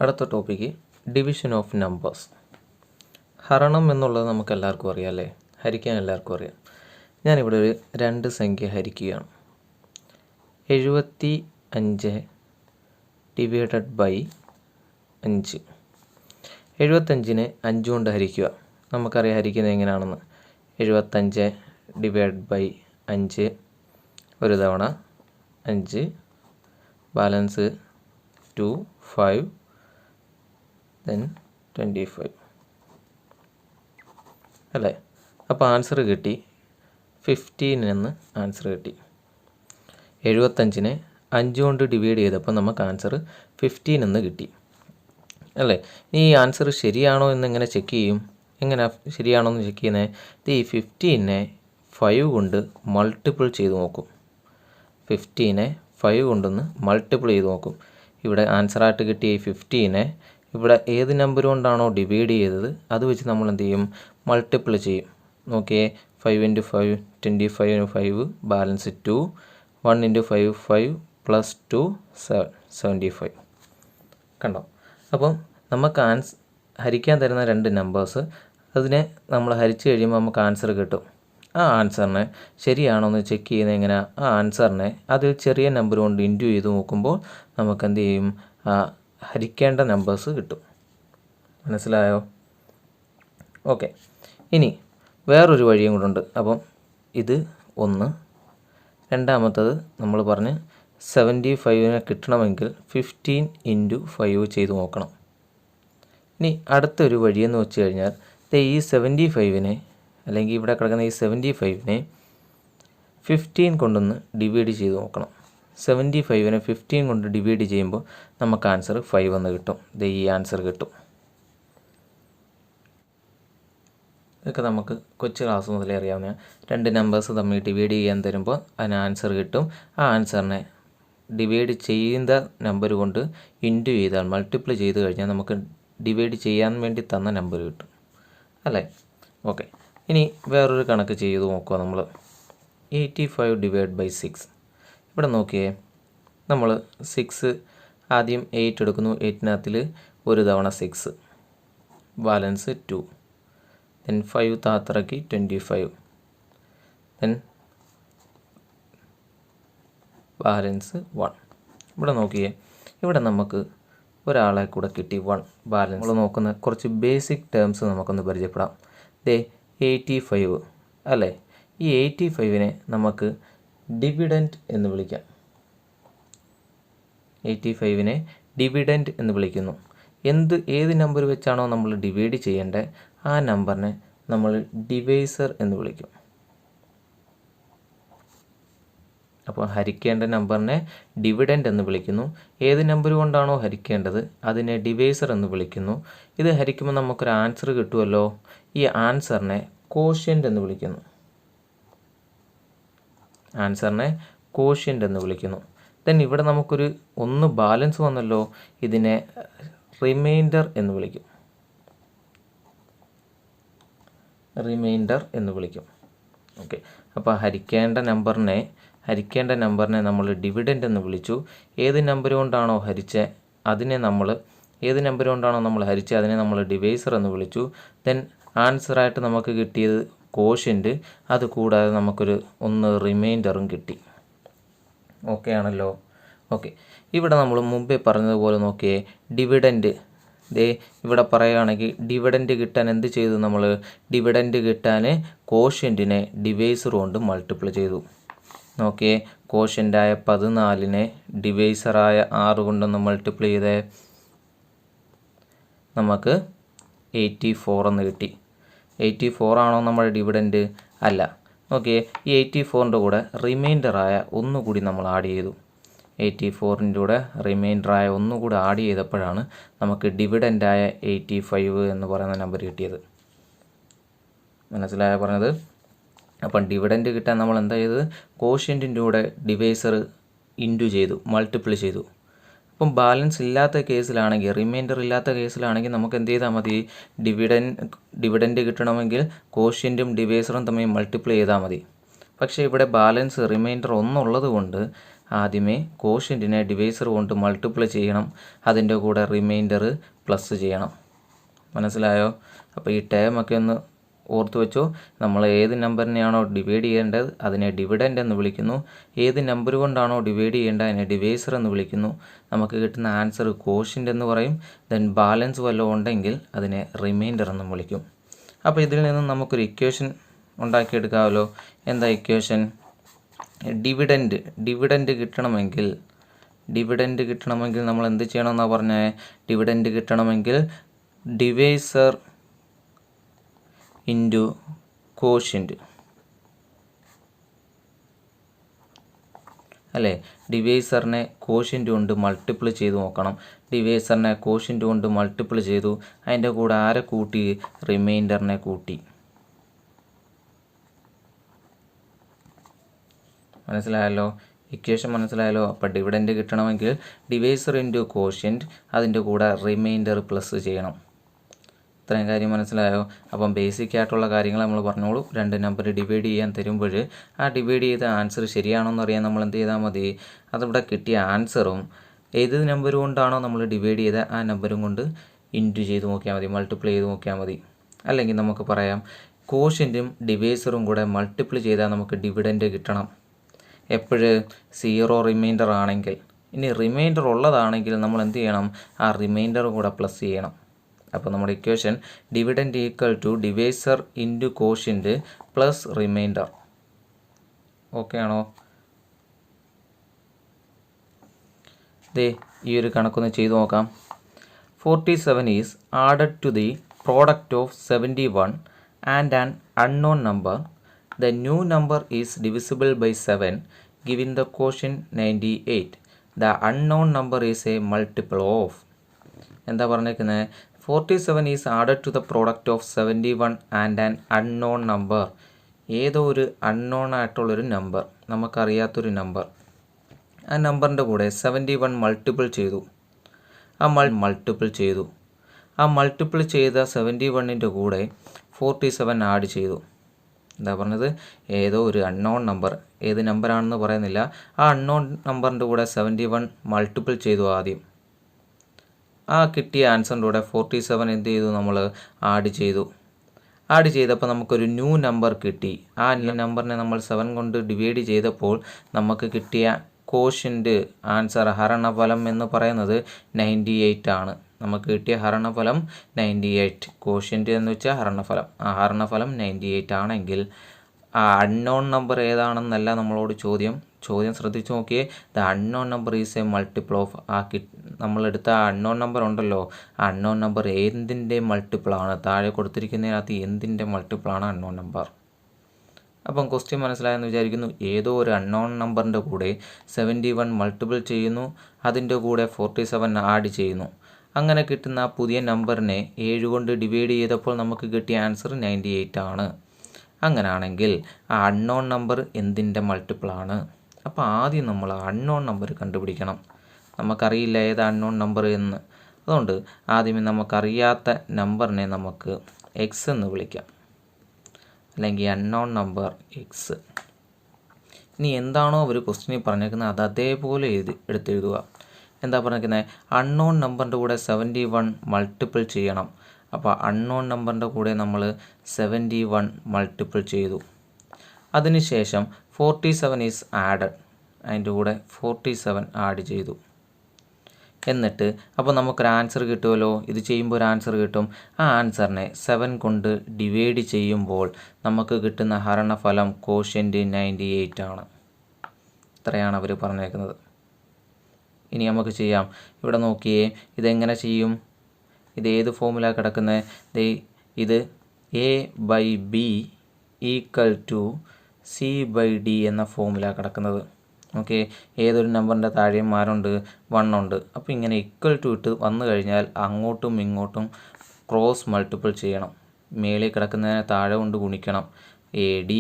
അടുത്ത topic division of numbers. ഹരണം എന്നുള്ളത് നമുക്ക് എല്ലാവർക്കും അറിയാം അല്ലേ? ഹരിക്കാൻ എല്ലാവർക്കും അറിയാം. ഞാനിവിടെ ഒരു 2 സംഖ്യ ഹരിക്കുകയാണ്. 75 ഡിവൈഡഡ് ബൈ 5. 75നെ 5 കൊണ്ട് ഹരിക്കുക. നമുക്കറിയാം ഹരിക്കുന്നത് എങ്ങനെയാണെന്ന്. 75 ഡിവൈഡ് ബൈ 5 ഒരു തവണ 5, ബാലൻസ് 2, 5, then 25 അല്ലേ? അപ്പോൾ ആൻസർ കിട്ടി 15 എന്ന് ആൻസർ കിട്ടി. 75നെ 5 കൊണ്ട് ഡിവൈഡ് ചെയ്തപ്പോൾ നമുക്ക് ആൻസർ 15 എന്ന് കിട്ടി അല്ലേ? ഈ ആൻസർ ശരിയാണോ എന്ന് എങ്ങനെ ചെക്ക് ചെയ്യും? എങ്ങനെ ശരിയാണോ എന്ന് ചെക്ക് ചെയ്യുന്നത്? ഈ 15നെ 5 കൊണ്ട് മൾട്ടിപ്പിൾ ചെയ്ത് നോക്കും. 15നെ 5 കൊണ്ടൊന്ന് മൾട്ടിപ്പിൾ ചെയ്ത് നോക്കും. ഇവിടെ ആൻസറായിട്ട് കിട്ടിയ ഈ 15നെ ഇവിടെ ഏത് നമ്പർ കൊണ്ടാണോ ഡിവൈഡ് ചെയ്തത് അത് വെച്ച് നമ്മൾ എന്ത് ചെയ്യും? മൾട്ടിപ്പിൾ ചെയ്യും. നോക്കിയേ, 5 × 5 25, 5 ബാലൻസ് 2, 1 × 5 5 പ്ലസ് 2 7 75. കണ്ടോ? അപ്പം നമുക്ക് ഹരിക്കാൻ തരുന്ന 2 നമ്പേഴ്സ്, അതിനെ നമ്മൾ ഹരിച്ചു കഴിയുമ്പോൾ നമുക്ക് ആൻസർ കിട്ടും. ആ ആൻസറിനെ ശരിയാണോ എന്ന് ചെക്ക് ചെയ്യുന്നത് എങ്ങനെയാണ്? ആ ആൻസറിനെ അതിൽ ചെറിയ നമ്പർ കൊണ്ട് ഇൻറ്റു ചെയ്ത് നോക്കുമ്പോൾ നമുക്ക് എന്ത് ചെയ്യും? ഹരിക്കേണ്ട നമ്പേഴ്സ് കിട്ടും. മനസ്സിലായോ? ഓക്കെ, ഇനി വേറൊരു വഴിയും കൂടെ ഉണ്ട്. അപ്പം ഇത് 1. രണ്ടാമത്തത് നമ്മൾ പറഞ്ഞ് 75നെ കിട്ടണമെങ്കിൽ 15 × 5 ചെയ്ത് നോക്കണം. ഇനി അടുത്തൊരു വഴിയെന്ന് വെച്ച് കഴിഞ്ഞാൽ ഈ 75നെ അല്ലെങ്കിൽ ഇവിടെ കിടക്കുന്ന ഈ 75നെ 15 കൊണ്ടൊന്ന് ഡിവൈഡ് ചെയ്ത് നോക്കണം. 75നെ 15 കൊണ്ട് ഡിവൈഡ് ചെയ്യുമ്പോൾ നമുക്ക് ആൻസർ 5 എന്ന് കിട്ടും. ഈ ആൻസർ കിട്ടും. ഇതൊക്കെ നമുക്ക് കൊച്ചു ക്ലാസ് മുതലേ അറിയാവുന്ന 2 നമ്പേഴ്സ് തമ്മിൽ ഡിവൈഡ് ചെയ്യാൻ തരുമ്പോൾ അതിന് ആൻസർ കിട്ടും. ആ ആൻസറിനെ ഡിവൈഡ് ചെയ്യുന്ന നമ്പർ കൊണ്ട് ഇൻറ്റു ചെയ്താൽ മൾട്ടിപ്ലൈ ചെയ്ത് കഴിഞ്ഞാൽ നമുക്ക് ഡിവൈഡ് ചെയ്യാൻ വേണ്ടി തന്ന നമ്പർ കിട്ടും അല്ലേ? ഓക്കെ, ഇനി വേറൊരു കണക്ക് ചെയ്ത് നോക്കുക. നമ്മൾ 85 ഡിവൈഡ് ബൈ 6. ഇവിടെ നോക്കിയേ, നമ്മൾ 6 ആദ്യം 8 എടുക്കുന്നു. 8-നകത്തിൽ ഒരു തവണ 6, ബാലൻസ് 2, then 5 താത്തിറക്കി 25, then ബാലൻസ് 1. ഇവിടെ നോക്കിയേ, ഇവിടെ നമുക്ക് ഒരാളെ കൂടെ കിട്ടി 1 ബാലൻസ്. നമ്മൾ നോക്കുന്ന കുറച്ച് ബേസിക് ടേംസ് നമുക്കൊന്ന് പരിചയപ്പെടാം. 85 അല്ലേ? ഈ 85നെ നമുക്ക് ഡിവിഡൻറ്റ് എന്ന് വിളിക്കാം. 85നെ ഡിവിഡൻറ്റ് എന്ന് വിളിക്കുന്നു. ഏത് നമ്പർ വെച്ചാണോ നമ്മൾ ഡിവൈഡ് ചെയ്യേണ്ടത് ആ നമ്പറിനെ നമ്മൾ ഡിവൈസർ എന്ന് വിളിക്കും. അപ്പോൾ ഹരിക്കേണ്ട നമ്പറിനെ ഡിവിഡൻറ്റ് എന്ന് വിളിക്കുന്നു. ഏത് നമ്പർ കൊണ്ടാണോ ഹരിക്കേണ്ടത് അതിനെ ഡിവൈസർ എന്ന് വിളിക്കുന്നു. ഇത് ഹരിക്കുമ്പോൾ നമുക്കൊരു ആൻസർ കിട്ടുമല്ലോ. ഈ ആൻസറിനെ കോഷ്യൻ്റ് എന്ന് വിളിക്കുന്നു. ആൻസറിനെ കോഷ്യൻ്റ് എന്ന് വിളിക്കുന്നു. ദെൻ ഇവിടെ നമുക്കൊരു 1 ബാലൻസ് വന്നല്ലോ. ഇതിനെ റിമൈൻഡർ എന്ന് വിളിക്കും. റിമൈൻഡർ എന്ന് വിളിക്കും. ഓക്കെ, അപ്പോൾ ഹരിക്കേണ്ട നമ്പറിനെ നമ്മൾ ഡിവിഡൻറ്റ് എന്ന് വിളിച്ചു. ഏത് നമ്പർ കൊണ്ടാണോ അതിനെ നമ്മൾ ഡിവൈസർ എന്ന് വിളിച്ചു. ദെൻ ആൻസറായിട്ട് നമുക്ക് കിട്ടിയത് കോഷ്യൻ്റ്. അത് കൂടാതെ നമുക്കൊരു 1 റിമൈൻഡറും കിട്ടി. ഓക്കെ ആണല്ലോ? ഓക്കെ, ഇവിടെ നമ്മൾ മുമ്പേ പറഞ്ഞതുപോലെ നോക്കിയേ, ഡിവിഡൻറ്റ് ഇവിടെ പറയുകയാണെങ്കിൽ ഡിവിഡൻറ്റ് കിട്ടാൻ എന്ത് ചെയ്തു? നമ്മൾ ഡിവിഡൻറ്റ് കിട്ടാൻ കോഷ്യൻറ്റിനെ ഡിവൈസർ കൊണ്ട് മൾട്ടിപ്ലൈ ചെയ്തു. നോക്കിയേ, കോഷ്യൻ്റായ 14നെ ഡിവൈസറായ 6 കൊണ്ടൊന്ന് മൾട്ടിപ്ലൈ ചെയ്തേ, നമുക്ക് 84 എന്ന് കിട്ടി. 84 ആണോ നമ്മുടെ ഡിവിഡൻറ്റ്? അല്ല. ഓക്കെ, ഈ 84ൻ്റെ കൂടെ റിമൈൻഡറായ 1 കൂടി നമ്മൾ ആഡ് ചെയ്തു. 84ൻ്റെ കൂടെ റിമൈൻഡറായ 1 കൂടി ആഡ് ചെയ്തപ്പോഴാണ് നമുക്ക് ഡിവിഡൻറ്റായ 85 എന്ന് പറയുന്ന നമ്പർ കിട്ടിയത്. മനസ്സിലായോ പറഞ്ഞത്? അപ്പം ഡിവിഡൻറ്റ് കിട്ടാൻ നമ്മൾ എന്താ ചെയ്തത്? കോഷ്യൻറ്റിൻ്റെ കൂടെ ഡിവൈസർ ഇൻറ്റു ചെയ്തു, മൾട്ടിപ്പിൾ ചെയ്തു. അപ്പം ബാലൻസ് ഇല്ലാത്ത കേസിലാണെങ്കിൽ, റിമൈൻഡർ ഇല്ലാത്ത കേസിലാണെങ്കിൽ നമുക്ക് എന്ത് ചെയ്താൽ മതി? ഡിവിഡൻറ്റ് കിട്ടണമെങ്കിൽ കോഷ്യൻറ്റും ഡിവൈസറും തമ്മിൽ മൾട്ടിപ്ലൈ ചെയ്താൽ മതി. പക്ഷേ ഇവിടെ ബാലൻസ് റിമൈൻഡർ 1 ഉള്ളത് കൊണ്ട് ആദ്യമേ കോഷ്യൻറ്റിനെ ഡിവൈസർ കൊണ്ട് മൾട്ടിപ്ലൈ ചെയ്യണം, അതിൻ്റെ കൂടെ റിമൈൻഡർ പ്ലസ് ചെയ്യണം. മനസ്സിലായോ? അപ്പോൾ ഈ ടേമൊക്കെ ഒന്ന് ഓർത്ത് വെച്ചോ. നമ്മൾ ഏത് നമ്പറിനെയാണോ ഡിവൈഡ് ചെയ്യേണ്ടത് അതിനെ ഡിവിഡൻഡ് എന്ന് വിളിക്കുന്നു. ഏത് നമ്പർ കൊണ്ടാണോ ഡിവൈഡ് ചെയ്യേണ്ടത് അതിനെ ഡിവൈസർ എന്ന് വിളിക്കുന്നു. നമുക്ക് കിട്ടുന്ന ആൻസർ കോഷ്യൻ്റ് എന്ന് പറയും. ദെൻ ബാലൻസ് വല്ലതും ഉണ്ടെങ്കിൽ അതിനെ റിമൈൻഡർ എന്നും വിളിക്കും. അപ്പോൾ ഇതിൽ നിന്നും നമുക്കൊരു ഇക്വേഷൻ ഉണ്ടാക്കിയെടുക്കാമല്ലോ. എന്താ ഇക്വേഷൻ? ഡിവിഡൻഡ് കിട്ടണമെങ്കിൽ നമ്മൾ എന്ത് ചെയ്യണമെന്നാണ് പറഞ്ഞത്? ഡിവിഡൻഡ് കിട്ടണമെങ്കിൽ ഡിവൈസർ ഇൻറ്റു കോഷ്യൻ്റ് അല്ലേ? ഡിവൈസറിനെ കോഷ്യൻ്റ് കൊണ്ട് മൾട്ടിപ്പിൾ ചെയ്ത് നോക്കണം. ഡിവൈസറിനെ കോഷ്യൻ്റ് കൊണ്ട് മൾട്ടിപ്പിൾ ചെയ്തു, അതിൻ്റെ കൂടെ ആരെ കൂട്ടി? റിമൈൻഡറിനെ കൂട്ടി. മനസ്സിലായല്ലോ? ഇക്വേഷൻ മനസ്സിലായല്ലോ? അപ്പോൾ ഡിവിഡൻഡ് കിട്ടണമെങ്കിൽ ഡിവൈസർ ഇൻറ്റു കോഷ്യൻ്റ്, അതിൻ്റെ കൂടെ റിമൈൻഡർ പ്ലസ് ചെയ്യണം. ഇത്രയും കാര്യം മനസ്സിലായോ? അപ്പം ബേസിക് ആയിട്ടുള്ള കാര്യങ്ങൾ നമ്മൾ പറഞ്ഞോളൂ. രണ്ട് നമ്പർ ഡിവൈഡ് ചെയ്യാൻ തരുമ്പോൾ ആ ഡിവൈഡ് ചെയ്ത ആൻസർ ശരിയാണോ എന്ന് അറിയാൻ നമ്മൾ എന്ത് ചെയ്താൽ മതി? അതിവിടെ കിട്ടിയ ആൻസറും ഏത് നമ്പർ കൊണ്ടാണോ നമ്മൾ ഡിവൈഡ് ചെയ്ത ആ നമ്പറും കൊണ്ട് ഇൻറ്റു ചെയ്ത് നോക്കിയാൽ മതി, മൾട്ടിപ്ലൈ ചെയ്ത് നോക്കിയാൽ മതി. അല്ലെങ്കിൽ നമുക്ക് പറയാം കോഷ്യൻറ്റും ഡിവൈസറും കൂടെ മൾട്ടിപ്ലൈ ചെയ്താൽ നമുക്ക് ഡിവിഡൻഡ് കിട്ടണം. എപ്പോഴ്? 0 റിമൈൻഡർ ആണെങ്കിൽ. ഇനി റിമൈൻഡർ ഉള്ളതാണെങ്കിൽ നമ്മൾ എന്ത് ചെയ്യണം? ആ റിമൈൻഡർ കൂടെ പ്ലസ് ചെയ്യണം. അപ്പോൾ നമ്മുടെ equation dividend equal to divisor into quotient plus remainder. Okay ആണോ? ദേ ഈ ഒരു കണക്കൊന്ന് ചെയ്തു നോക്കാം. 47 is added to the product of 71 and an unknown number. The new number is divisible by 7 giving the quotient 98. The unknown number is a multiple of. എന്താ പറഞ്ഞേക്കുന്നത്? 47 is added to the product of 71 and an unknown number. ഏതോ ഒരു unknown ആയിട്ടുള്ളൊരു number, നമുക്കറിയാത്തൊരു number, ആ നമ്പറിൻ്റെ കൂടെ 71 multiple ചെയ്തു. ആ മൾട്ടിപ്പിൾ ചെയ്ത 71ൻ്റെ കൂടെ 47 ആഡ് ചെയ്തു. എന്താ പറഞ്ഞത്? ഏതോ ഒരു അൺനോൺ നമ്പർ, ഏത് നമ്പറാണെന്ന് പറയുന്നില്ല, ആ അൺനോൺ നമ്പറിൻ്റെ കൂടെ 71 മൾട്ടിപ്പിൾ ചെയ്തു ആദ്യം. ആ കിട്ടിയ ആൻസറിൻ്റെ കൂടെ 47 എന്ത് ചെയ്തു? നമ്മൾ ആഡ് ചെയ്തപ്പോൾ നമുക്കൊരു ന്യൂ നമ്പർ കിട്ടി. ആ നമ്പറിനെ നമ്മൾ 7 കൊണ്ട് ഡിവൈഡ് ചെയ്തപ്പോൾ നമുക്ക് കിട്ടിയ കോഷ്യൻ്റ് ആൻസർ ഹരണഫലം എന്ന് പറയുന്നത് 98 ആണ്. നമുക്ക് കിട്ടിയ ഹരണഫലം 98. കോഷ്യൻ്റ് എന്ന് വെച്ചാൽ ഹരണഫലം. ആ ഹരണഫലം 98 ആണെങ്കിൽ ആ അൺനോൺ നമ്പർ ഏതാണെന്നല്ല നമ്മളോട് ചോദ്യം ശ്രദ്ധിച്ച് നോക്കിയേ. The unknown number is a multiple of. നമ്മളെടുത്ത ആ അൺനോൺ നമ്പർ ഉണ്ടല്ലോ, ആ അൺനോൺ നമ്പർ എന്തിൻ്റെ മൾട്ടിപ്പിളാണ്? താഴെ കൊടുത്തിരിക്കുന്നതിനകത്ത് എന്തിൻ്റെ മൾട്ടിപ്പിളാണ് അൺനോൺ നമ്പർ? അപ്പം ക്വസ്റ്റ്യൻ മനസ്സിലായെന്ന് വിചാരിക്കുന്നു. ഏതോ ഒരു അൺനോൺ നമ്പറിൻ്റെ കൂടെ 71 മൾട്ടിപ്പിൾ ചെയ്യുന്നു, അതിൻ്റെ കൂടെ 47 ആഡ് ചെയ്യുന്നു. അങ്ങനെ കിട്ടുന്ന ആ പുതിയ നമ്പറിനെ 7 കൊണ്ട് ഡിവൈഡ് ചെയ്തപ്പോൾ നമുക്ക് കിട്ടിയ ആൻസർ 98 ആണ്. അങ്ങനെയാണെങ്കിൽ ആ അൺനോൺ നമ്പർ എന്തിൻ്റെ മൾട്ടിപ്പിളാണ്? അപ്പോൾ ആദ്യം നമ്മൾ ആ അൺനോൺ നമ്പർ കണ്ടുപിടിക്കണം. നമുക്കറിയില്ല ഏത് അൺനോൺ നമ്പർ എന്ന്. അതുകൊണ്ട് ആദ്യമേ നമുക്കറിയാത്ത നമ്പറിനെ നമുക്ക് എക്സ് എന്ന് വിളിക്കാം, അല്ലെങ്കിൽ അൺനോൺ നമ്പർ എക്സ്. ഇനി എന്താണോ അവർ ക്വസ്റ്റ്യനിൽ പറഞ്ഞേക്കുന്നത് അത് അതേപോലെ എടുത്തെഴുതുക. എന്താ പറഞ്ഞേക്കുന്നത്? അൺനോൺ നമ്പറിൻ്റെ കൂടെ 71 മൾട്ടിപ്പിൾ ചെയ്യണം. അപ്പോൾ അൺനോൺ നമ്പറിൻ്റെ കൂടെ നമ്മൾ 71 മൾട്ടിപ്പിൾ ചെയ്തു. അതിനുശേഷം 47 ഈസ് ആഡഡ്, അതിൻ്റെ കൂടെ 47 ആഡ് ചെയ്തു. എന്നിട്ട് അപ്പോൾ നമുക്കൊരു ആൻസർ കിട്ടുമല്ലോ. ഇത് ചെയ്യുമ്പോൾ ഒരു ആൻസർ കിട്ടും. ആ ആൻസറിനെ 7 കൊണ്ട് ഡിവൈഡ് ചെയ്യുമ്പോൾ നമുക്ക് കിട്ടുന്ന ഹരണഫലം കോഷ്യൻ്റ് 98 ആണ്. ഇത്രയാണ് അവർ പറഞ്ഞേക്കുന്നത്. ഇനി നമുക്ക് ചെയ്യാം. ഇവിടെ നോക്കിയേ, ഇതെങ്ങനെ ചെയ്യും? ഇത് ഏത് ഫോമിലാണ് കിടക്കുന്നത്? ഇത് A/B = C/D എന്ന ഫോമിലാണ് കിടക്കുന്നത്. ഓക്കെ, ഏതൊരു നമ്പറിൻ്റെ താഴെയും ആരുണ്ട്? 1 ഉണ്ട്. അപ്പോൾ ഇങ്ങനെ ഈക്വൽ ടു ഇട്ട് വന്നു കഴിഞ്ഞാൽ അങ്ങോട്ടും ഇങ്ങോട്ടും ക്രോസ് മൾട്ടിപ്പിൾ ചെയ്യണം. മേളിൽ കിടക്കുന്നതിനെ താഴെ കൊണ്ട് ഗുണിക്കണം. AD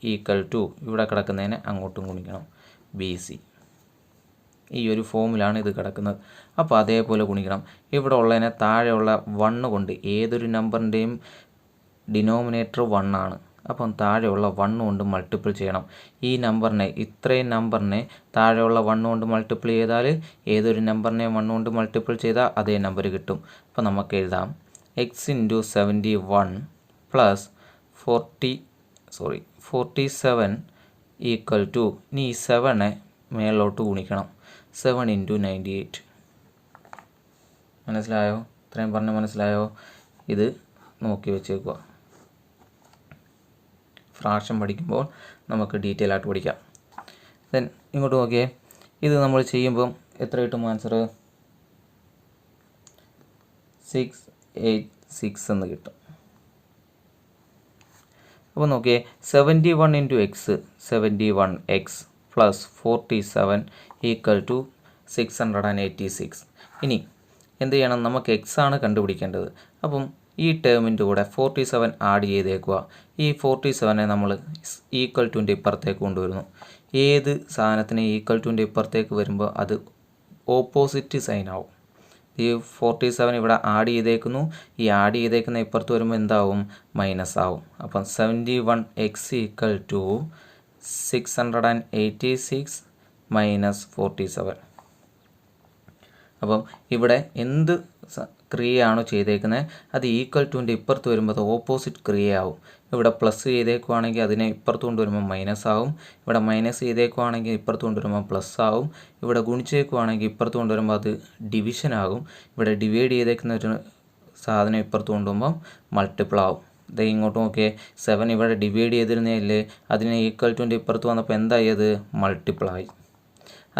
= ഇവിടെ കിടക്കുന്നതിനെ അങ്ങോട്ടും ഗുണിക്കണം BC. ഈ ഒരു ഫോമിലാണ് ഇത് കിടക്കുന്നത്. അപ്പോൾ അതേപോലെ ഗുണിക്കണം. ഇവിടെ ഉള്ളതിനെ താഴെയുള്ള 1 കൊണ്ട്, ഏതൊരു നമ്പറിൻ്റെയും ഡിനോമിനേറ്റർ 1 ആണ്. അപ്പം താഴെയുള്ള 1 കൊണ്ട് മൾട്ടിപ്പിൾ ചെയ്യണം. ഈ നമ്പറിനെ, ഇത്രയും നമ്പറിനെ താഴെയുള്ള 1 കൊണ്ട് മൾട്ടിപ്പിൾ ചെയ്താൽ ഏതൊരു നമ്പറിനെ 1 കൊണ്ട് മൾട്ടിപ്പിൾ ചെയ്താൽ അതേ നമ്പർ കിട്ടും. അപ്പോൾ നമുക്ക് എഴുതാം x × 71 പ്ലസ് 47 ഈക്വൽ ടു, ഇനി ഈ 7 മേലോട്ട് ഗുണിക്കണം, 7 × 98. മനസ്സിലായോ? ഇത്രയും പറഞ്ഞ് മനസ്സിലായോ? ഇത് നോക്കി വെച്ചേക്കുക. ഫ്രാക്ഷൻ പഠിക്കുമ്പോൾ നമുക്ക് ഡീറ്റെയിൽ ആയിട്ട് പഠിക്കാം. ദെൻ ഇങ്ങോട്ട് നോക്കിയേ, ഇത് നമ്മൾ ചെയ്യുമ്പം എത്ര കിട്ടും ആൻസർ? 686 എന്ന് കിട്ടും. അപ്പോൾ നോക്കിയേ, 71 × x 71x plus 47 equal to 686. ഇനി എന്ത് ചെയ്യണം? നമുക്ക് എക്സ് ആണ് കണ്ടുപിടിക്കേണ്ടത്. അപ്പം ഈ ടേമിൻ്റെ കൂടെ 47 ആഡ് ചെയ്തേക്കുക. ഈ 47 നമ്മൾ ഈക്വൽ ടുൻ്റെ ഇപ്പുറത്തേക്ക് കൊണ്ടുവരുന്നു. ഏത് സാധനത്തിന് ഈക്വൽ ടുൻ്റെ ഇപ്പുറത്തേക്ക് വരുമ്പോൾ അത് ഓപ്പോസിറ്റ് സൈൻ ആവും. ഈ 47 ഇവിടെ ആഡ് ചെയ്തേക്കുന്നു, ഈ ആഡ് ചെയ്തേക്കുന്ന ഇപ്പുറത്ത് വരുമ്പോൾ എന്താവും? മൈനസ് ആവും. അപ്പം 71x ഈക്വൽ ടു 686 മൈനസ് 47. അപ്പം ഇവിടെ എന്ത് ക്രിയയാണോ ചെയ്തേക്കുന്നത് അത് ഈക്വൽ ടുൻ്റെ ഇപ്പുറത്ത് വരുമ്പോൾ അത് ഓപ്പോസിറ്റ് ക്രിയയാവും. ഇവിടെ പ്ലസ് ചെയ്തേക്കുവാണെങ്കിൽ അതിനെ ഇപ്പുറത്ത് കൊണ്ടുവരുമ്പോൾ മൈനസ് ആവും. ഇവിടെ മൈനസ് ചെയ്തേക്കുവാണെങ്കിൽ ഇപ്പുറത്ത് കൊണ്ടുവരുമ്പോൾ പ്ലസ് ആവും. ഇവിടെ ഗുണിച്ചേക്കുവാണെങ്കിൽ ഇപ്പുറത്ത് കൊണ്ടുവരുമ്പോൾ അത് ഡിവിഷൻ ആകും. ഇവിടെ ഡിവൈഡ് ചെയ്തേക്കുന്ന ഒരു സാധനം ഇപ്പുറത്ത് കൊണ്ടുവരുമ്പോൾ മൾട്ടിപ്പിൾ ആവും. ഇത് ഇങ്ങോട്ട് നോക്കിയേ, 7 ഇവിടെ ഡിവൈഡ് ചെയ്തിരുന്നതല്ലേ, അതിനെ ഈക്വൽ ടുൻ്റെ ഇപ്പുറത്ത് വന്നപ്പോൾ എന്തായി? അത് മൾട്ടിപ്പിൾ ആയി.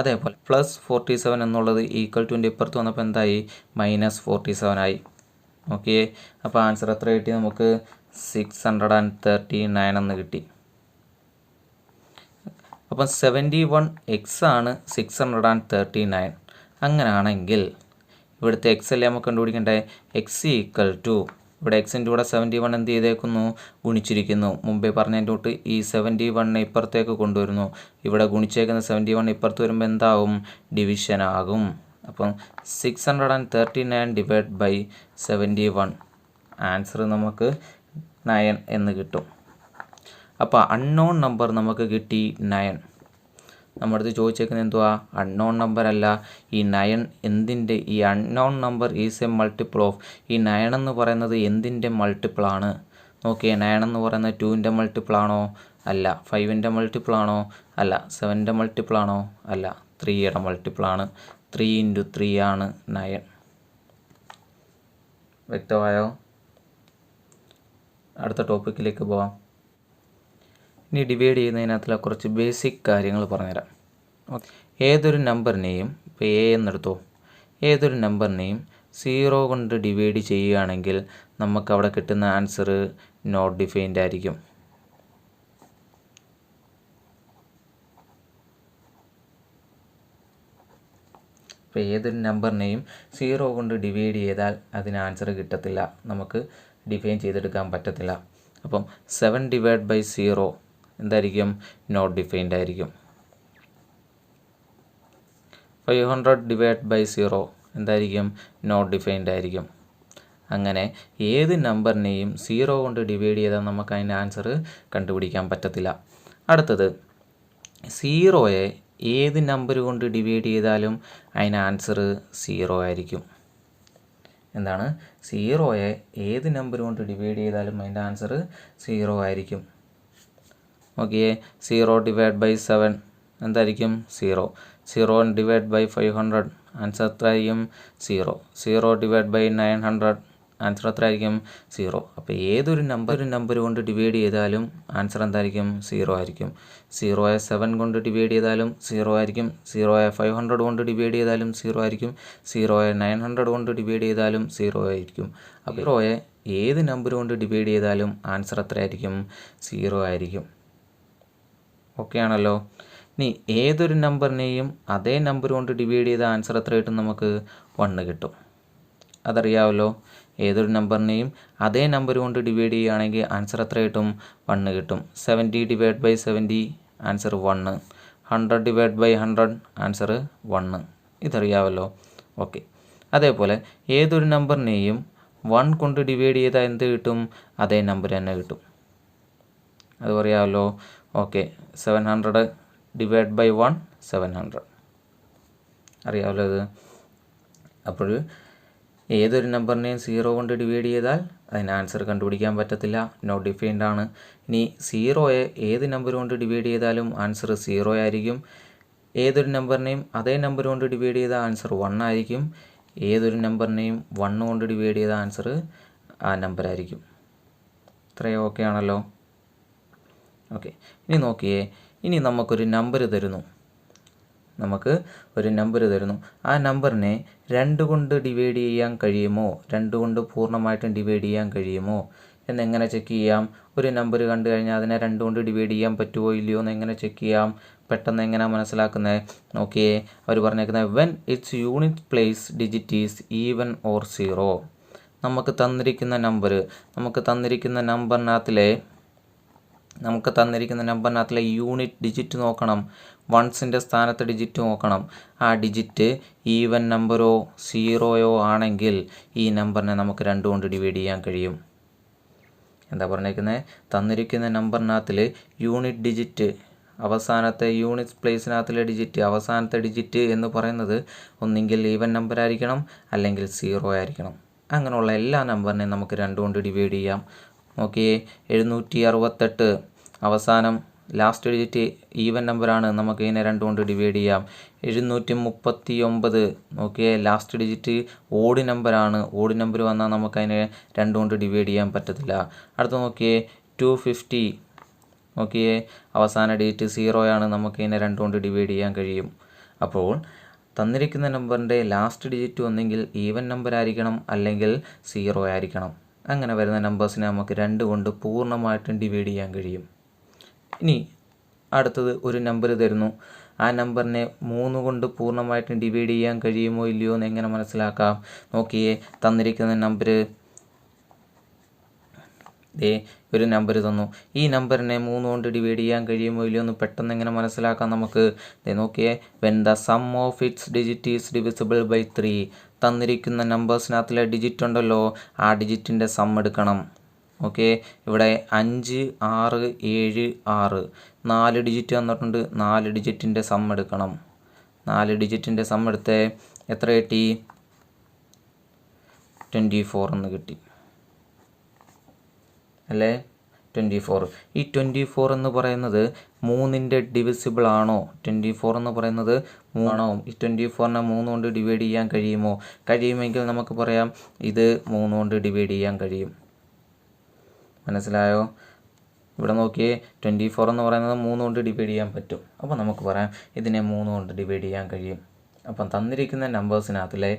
അതേപോലെ പ്ലസ് 47 എന്നുള്ളത് ഈക്വൽ ടുൻ്റെ ഇപ്പുറത്ത് വന്നപ്പോൾ എന്തായി? മൈനസ് 47 ആയി. ഓക്കെ, അപ്പോൾ ആൻസർ എത്ര കിട്ടി? നമുക്ക് 639 എന്ന് കിട്ടി. അപ്പം 71x ആണ് 639. അങ്ങനെയാണെങ്കിൽ ഇവിടുത്തെ എക്സ് അല്ലേ നമുക്ക് കണ്ടുപിടിക്കണ്ടേ? എക്സ് ഈക്വൽ ടു, ഇവിടെ എക്സിൻ്റെ കൂടെ 71 എന്ത് ചെയ്തേക്കുന്നു? ഗുണിച്ചിരിക്കുന്നു. മുമ്പേ പറഞ്ഞതിൻ്റെ തൊട്ട് ഈ 71 ഇപ്പുറത്തേക്ക് കൊണ്ടുവരുന്നു. ഇവിടെ ഗുണിച്ചേക്കുന്ന 71 ഇപ്പുറത്ത് വരുമ്പോൾ എന്താവും? ഡിവിഷൻ ആകും. അപ്പം 639 ഡിവൈഡ് ബൈ 71, ആൻസർ നമുക്ക് 9 എന്ന് കിട്ടും. അപ്പോൾ അൺനോൺ നമ്പർ നമുക്ക് കിട്ടി 9. നമ്മുടെ അടുത്ത് ചോദിച്ചേക്കുന്നത് എന്തുവാ? അൺനോൺ നമ്പർ അല്ല. ഈ 9 എന്തിൻ്റെ? ഈ unknown number is a multiple of, ഈ 9 എന്ന് പറയുന്നത് എന്തിൻ്റെ മൾട്ടിപ്പിളാണ്? നോക്കിയേ, 9 എന്ന് പറയുന്നത് 2ൻ്റെ മൾട്ടിപ്പിളാണോ? അല്ല. 5ൻ്റെ മൾട്ടിപ്പിളാണോ? അല്ല. 7ൻ്റെ മൾട്ടിപ്പിളാണോ? അല്ല. 3യുടെ മൾട്ടിപ്പിളാണ്. 3 × 3 ആണ് 9. വ്യക്തമായോ? അടുത്ത ടോപ്പിക്കിലേക്ക് പോവാം. ഇനി ഡിവൈഡ് ചെയ്യുന്നതിനകത്തുള്ള കുറച്ച് ബേസിക് കാര്യങ്ങൾ പറഞ്ഞുതരാം. ഓക്കെ, ഏതൊരു നമ്പറിനെയും, ഇപ്പോൾ എ എന്നെടുത്തോ, ഏതൊരു നമ്പറിനെയും 0 കൊണ്ട് ഡിവൈഡ് ചെയ്യുകയാണെങ്കിൽ നമുക്കവിടെ കിട്ടുന്ന ആൻസർ നോട്ട് ഡിഫൈൻഡ് ആയിരിക്കും. ഇപ്പോൾ ഏതൊരു നമ്പറിനെയും 0 കൊണ്ട് ഡിവൈഡ് ചെയ്താൽ അതിന് ആൻസർ കിട്ടത്തില്ല, നമുക്ക് ഡിഫൈൻ ചെയ്തെടുക്കാൻ പറ്റത്തില്ല. അപ്പം 7 ഡിവൈഡ് ബൈ 0 എന്തായിരിക്കും? നോട്ട് ഡിഫൈൻഡ് ആയിരിക്കും. 500 ഡിവൈഡ് ബൈ 0 എന്തായിരിക്കും? നോട്ട് ഡിഫൈൻഡ് ആയിരിക്കും. അങ്ങനെ ഏത് നമ്പറിനെയും 0 കൊണ്ട് ഡിവൈഡ് ചെയ്താൽ നമുക്ക് അതിൻ്റെ ആൻസർ കണ്ടുപിടിക്കാൻ പറ്റത്തില്ല. അടുത്തത്, 0യെ ഏത് നമ്പർ കൊണ്ട് ഡിവൈഡ് ചെയ്താലും അതിന് ആൻസർ 0 ആയിരിക്കും. എന്താണ്? 0യെ ഏത് നമ്പർ കൊണ്ട് ഡിവൈഡ് ചെയ്താലും അതിൻ്റെ ആൻസർ 0 ആയിരിക്കും. നോക്കിയേ, 0 ഡിവൈഡ് ബൈ 7 എന്തായിരിക്കും? 0. 0 ഡിവൈഡ് ബൈ 500 ആൻസർ എത്രയായിരിക്കും? 0. 0 ഡിവൈഡ് ബൈ 900 ആൻസർ എത്രയായിരിക്കും? 0. അപ്പോൾ ഏതൊരു നമ്പർ കൊണ്ട് ഡിവൈഡ് ചെയ്താലും ആൻസർ എന്തായിരിക്കും? 0 ആയിരിക്കും. 0യെ 7 കൊണ്ട് ഡിവൈഡ് ചെയ്താലും 0 ആയിരിക്കും. 0യെ 500 കൊണ്ട് ഡിവൈഡ് ചെയ്താലും 0 ആയിരിക്കും. 0യെ 900 കൊണ്ട് ഡിവൈഡ് ചെയ്താലും 0 ആയിരിക്കും. അപ്പോൾ 0യെ ഏത് നമ്പർ കൊണ്ട് ഡിവൈഡ് ചെയ്താലും ആൻസർ എത്രയായിരിക്കും? 0 ആയിരിക്കും. ഓക്കെ ആണല്ലോ. ഇനി ഏതൊരു നമ്പറിനെയും അതേ നമ്പർ കൊണ്ട് ഡിവൈഡ് ചെയ്ത ആൻസർ എത്ര കിട്ടും? നമുക്ക് 1 കിട്ടും. അതറിയാമല്ലോ. ഏതൊരു നമ്പറിനെയും അതേ നമ്പർ കൊണ്ട് ഡിവൈഡ് ചെയ്യുകയാണെങ്കിൽ ആൻസർ എത്ര കിട്ടും? 1 കിട്ടും. 70 divide by 70 answer 1. 100 divide by 100 answer 1. ഇതറിയാമല്ലോ. ഓക്കെ, അതേപോലെ ഏതൊരു നമ്പറിനെയും 1 കൊണ്ട് ഡിവൈഡ് ചെയ്താൽ എന്ത് കിട്ടും? അതേ നമ്പർ തന്നെ കിട്ടും. അത് പറയാമല്ലോ. ഓക്കെ, 700 ഡിവൈഡ് ബൈ 1 700 അറിയാമല്ലോ ഇത്. അപ്പോൾ ഏതൊരു നമ്പറിനെയും 0 കൊണ്ട് ഡിവൈഡ് ചെയ്താൽ അതിന് ആൻസർ കണ്ടുപിടിക്കാൻ പറ്റത്തില്ല, നോട്ട് ഡിഫൈൻഡ് ആണ്. ഇനി 0യെ ഏത് നമ്പർ കൊണ്ട് ഡിവൈഡ് ചെയ്താലും ആൻസർ 0 ആയിരിക്കും. ഏതൊരു നമ്പറിനെയും അതേ നമ്പർ കൊണ്ട് ഡിവൈഡ് ചെയ്താൽ ആൻസർ 1 ആയിരിക്കും. ഏതൊരു നമ്പറിനെയും 1 കൊണ്ട് ഡിവൈഡ് ചെയ്ത ആൻസർ ആ നമ്പർ ആയിരിക്കും. ഇത്രയും ഓക്കെ ആണല്ലോ. ഓക്കെ, ഇനി നോക്കിയേ, ഇനി നമുക്കൊരു നമ്പർ തരുന്നു. ആ നമ്പറിനെ 2 കൊണ്ട് ഡിവൈഡ് ചെയ്യാൻ കഴിയുമോ, 2 കൊണ്ട് പൂർണ്ണമായിട്ടും ഡിവൈഡ് ചെയ്യാൻ കഴിയുമോ എന്നെങ്ങനെ ചെക്ക് ചെയ്യാം? ഒരു നമ്പർ കണ്ടു കഴിഞ്ഞാൽ അതിനെ 2 കൊണ്ട് ഡിവൈഡ് ചെയ്യാൻ പറ്റുമോ ഇല്ലയോ എന്ന് എങ്ങനെ ചെക്ക് ചെയ്യാം? പെട്ടെന്ന് എങ്ങനെയാണ് മനസ്സിലാക്കുന്നത്? നോക്കിയേ, അവർ പറഞ്ഞേക്കുന്നത് when it's unit place digit is even or 0. നമുക്ക് തന്നിരിക്കുന്ന നമ്പറിനകത്തിലെ യൂണിറ്റ് ഡിജിറ്റ് നോക്കണം. വൺസിൻ്റെ സ്ഥാനത്ത് ഡിജിറ്റ് നോക്കണം. ആ ഡിജിറ്റ് ഈവൻ നമ്പറോ 0യോ ആണെങ്കിൽ ഈ നമ്പറിനെ നമുക്ക് 2 കൊണ്ട് ഡിവൈഡ് ചെയ്യാൻ കഴിയും. എന്താ പറഞ്ഞേക്കുന്നത്? തന്നിരിക്കുന്ന നമ്പറിനകത്തിൽ യൂണിറ്റ് ഡിജിറ്റ്, അവസാനത്തെ യൂണിറ്റ് പ്ലേസിനകത്തിലെ ഡിജിറ്റ്, അവസാനത്തെ ഡിജിറ്റ് എന്ന് പറയുന്നത് ഒന്നെങ്കിൽ ഈവൻ നമ്പർ ആയിരിക്കണം അല്ലെങ്കിൽ 0 ആയിരിക്കണം. അങ്ങനെയുള്ള എല്ലാ നമ്പറിനെയും നമുക്ക് 2 കൊണ്ട് ഡിവൈഡ് ചെയ്യാം. നോക്കിയേ, 768 അവസാനം ലാസ്റ്റ് ഡിജിറ്റ് ഈവൻ നമ്പറാണ്, നമുക്ക് ഇതിനെ 2 കൊണ്ട് ഡിവൈഡ് ചെയ്യാം. 739 നോക്കിയേ, ലാസ്റ്റ് ഡിജിറ്റ് ഓഡ് നമ്പറാണ്, ഓഡ് നമ്പർ വന്നാൽ നമുക്കതിനെ 2 കൊണ്ട് ഡിവൈഡ് ചെയ്യാൻ പറ്റത്തില്ല. അടുത്ത് നോക്കിയേ, 250 നോക്കിയേ, അവസാന ഡിജിറ്റ് 0 ആണ്, നമുക്കിതിനെ 2 കൊണ്ട് ഡിവൈഡ് ചെയ്യാൻ കഴിയും. അപ്പോൾ തന്നിരിക്കുന്ന നമ്പറിൻ്റെ ലാസ്റ്റ് ഡിജിറ്റ് ഒന്നെങ്കിൽ ഈവൻ നമ്പർ ആയിരിക്കണം അല്ലെങ്കിൽ 0 ആയിരിക്കണം. അങ്ങനെ വരുന്ന നമ്പേഴ്സിനെ നമുക്ക് 2 കൊണ്ട് പൂർണ്ണമായിട്ടും ഡിവൈഡ് ചെയ്യാൻ കഴിയും. ഇനി അടുത്തത് ഒരു നമ്പർ തരുന്നു. ആ നമ്പറിനെ 3 കൊണ്ട് പൂർണ്ണമായിട്ടും ഡിവൈഡ് ചെയ്യാൻ കഴിയുമോ ഇല്ലയോ എന്ന് എങ്ങനെ മനസ്സിലാക്കാം? നോക്കിയേ, തന്നിരിക്കുന്ന നമ്പർ ഒരു നമ്പർ തന്നു. ഈ നമ്പറിനെ 3 കൊണ്ട് ഡിവൈഡ് ചെയ്യാൻ കഴിയുമോ ഇല്ലയോ എന്ന് പെട്ടെന്ന് എങ്ങനെ മനസ്സിലാക്കാം നമുക്ക്? നോക്കിയേ, when the sum of its digit is divisible by 3. തന്നിരിക്കുന്ന നമ്പേഴ്സിനകത്തിലെ ഡിജിറ്റ് ഉണ്ടല്ലോ, ആ ഡിജിറ്റിൻ്റെ സം എടുക്കണം. ഓക്കെ, ഇവിടെ 5, 6, 7, 6 4 ഡിജിറ്റ് തന്നിട്ടുണ്ട്. 4 ഡിജിറ്റിൻ്റെ സം എടുക്കണം. 4 ഡിജിറ്റിൻ്റെ സം എടുത്ത് എത്ര കിട്ടി? 24 എന്ന് കിട്ടി അല്ലേ? 24. ഈ 24 എന്ന് പറയുന്നത് 3ൻ്റെ ഡിവിസിബിൾ ആണോ? 24 എന്ന് പറയുന്നത് 3 ആണോ? ഈ 24നെ 3 കൊണ്ട് ഡിവൈഡ് ചെയ്യാൻ കഴിയുമോ? കഴിയുമെങ്കിൽ നമുക്ക് പറയാം ഇത് 3 കൊണ്ട് ഡിവൈഡ് ചെയ്യാൻ കഴിയും. മനസ്സിലായോ? ഇവിടെ നോക്കിയേ, 24 എന്ന് പറയുന്നത് 3 കൊണ്ട് ഡിവൈഡ് ചെയ്യാൻ പറ്റും. അപ്പോൾ നമുക്ക് പറയാം ഇതിനെ 3 കൊണ്ട് ഡിവൈഡ് ചെയ്യാൻ കഴിയും. അപ്പം തന്നിരിക്കുന്ന നമ്പേഴ്സിനകത്തിലെ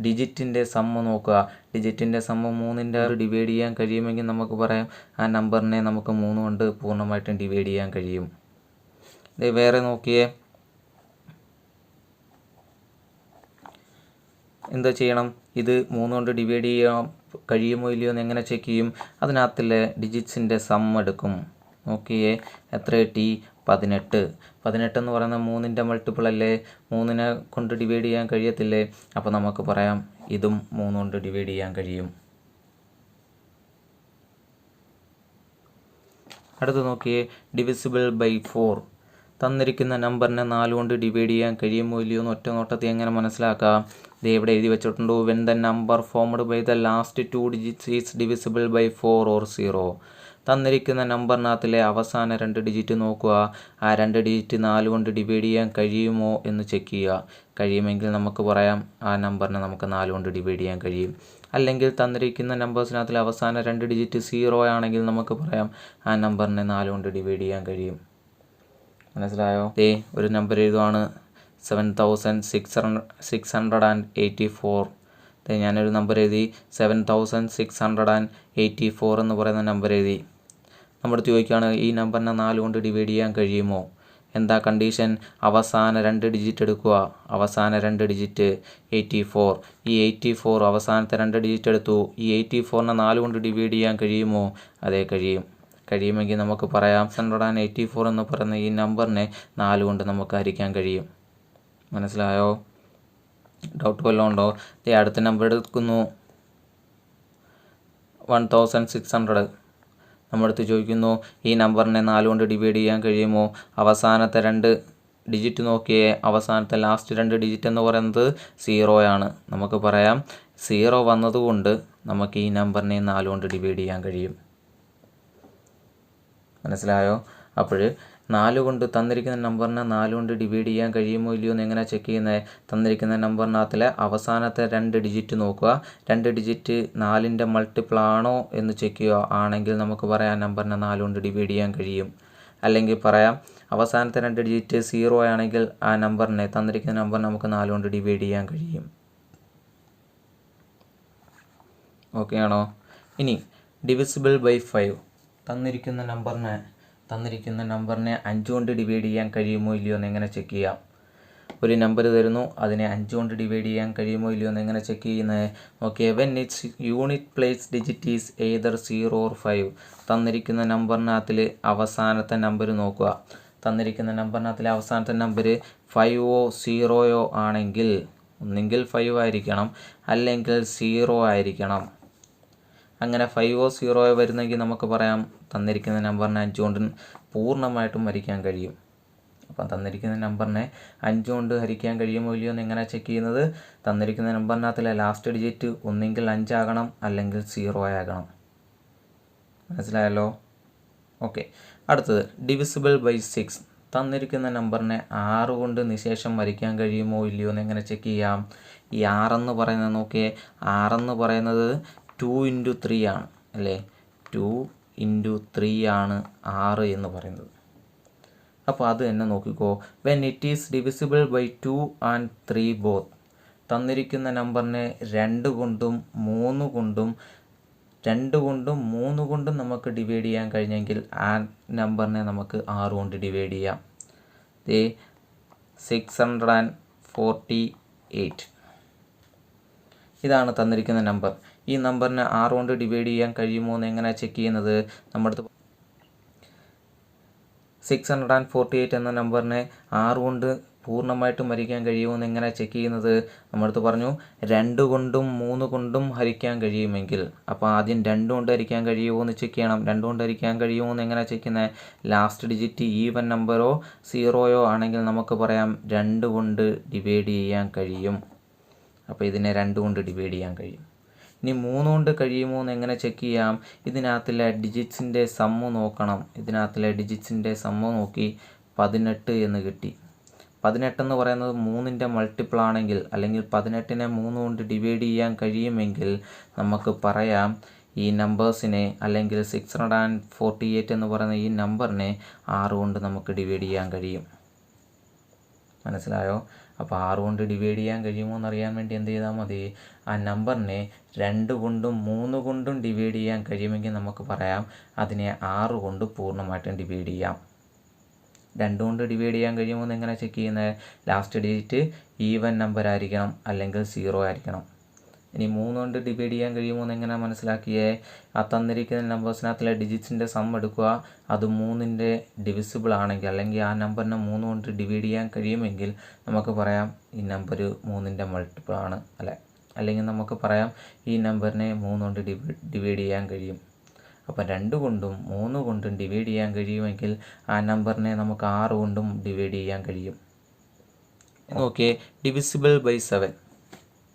ഡിജിറ്റിൻ്റെ സമ്മ് നോക്കുക. ഡിജിറ്റിൻ്റെ സമ്മ് 3ൻ്റെ ഡിവൈഡ് ചെയ്യാൻ കഴിയുമെങ്കിൽ നമുക്ക് പറയാം ആ നമ്പറിനെ നമുക്ക് 3 കൊണ്ട് പൂർണ്ണമായിട്ടും ഡിവൈഡ് ചെയ്യാൻ കഴിയും. ഇത് വേറെ നോക്കിയേ, എന്താ ചെയ്യണം? ഇത് 3 കൊണ്ട് ഡിവൈഡ് ചെയ്യാൻ കഴിയുമോ ഇല്ലയോ എന്ന് എങ്ങനെ ചെക്ക് ചെയ്യും? അതിനകത്തിലെ ഡിജിറ്റ്സിൻ്റെ സം എടുക്കും. നോക്കിയേ, എത്ര കിട്ടി? 18. 18 എന്ന് പറയുന്നത് 3ൻ്റെ മൾട്ടിപ്പിൾ അല്ലേ? 3നെ കൊണ്ട് ഡിവൈഡ് ചെയ്യാൻ കഴിയത്തില്ലേ? അപ്പോൾ നമുക്ക് പറയാം ഇതും 3 കൊണ്ട് ഡിവൈഡ് ചെയ്യാൻ കഴിയും. അടുത്ത് നോക്കിയേ, ഡിവിസിബിൾ ബൈ 4. തന്നിരിക്കുന്ന നമ്പറിനെ 4 കൊണ്ട് ഡിവൈഡ് ചെയ്യാൻ കഴിയുമോ ഇല്ലയോ എന്ന് ഒറ്റ നോട്ടത്തിൽ എങ്ങനെ മനസ്സിലാക്കാം? ഇത് എവിടെ എഴുതി വെച്ചിട്ടുണ്ടോ? When the number formed by the last 2 digits is divisible by 4 or 0. തന്നിരിക്കുന്ന നമ്പറിനകത്തിലെ അവസാന 2 ഡിജിറ്റ് നോക്കുക. ആ 2 ഡിജിറ്റ് 4 കൊണ്ട് ഡിവൈഡ് ചെയ്യാൻ കഴിയുമോ എന്ന് ചെക്ക് ചെയ്യുക. കഴിയുമെങ്കിൽ നമുക്ക് പറയാം ആ നമ്പറിനെ നമുക്ക് 4 കൊണ്ട് ഡിവൈഡ് ചെയ്യാൻ കഴിയും. അല്ലെങ്കിൽ തന്നിരിക്കുന്ന നമ്പേഴ്സിനകത്തിലെ അവസാന 2 ഡിജിറ്റ് 0 ആണെങ്കിൽ നമുക്ക് പറയാം ആ നമ്പറിനെ 4 കൊണ്ട് ഡിവൈഡ് ചെയ്യാൻ കഴിയും. മനസ്സിലായോ? ഒരു നമ്പർ എഴുതുവാണ്, 7684. ഞാനൊരു നമ്പർ എഴുതി, 7684 എന്ന് പറയുന്ന നമ്പർ എഴുതി. നമ്മുടെ ചോദിക്കുകയാണ് ഈ നമ്പറിനെ 4 കൊണ്ട് ഡിവൈഡ് ചെയ്യാൻ കഴിയുമോ? എന്താ കണ്ടീഷൻ? അവസാന 2 ഡിജിറ്റ് എടുക്കുക. അവസാന 2 ഡിജിറ്റ് 84. ഈ 84 അവസാനത്തെ 2 ഡിജിറ്റ് എടുത്തു. ഈ 84നെ 4 കൊണ്ട് ഡിവൈഡ് ചെയ്യാൻ കഴിയുമോ? അതേ, കഴിയും. കഴിയുമെങ്കിൽ നമുക്ക് പറയാം 684 എന്ന് പറയുന്ന ഈ നമ്പറിനെ 4 കൊണ്ട് നമുക്ക് ഹരിക്കാൻ കഴിയും. മനസ്സിലായോ? ഡൗട്ട് വല്ലതും ഉണ്ടോ? അടുത്ത നമ്പർ എടുക്കുന്നു, 1600. നമ്മളടുത്ത് ചോദിക്കുന്നു ഈ നമ്പറിനെ 4 കൊണ്ട് ഡിവൈഡ് ചെയ്യാൻ കഴിയുമോ? അവസാനത്തെ 2 ഡിജിറ്റ് നോക്കിയേ, അവസാനത്തെ ലാസ്റ്റ് 2 ഡിജിറ്റ് എന്ന് പറയുന്നത് 0 ആണ്. നമുക്ക് പറയാം 0 വന്നതുകൊണ്ട് നമുക്ക് ഈ നമ്പറിനെ 4 കൊണ്ട് ഡിവൈഡ് ചെയ്യാൻ കഴിയും. മനസ്സിലായോ? അപ്പോൾ 4 കൊണ്ട് തന്നിരിക്കുന്ന നമ്പറിനെ 4 കൊണ്ട് ഡിവൈഡ് ചെയ്യാൻ കഴിയുമോ ഇല്ലയോ എന്ന് എങ്ങനെ ചെക്ക് ചെയ്യുന്നത്? തന്നിരിക്കുന്ന നമ്പറിനകത്തിലെ അവസാനത്തെ 2 ഡിജിറ്റ് നോക്കുക. 2 ഡിജിറ്റ് 4ൻ്റെ മൾട്ടിപ്പിൾ ആണോ എന്ന് ചെക്ക് ചെയ്യുക. ആണെങ്കിൽ നമുക്ക് പറയാം നമ്പറിനെ 4 കൊണ്ട് ഡിവൈഡ് ചെയ്യാൻ കഴിയും. അല്ലെങ്കിൽ പറയാം അവസാനത്തെ 2 ഡിജിറ്റ് 0 ആണെങ്കിൽ ആ നമ്പറിനെ, തന്നിരിക്കുന്ന നമ്പർ നമുക്ക് 4 കൊണ്ട് ഡിവൈഡ് ചെയ്യാൻ കഴിയും. ഓക്കെ ആണോ? ഇനി ഡിവിസിബിൾ ബൈ 5. തന്നിരിക്കുന്ന നമ്പറിനെ 5 കൊണ്ട് ഡിവൈഡ് ചെയ്യാൻ കഴിയുമോ ഇല്ലയോ എന്ന് എങ്ങനെ ചെക്ക് ചെയ്യാം? ഒരു നമ്പർ തരുന്നു, അതിനെ 5 കൊണ്ട് ഡിവൈഡ് ചെയ്യാൻ കഴിയുമോ ഇല്ലയോ എന്ന് എങ്ങനെ ചെക്ക് ചെയ്യുന്നത്? Okay, when it's unit place digit is either 0 or 5. തന്നിരിക്കുന്ന നമ്പറിനകത്തിൽ അവസാനത്തെ നമ്പർ നോക്കുക. തന്നിരിക്കുന്ന നമ്പറിനകത്തിലെ അവസാനത്തെ നമ്പർ 5ഓ 0ഓ ആണെങ്കിൽ ഒന്നെങ്കിൽ 5 ആയിരിക്കണം, അല്ലെങ്കിൽ 0 ആയിരിക്കണം. അങ്ങനെ 5ഓ 0ഓ വരുന്നെങ്കിൽ നമുക്ക് പറയാം തന്നിരിക്കുന്ന നമ്പറിനെ 5 കൊണ്ട് പൂർണ്ണമായിട്ടും ഹരിക്കാൻ കഴിയും. അപ്പം തന്നിരിക്കുന്ന നമ്പറിനെ 5 കൊണ്ട് ഹരിക്കാൻ കഴിയുമോ ഇല്ലയോ എന്ന് എങ്ങനെ ചെക്ക് ചെയ്യുന്നത്? തന്നിരിക്കുന്ന നമ്പറിനകത്തിലെ ലാസ്റ്റ് ഡിജിറ്റ് ഒന്നെങ്കിൽ 5 ആകണം, അല്ലെങ്കിൽ 0 ആകണം. മനസ്സിലായല്ലോ? ഓക്കെ, അടുത്തത് ഡിവിസിബിൾ ബൈ 6. തന്നിരിക്കുന്ന നമ്പറിനെ 6 കൊണ്ട് നിശേഷം ഹരിക്കാൻ കഴിയുമോ ഇല്ലയോ എന്ന് എങ്ങനെ ചെക്ക് ചെയ്യാം? ഈ 6 എന്ന് പറയുന്നത് നോക്കിയേ, 6 എന്ന് പറയുന്നത് 2 into 3 ആണ് അല്ലേ? 2 into 3 ആണ് 6 എന്ന് പറയുന്നത്. അപ്പോൾ അത് തന്നെ നോക്കിക്കോ. When it is divisible by 2 and 3 both. തന്നിരിക്കുന്ന നമ്പറിനെ 2 കൊണ്ടും 3 കൊണ്ടും നമുക്ക് ഡിവൈഡ് ചെയ്യാൻ കഴിഞ്ഞെങ്കിൽ ആ നമ്പറിനെ നമുക്ക് 6 കൊണ്ട് ഡിവൈഡ് ചെയ്യാം. 648. ഇതാണ് തന്നിരിക്കുന്ന നമ്പർ. ഈ നമ്പറിനെ 6 കൊണ്ട് ഡിവൈഡ് ചെയ്യാൻ കഴിയുമോ എന്ന് എങ്ങനെയാണ് ചെക്ക് ചെയ്യുന്നത്? നമ്മുടെ 648 എന്ന നമ്പറിനെ 6 കൊണ്ട് പൂർണ്ണമായിട്ടും ഹരിക്കാൻ കഴിയുമോ എന്ന് എങ്ങനെയാണ് ചെക്ക് ചെയ്യുന്നത്? നമ്മളടുത്ത് പറഞ്ഞു 2 കൊണ്ടും 3 കൊണ്ടും ഹരിക്കാൻ കഴിയുമെങ്കിൽ. അപ്പോൾ ആദ്യം 2 കൊണ്ട് ഹരിക്കാൻ കഴിയുമോ എന്ന് ചെക്ക് ചെയ്യണം. 2 കൊണ്ട് ഹരിക്കാൻ കഴിയുമോ എന്ന് എങ്ങനെ ചെക്ക് ചെയ്യുന്നത്? ലാസ്റ്റ് ഡിജിറ്റ് ഈവൻ നമ്പറോ 0ഓ ആണെങ്കിൽ നമുക്ക് പറയാം 2 കൊണ്ട് ഡിവൈഡ് ചെയ്യാൻ കഴിയും. അപ്പോൾ ഇതിനെ 2 കൊണ്ട് ഡിവൈഡ് ചെയ്യാൻ കഴിയും. ഇനി 3 കൊണ്ട് കഴിയുമോ എന്ന് എങ്ങനെ ചെക്ക് ചെയ്യാം? ഇതിനകത്തിലെ ഡിജിറ്റ്സിൻ്റെ സമ്മ് നോക്കണം. ഇതിനകത്തിലെ ഡിജിറ്റ്സിൻ്റെ സമ്മ് നോക്കി 18 എന്ന് കിട്ടി. 18 എന്ന് പറയുന്നത് 3ൻ്റെ മൾട്ടിപ്പിൾ ആണെങ്കിൽ, അല്ലെങ്കിൽ 18നെ 3 കൊണ്ട് ഡിവൈഡ് ചെയ്യാൻ കഴിയുമെങ്കിൽ നമുക്ക് പറയാം ഈ നമ്പേഴ്സിനെ, അല്ലെങ്കിൽ 648 എന്ന് പറയുന്ന ഈ നമ്പറിനെ 6 കൊണ്ട് നമുക്ക് ഡിവൈഡ് ചെയ്യാൻ കഴിയും. മനസ്സിലായോ? അപ്പോൾ 6 കൊണ്ട് ഡിവൈഡ് ചെയ്യാൻ കഴിയുമോ എന്നറിയാൻ വേണ്ടി എന്ത് ചെയ്താൽ മതി? ആ നമ്പറിനെ 2 കൊണ്ടും 3 കൊണ്ടും ഡിവൈഡ് ചെയ്യാൻ കഴിയുമെങ്കിൽ നമുക്ക് പറയാം അതിനെ 6 കൊണ്ട് പൂർണ്ണമായിട്ടും ഡിവൈഡ് ചെയ്യാം. 2 കൊണ്ട് ഡിവൈഡ് ചെയ്യാൻ കഴിയുമോ എന്ന് എങ്ങനെ ചെക്ക് ചെയ്യുന്നത്? ലാസ്റ്റ് ഡിജിറ്റ് ഈവൻ നമ്പർ ആയിരിക്കണം, അല്ലെങ്കിൽ 0 ആയിരിക്കണം. ഇനി 3 കൊണ്ട് ഡിവൈഡ് ചെയ്യാൻ കഴിയുമോ എന്ന് എങ്ങനെ മനസ്സിലാക്കിയേ? ആ തന്നിരിക്കുന്ന നമ്പേഴ്സിനകത്തിലെ ഡിജിറ്റ്സിൻ്റെ സം എടുക്കുക. അത് 3ൻ്റെ ഡിവിസിബിൾ ആണെങ്കിൽ, അല്ലെങ്കിൽ ആ നമ്പറിനെ 3 കൊണ്ട് ഡിവൈഡ് ചെയ്യാൻ കഴിയുമെങ്കിൽ നമുക്ക് പറയാം ഈ നമ്പർ 3ൻ്റെ മൾട്ടിപ്പിൾ ആണ് അല്ലേ? അല്ലെങ്കിൽ നമുക്ക് പറയാം ഈ നമ്പറിനെ 3 കൊണ്ട് ഡിവൈഡ് ചെയ്യാൻ കഴിയും. അപ്പോൾ 2 കൊണ്ടും 3 കൊണ്ടും ഡിവൈഡ് ചെയ്യാൻ കഴിയുമെങ്കിൽ ആ നമ്പറിനെ നമുക്ക് 6 കൊണ്ടും ഡിവൈഡ് ചെയ്യാൻ കഴിയും. Okay, divisible by 7.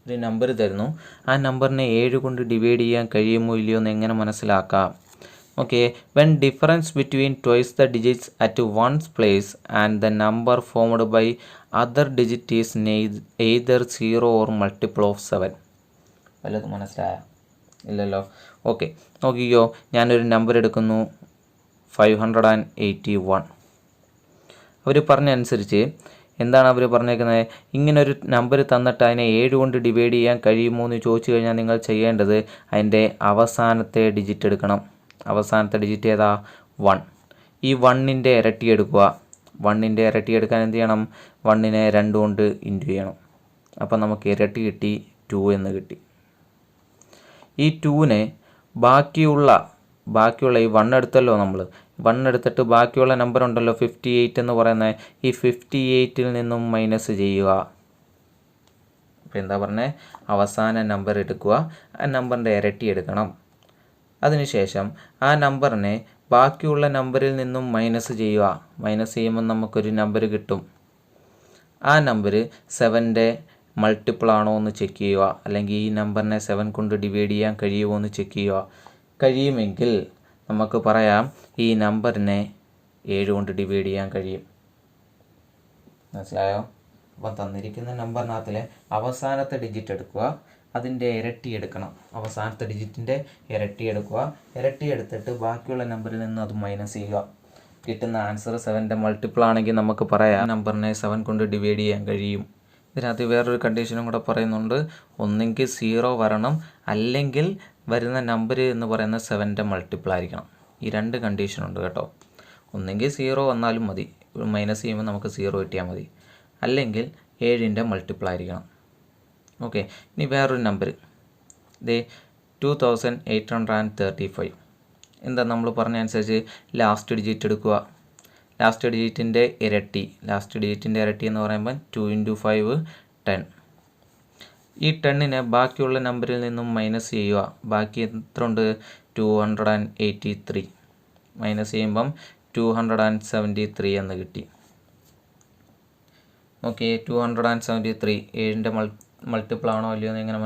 ഒരു നമ്പർ തരുന്നു, ആ നമ്പറിനെ 7 കൊണ്ട് ഡിവൈഡ് ചെയ്യാൻ കഴിയുമോ ഇല്ലയോ എന്ന് എങ്ങനെ മനസ്സിലാക്കാം? Okay, when difference between twice the digits at ones place and the number formed by other digit is either 0 or multiple of 7. വല്ലതും മനസ്സിലായോ? ഇല്ലല്ലോ. ഓക്കെ, നോക്കിക്കോ, ഞാനൊരു നമ്പർ എടുക്കുന്നു 581. അവർ പറഞ്ഞ അനുസരിച്ച് എന്താണ് അവർ പറഞ്ഞേക്കുന്നത്? ഇങ്ങനൊരു നമ്പർ തന്നിട്ട് അതിനെ 7 കൊണ്ട് ഡിവൈഡ് ചെയ്യാൻ കഴിയുമോ എന്ന് ചോദിച്ചു കഴിഞ്ഞാൽ നിങ്ങൾ ചെയ്യേണ്ടത് അതിൻ്റെ അവസാനത്തെ ഡിജിറ്റ് എടുക്കണം. അവസാനത്തെ ഡിജിറ്റ് ഏതാ? 1. ഈ 1ൻ്റെ ഇരട്ടി എടുക്കുക. 1ൻ്റെ ഇരട്ടി എടുക്കാൻ എന്ത് ചെയ്യണം? 1നെ 2 കൊണ്ട് ഇൻറ്റു ചെയ്യണം. അപ്പം നമുക്ക് ഇരട്ടി കിട്ടി, 2 എന്ന് കിട്ടി. ഈ 2നെ ബാക്കിയുള്ള ഈ 1 എടുത്തല്ലോ നമ്മൾ. 1 എടുത്തിട്ട് ബാക്കിയുള്ള നമ്പർ ഉണ്ടല്ലോ 58 എന്ന് പറയുന്നത്, ഈ 58ൽ നിന്നും മൈനസ് ചെയ്യുക. അപ്പോൾ എന്താ പറഞ്ഞത്? അവസാന നമ്പർ എടുക്കുക, ആ നമ്പറിൻ്റെ ഇരട്ടി എടുക്കണം. അതിനുശേഷം ആ നമ്പറിനെ ബാക്കിയുള്ള നമ്പറിൽ നിന്നും മൈനസ് ചെയ്യുക. മൈനസ് ചെയ്യുമ്പോൾ നമുക്കൊരു നമ്പർ കിട്ടും. ആ നമ്പർ 7ൻ്റെ മൾട്ടിപ്പിൾ ആണോ എന്ന് ചെക്ക് ചെയ്യുക. അല്ലെങ്കിൽ ഈ നമ്പറിനെ 7 കൊണ്ട് ഡിവൈഡ് ചെയ്യാൻ കഴിയുമോ എന്ന് ചെക്ക് ചെയ്യുക. കഴിയുമെങ്കിൽ നമുക്ക് പറയാം ഈ നമ്പറിനെ 7 കൊണ്ട് ഡിവൈഡ് ചെയ്യാൻ കഴിയും. മനസ്സിലായോ? അപ്പം തന്നിരിക്കുന്ന നമ്പറിനകത്തിലെ അവസാനത്തെ ഡിജിറ്റ് എടുക്കുക, അതിൻ്റെ ഇരട്ടി എടുക്കണം. അവസാനത്തെ ഡിജിറ്റിൻ്റെ ഇരട്ടി എടുക്കുക. ഇരട്ടി എടുത്തിട്ട് ബാക്കിയുള്ള നമ്പറിൽ നിന്ന് അത് മൈനസ് ചെയ്യുക. കിട്ടുന്ന ആൻസർ 7ൻ്റെ മൾട്ടിപ്പിൾ ആണെങ്കിൽ നമുക്ക് പറയാം നമ്പറിനെ 7 കൊണ്ട് ഡിവൈഡ് ചെയ്യാൻ കഴിയും. ഇതിനകത്ത് വേറൊരു കണ്ടീഷനും കൂടെ പറയുന്നുണ്ട്. ഒന്നെങ്കിൽ 0 വരണം, അല്ലെങ്കിൽ വരുന്ന നമ്പർ എന്ന് പറയുന്നത് 7ൻ്റെ മൾട്ടിപ്പിൾ ആയിരിക്കണം. ഈ 2 കണ്ടീഷനുണ്ട് കേട്ടോ. ഒന്നെങ്കിൽ 0 വന്നാലും മതി, മൈനസ് ചെയ്യുമ്പോൾ നമുക്ക് 0 കിട്ടിയാൽ മതി. അല്ലെങ്കിൽ 7ൻ്റെ മൾട്ടിപ്പിൾ ആയിരിക്കണം. ഓക്കെ, ഇനി വേറൊരു നമ്പർ 2835. എന്താ നമ്മൾ പറഞ്ഞ അനുസരിച്ച് ലാസ്റ്റ് ഡിജിറ്റ് എടുക്കുക. ലാസ്റ്റ് ഡിജിറ്റിൻ്റെ ഇരട്ടി എന്ന് പറയുമ്പോൾ 2 × 5 10. ഈ 10നെ ബാക്കിയുള്ള നമ്പറിൽ നിന്നും മൈനസ് ചെയ്യുക. ബാക്കി എത്ര ഉണ്ട്? 283. മൈനസ് ചെയ്യുമ്പം 273 എന്ന് കിട്ടി. ഓക്കെ, 273 7ൻ്റെ മൾട്ടിപ്പിൾ ആണോ അല്ലയോ എന്ന് എങ്ങനെ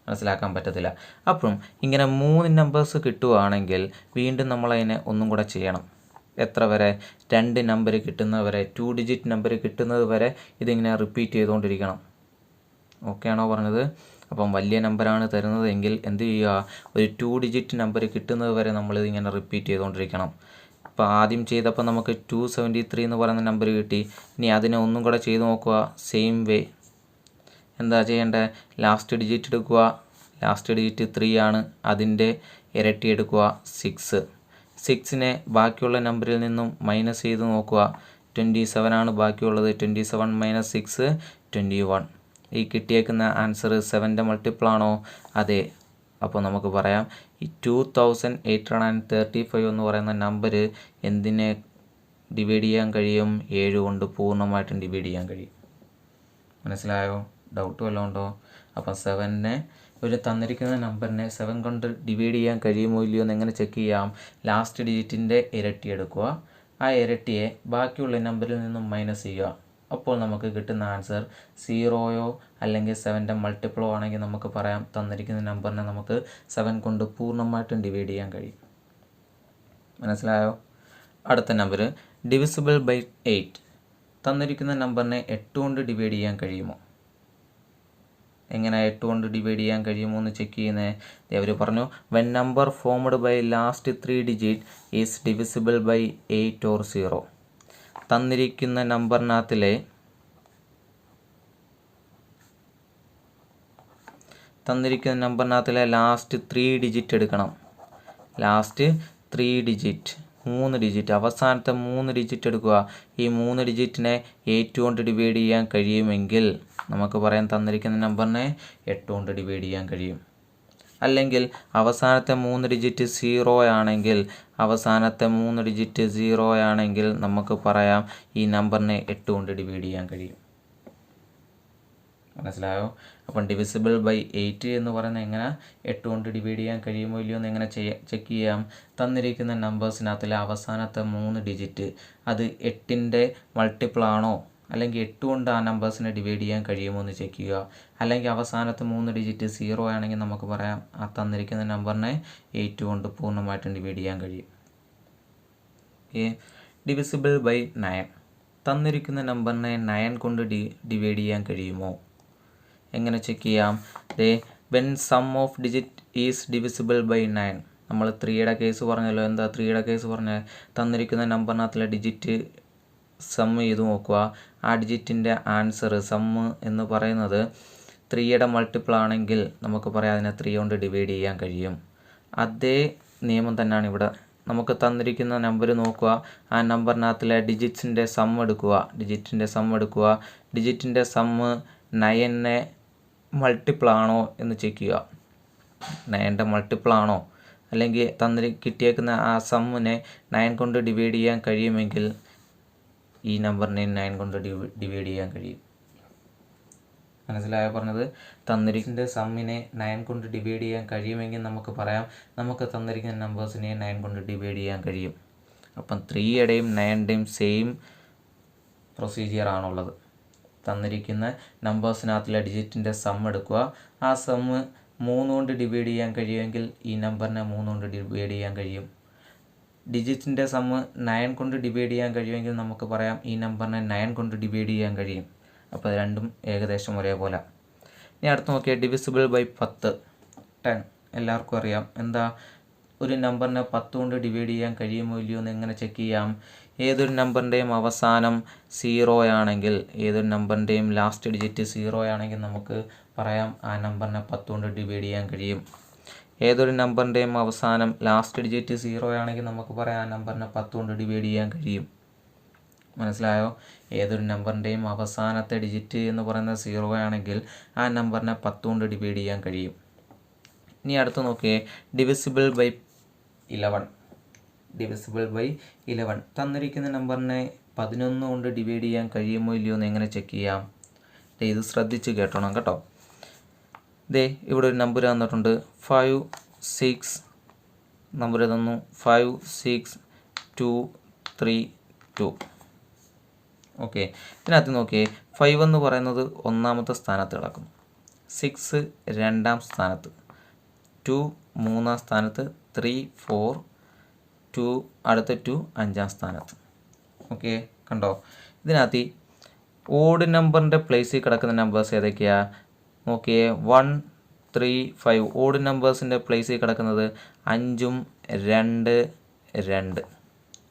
മനസ്സിലാക്കാൻ പറ്റത്തില്ല. അപ്പം ഇങ്ങനെ 3 നമ്പേഴ്സ് കിട്ടുകയാണെങ്കിൽ വീണ്ടും നമ്മളതിനെ ഒന്നും കൂടെ ചെയ്യണം. എത്ര വരെ? 2 നമ്പർ കിട്ടുന്നത് വരെ, 2 ഡിജിറ്റ് നമ്പർ കിട്ടുന്നത് വരെ ഇതിങ്ങനെ റിപ്പീറ്റ് ചെയ്തുകൊണ്ടിരിക്കണം. ഓക്കെ ആണോ പറഞ്ഞത്? അപ്പം വലിയ നമ്പറാണ് തരുന്നതെങ്കിൽ എന്ത് ചെയ്യുക? ഒരു 2 ഡിജിറ്റ് നമ്പർ കിട്ടുന്നത് വരെ നമ്മളിതിങ്ങനെ റിപ്പീറ്റ് ചെയ്തുകൊണ്ടിരിക്കണം. ഇപ്പോൾ ആദ്യം ചെയ്തപ്പോൾ നമുക്ക് 273 എന്ന് പറയുന്ന നമ്പർ കിട്ടി. ഇനി അതിനെ ഒന്നും കൂടെ ചെയ്ത് നോക്കുക. സെയിം വേ എന്താ ചെയ്യേണ്ടത്? ലാസ്റ്റ് ഡിജിറ്റ് എടുക്കുക. ലാസ്റ്റ് ഡിജിറ്റ് 3 ആണ്, അതിൻ്റെ ഇരട്ടി എടുക്കുക 6. 6നെ ബാക്കിയുള്ള നമ്പറിൽ നിന്നും മൈനസ് ചെയ്ത് നോക്കുക. 27 ആണ് ബാക്കിയുള്ളത്. 27 - 6 21. ഈ കിട്ടിയേക്കുന്ന ആൻസർ 7ൻ്റെ മൾട്ടിപ്പിൾ ആണോ? അതെ. അപ്പോൾ നമുക്ക് പറയാം ഈ 2835 എന്ന് പറയുന്ന നമ്പർ എന്തിനെ ഡിവൈഡ് ചെയ്യാൻ കഴിയും? 7 കൊണ്ട് പൂർണ്ണമായിട്ടും ഡിവൈഡ് ചെയ്യാൻ കഴിയും. മനസ്സിലായോ? ഡൗട്ട് വല്ലതും ഉണ്ടോ? അപ്പം 7നെ ഒരു തന്നിരിക്കുന്ന നമ്പറിനെ 7 കൊണ്ട് ഡിവൈഡ് ചെയ്യാൻ കഴിയുമോ ഇല്ലയോ എന്ന് എങ്ങനെ ചെക്ക് ചെയ്യാം? ലാസ്റ്റ് ഡിജിറ്റിൻ്റെ ഇരട്ടി എടുക്കുക. ആ ഇരട്ടിയെ ബാക്കിയുള്ള നമ്പറിൽ നിന്നും മൈനസ് ചെയ്യുക. അപ്പോൾ നമുക്ക് കിട്ടുന്ന ആൻസർ 0യോ അല്ലെങ്കിൽ 7ൻ്റെ മൾട്ടിപ്പിളോ ആണെങ്കിൽ നമുക്ക് പറയാം തന്നിരിക്കുന്ന നമ്പറിനെ നമുക്ക് 7 കൊണ്ട് പൂർണ്ണമായിട്ടും ഡിവൈഡ് ചെയ്യാൻ കഴിയും. മനസ്സിലായോ? അടുത്ത നമ്പർ ഡിവിസിബിൾ ബൈ 8. തന്നിരിക്കുന്ന നമ്പറിനെ 8 കൊണ്ട് ഡിവൈഡ് ചെയ്യാൻ കഴിയുമോ? എങ്ങനെ 8 കൊണ്ട് ഡിവൈഡ് ചെയ്യാൻ കഴിയുമോ എന്ന് ചെക്ക് ചെയ്യുന്നത്? അവർ പറഞ്ഞു when number formed by last 3 digit is divisible by 8 or 0. തന്നിരിക്കുന്ന നമ്പറിനകത്തിലെ ലാസ്റ്റ് 3 ഡിജിറ്റ് എടുക്കണം. ലാസ്റ്റ് 3 ഡിജിറ്റ്, 3 ഡിജിറ്റ്, അവസാനത്തെ 3 ഡിജിറ്റ് എടുക്കുക. ഈ 3 ഡിജിറ്റിനെ 8 കൊണ്ട് ഡിവൈഡ് ചെയ്യാൻ കഴിയുമെങ്കിൽ നമുക്ക് പറയാൻ തന്നിരിക്കുന്ന നമ്പറിനെ 8 കൊണ്ട് ഡിവൈഡ് ചെയ്യാൻ കഴിയും. അല്ലെങ്കിൽ അവസാനത്തെ 3 ഡിജിറ്റ് 0 ആണെങ്കിൽ നമുക്ക് പറയാം ഈ നമ്പറിനെ 8 കൊണ്ട് ഡിവൈഡ് ചെയ്യാൻ കഴിയും. മനസ്സിലായോ? അപ്പം ഡിവിസിബിൾ ബൈ 8 എന്ന് പറയുന്നത് എങ്ങനെ 8 കൊണ്ട് ഡിവൈഡ് ചെയ്യാൻ കഴിയുമോ ഇല്ലയോ എന്ന് എങ്ങനെ ചെക്ക് ചെയ്യാം? തന്നിരിക്കുന്ന നമ്പേഴ്സിനകത്തിലെ അവസാനത്തെ 3 ഡിജിറ്റ് അത് 8ൻ്റെ മൾട്ടിപ്പിൾ ആണോ, അല്ലെങ്കിൽ 8 കൊണ്ട് ആ നമ്പേഴ്സിനെ ഡിവൈഡ് ചെയ്യാൻ കഴിയുമോ എന്ന് ചെക്ക് ചെയ്യുക. അല്ലെങ്കിൽ അവസാനത്തെ 3 ഡിജിറ്റ് 0 ആണെങ്കിൽ നമുക്ക് പറയാം ആ തന്നിരിക്കുന്ന നമ്പറിനെ 8 കൊണ്ട് പൂർണ്ണമായിട്ടും ഡിവൈഡ് ചെയ്യാൻ കഴിയും. Divisible by 9. തന്നിരിക്കുന്ന നമ്പറിനെ 9 കൊണ്ട് ഡിവൈഡ് ചെയ്യാൻ കഴിയുമോ? എങ്ങനെ ചെക്ക് ചെയ്യാം? When sum of digit is divisible by 9. നമ്മൾ 3യുടെ കേസ് പറഞ്ഞല്ലോ. എന്താ 3യുടെ കേസ് പറഞ്ഞാൽ തന്നിരിക്കുന്ന നമ്പറിനകത്തുള്ള ഡിജിറ്റ് സം ചെയ്ത് നോക്കുക. ആ ഡിജിറ്റിൻ്റെ ആൻസർ സം എന്ന് പറയുന്നത് 3യുടെ മൾട്ടിപ്പിൾ ആണെങ്കിൽ നമുക്ക് പറയാം അതിനെ 3 കൊണ്ട് ഡിവൈഡ് ചെയ്യാൻ കഴിയും. അതേ നിയമം തന്നെയാണ് ഇവിടെ. നമുക്ക് തന്നിരിക്കുന്ന നമ്പർ നോക്കുക. ആ നമ്പറിനകത്തിലെ ഡിജിറ്റ്സിൻ്റെ സം എടുക്കുക. ഡിജിറ്റിൻ്റെ സം 9നെ മൾട്ടിപ്പിൾ ആണോ എന്ന് ചെക്ക് ചെയ്യുക. 9ൻ്റെ മൾട്ടിപ്പിൾ ആണോ, അല്ലെങ്കിൽ കിട്ടിയേക്കുന്ന ആ സമ്മിനെ 9 കൊണ്ട് ഡിവൈഡ് ചെയ്യാൻ കഴിയുമെങ്കിൽ ഈ നമ്പറിനെ 9 കൊണ്ട് ഡിവൈഡ് ചെയ്യാൻ കഴിയും. മനസ്സിലായോ പറഞ്ഞത്? തന്നിരിക്കുന്ന സമ്മിനെ 9 കൊണ്ട് ഡിവൈഡ് ചെയ്യാൻ കഴിയുമെങ്കിൽ നമുക്ക് പറയാം നമുക്ക് തന്നിരിക്കുന്ന നമ്പേഴ്സിനെ 9 കൊണ്ട് ഡിവൈഡ് ചെയ്യാൻ കഴിയും. അപ്പം 3യുടെയും 9ൻ്റെയും സെയിം പ്രൊസീജിയർ ആണുള്ളത്. തന്നിരിക്കുന്ന നമ്പേഴ്സിനകത്തുള്ള ഡിജിറ്റിൻ്റെ സം എടുക്കുക. ആ സമ്മ് 3 കൊണ്ട് ഡിവൈഡ് ചെയ്യാൻ കഴിയുമെങ്കിൽ ഈ നമ്പറിനെ 3 കൊണ്ട് ഡിവൈഡ് ചെയ്യാൻ കഴിയും. ഡിജിറ്റിൻ്റെ സമ്മ് 9 കൊണ്ട് ഡിവൈഡ് ചെയ്യാൻ കഴിയുമെങ്കിൽ നമുക്ക് പറയാം ഈ നമ്പറിനെ 9 കൊണ്ട് ഡിവൈഡ് ചെയ്യാൻ കഴിയും. അപ്പോൾ അത് രണ്ടും ഏകദേശം ഒരേപോലെ. ഇനി അടുത്ത് നോക്കിയാൽ ഡിവിസിബിൾ ബൈ 10 10 എല്ലാവർക്കും അറിയാം. എന്താ, ഒരു നമ്പറിനെ 10 കൊണ്ട് ഡിവൈഡ് ചെയ്യാൻ കഴിയുമോ ഇല്ലയോ എന്ന് എങ്ങനെ ചെക്ക് ചെയ്യാം? ഏതൊരു നമ്പറിൻ്റെയും അവസാനം 0 ആണെങ്കിൽ, ഏതൊരു നമ്പറിൻ്റെയും ലാസ്റ്റ് ഡിജിറ്റ് 0 ആണെങ്കിൽ നമുക്ക് പറയാം ആ നമ്പറിനെ 10 കൊണ്ട് ഡിവൈഡ് ചെയ്യാൻ കഴിയും. ഏതൊരു നമ്പറിൻ്റെയും അവസാനം ലാസ്റ്റ് ഡിജിറ്റ് 0 ആണെങ്കിൽ നമുക്ക് പറയാം ആ നമ്പറിനെ 10 കൊണ്ട് ഡിവൈഡ് ചെയ്യാൻ കഴിയും. മനസ്സിലായോ? ഏതൊരു നമ്പറിൻ്റെയും അവസാനത്തെ ഡിജിറ്റ് എന്ന് പറയുന്നത് 0 ആണെങ്കിൽ ആ നമ്പറിനെ 10 കൊണ്ട് ഡിവൈഡ് ചെയ്യാൻ കഴിയും. ഇനി അടുത്ത് നോക്കിയേ, ഡിവിസിബിൾ ബൈ 11. ഡിവിസിബിൾ ബൈ 11 തന്നിരിക്കുന്ന നമ്പറിനെ 11 കൊണ്ട് ഡിവൈഡ് ചെയ്യാൻ കഴിയുമോ ഇല്ലയോ എന്ന് എങ്ങനെ ചെക്ക് ചെയ്യാം? ഇത് ശ്രദ്ധിച്ച് കേട്ടോണം കേട്ടോ. ഇവിടെ ഒരു നമ്പർ തന്നിട്ടുണ്ട് 5 6 നമ്പർ തന്നു 5 6 2 3 2. ഓക്കെ, ഇതിനകത്ത് നോക്കിയേ 5 എന്ന് പറയുന്നത് ഒന്നാമത്തെ സ്ഥാനത്ത് കിടക്കുന്നു, 6 രണ്ടാം സ്ഥാനത്ത്, 2 മൂന്നാം സ്ഥാനത്ത്, 3 4 2 അടുത്ത 2 അഞ്ചാം സ്ഥാനത്ത്. ഓക്കെ, കണ്ടോ? ഇതിനകത്ത് ഓഡ് നമ്പറിൻ്റെ പ്ലേസിൽ കിടക്കുന്ന നമ്പേഴ്സ് ഏതൊക്കെയാണ് നോക്കിയേ. 1 3 5 ഓഡ് നമ്പേഴ്സിൻ്റെ പ്ലേസിൽ കിടക്കുന്നത് 5ഉം 2 2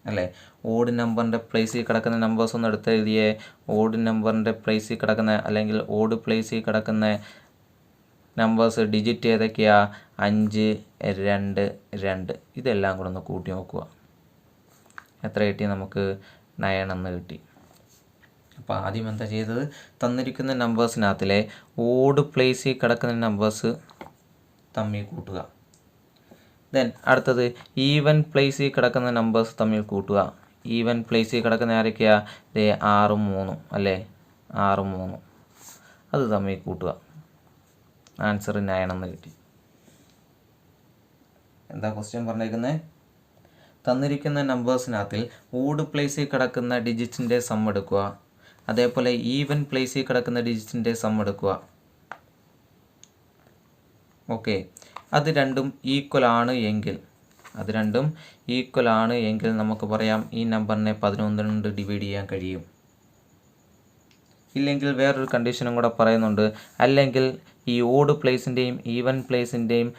അല്ലേ. ഓഡ് നമ്പറിൻ്റെ പ്ലേസിൽ കിടക്കുന്ന നമ്പേഴ്സ് ഒന്ന് എടുത്ത് എഴുതിയേ. ഓഡ് നമ്പറിൻ്റെ പ്ലേസിൽ കിടക്കുന്ന അല്ലെങ്കിൽ ഓഡ് പ്ലേസിൽ കിടക്കുന്ന നമ്പേഴ്സ് ഡിജിറ്റ് ഏതൊക്കെയാ? 5 2 2. ഇതെല്ലാം കൂടെ ഒന്ന് കൂട്ടി നോക്കുക. എത്ര കിട്ടി? നമുക്ക് 9 എന്ന് കിട്ടി. അപ്പോൾ ആദ്യം എന്താ ചെയ്തത്? തന്നിരിക്കുന്ന നമ്പേഴ്സിനകത്തിലെ ഓഡ് പ്ലേസിൽ കിടക്കുന്ന നമ്പേഴ്സ് തമ്മിൽ കൂട്ടുക. ദെൻ അടുത്തത് ഈവൻ പ്ലേസിൽ കിടക്കുന്ന നമ്പേഴ്സ് തമ്മിൽ കൂട്ടുക. ഈവൻ പ്ലേസിൽ കിടക്കുന്ന ആരൊക്കെയാ? 6 3 അല്ലേ, 6 3 അത് തമ്മിൽ കൂട്ടുക. ആൻസർ 9 എന്ന് കിട്ടി. എന്താ ക്വസ്റ്റ്യൻ പറഞ്ഞേക്കുന്നത്? തന്നിരിക്കുന്ന നമ്പേഴ്സിനകത്തിൽ ഓഡ് പ്ലേസിൽ കിടക്കുന്ന ഡിജിറ്റിൻ്റെ സം എടുക്കുക, അതേപോലെ ഈവൻ പ്ലേസിൽ കിടക്കുന്ന ഡിജിറ്റിൻ്റെ സം എടുക്കുക. ഓക്കെ, അത് രണ്ടും ഈക്വൽ ആണ് എങ്കിൽ നമുക്ക് പറയാം ഈ നമ്പറിനെ 11 കൊണ്ട് ഡിവൈഡ് ചെയ്യാൻ കഴിയും. ഇല്ലെങ്കിൽ വേറൊരു കണ്ടീഷനും കൂടെ പറയുന്നുണ്ട്. അല്ലെങ്കിൽ ഈ ഓഡ് പ്ലേസിൻ്റെയും ഈവൻ പ്ലേസിൻ്റെയും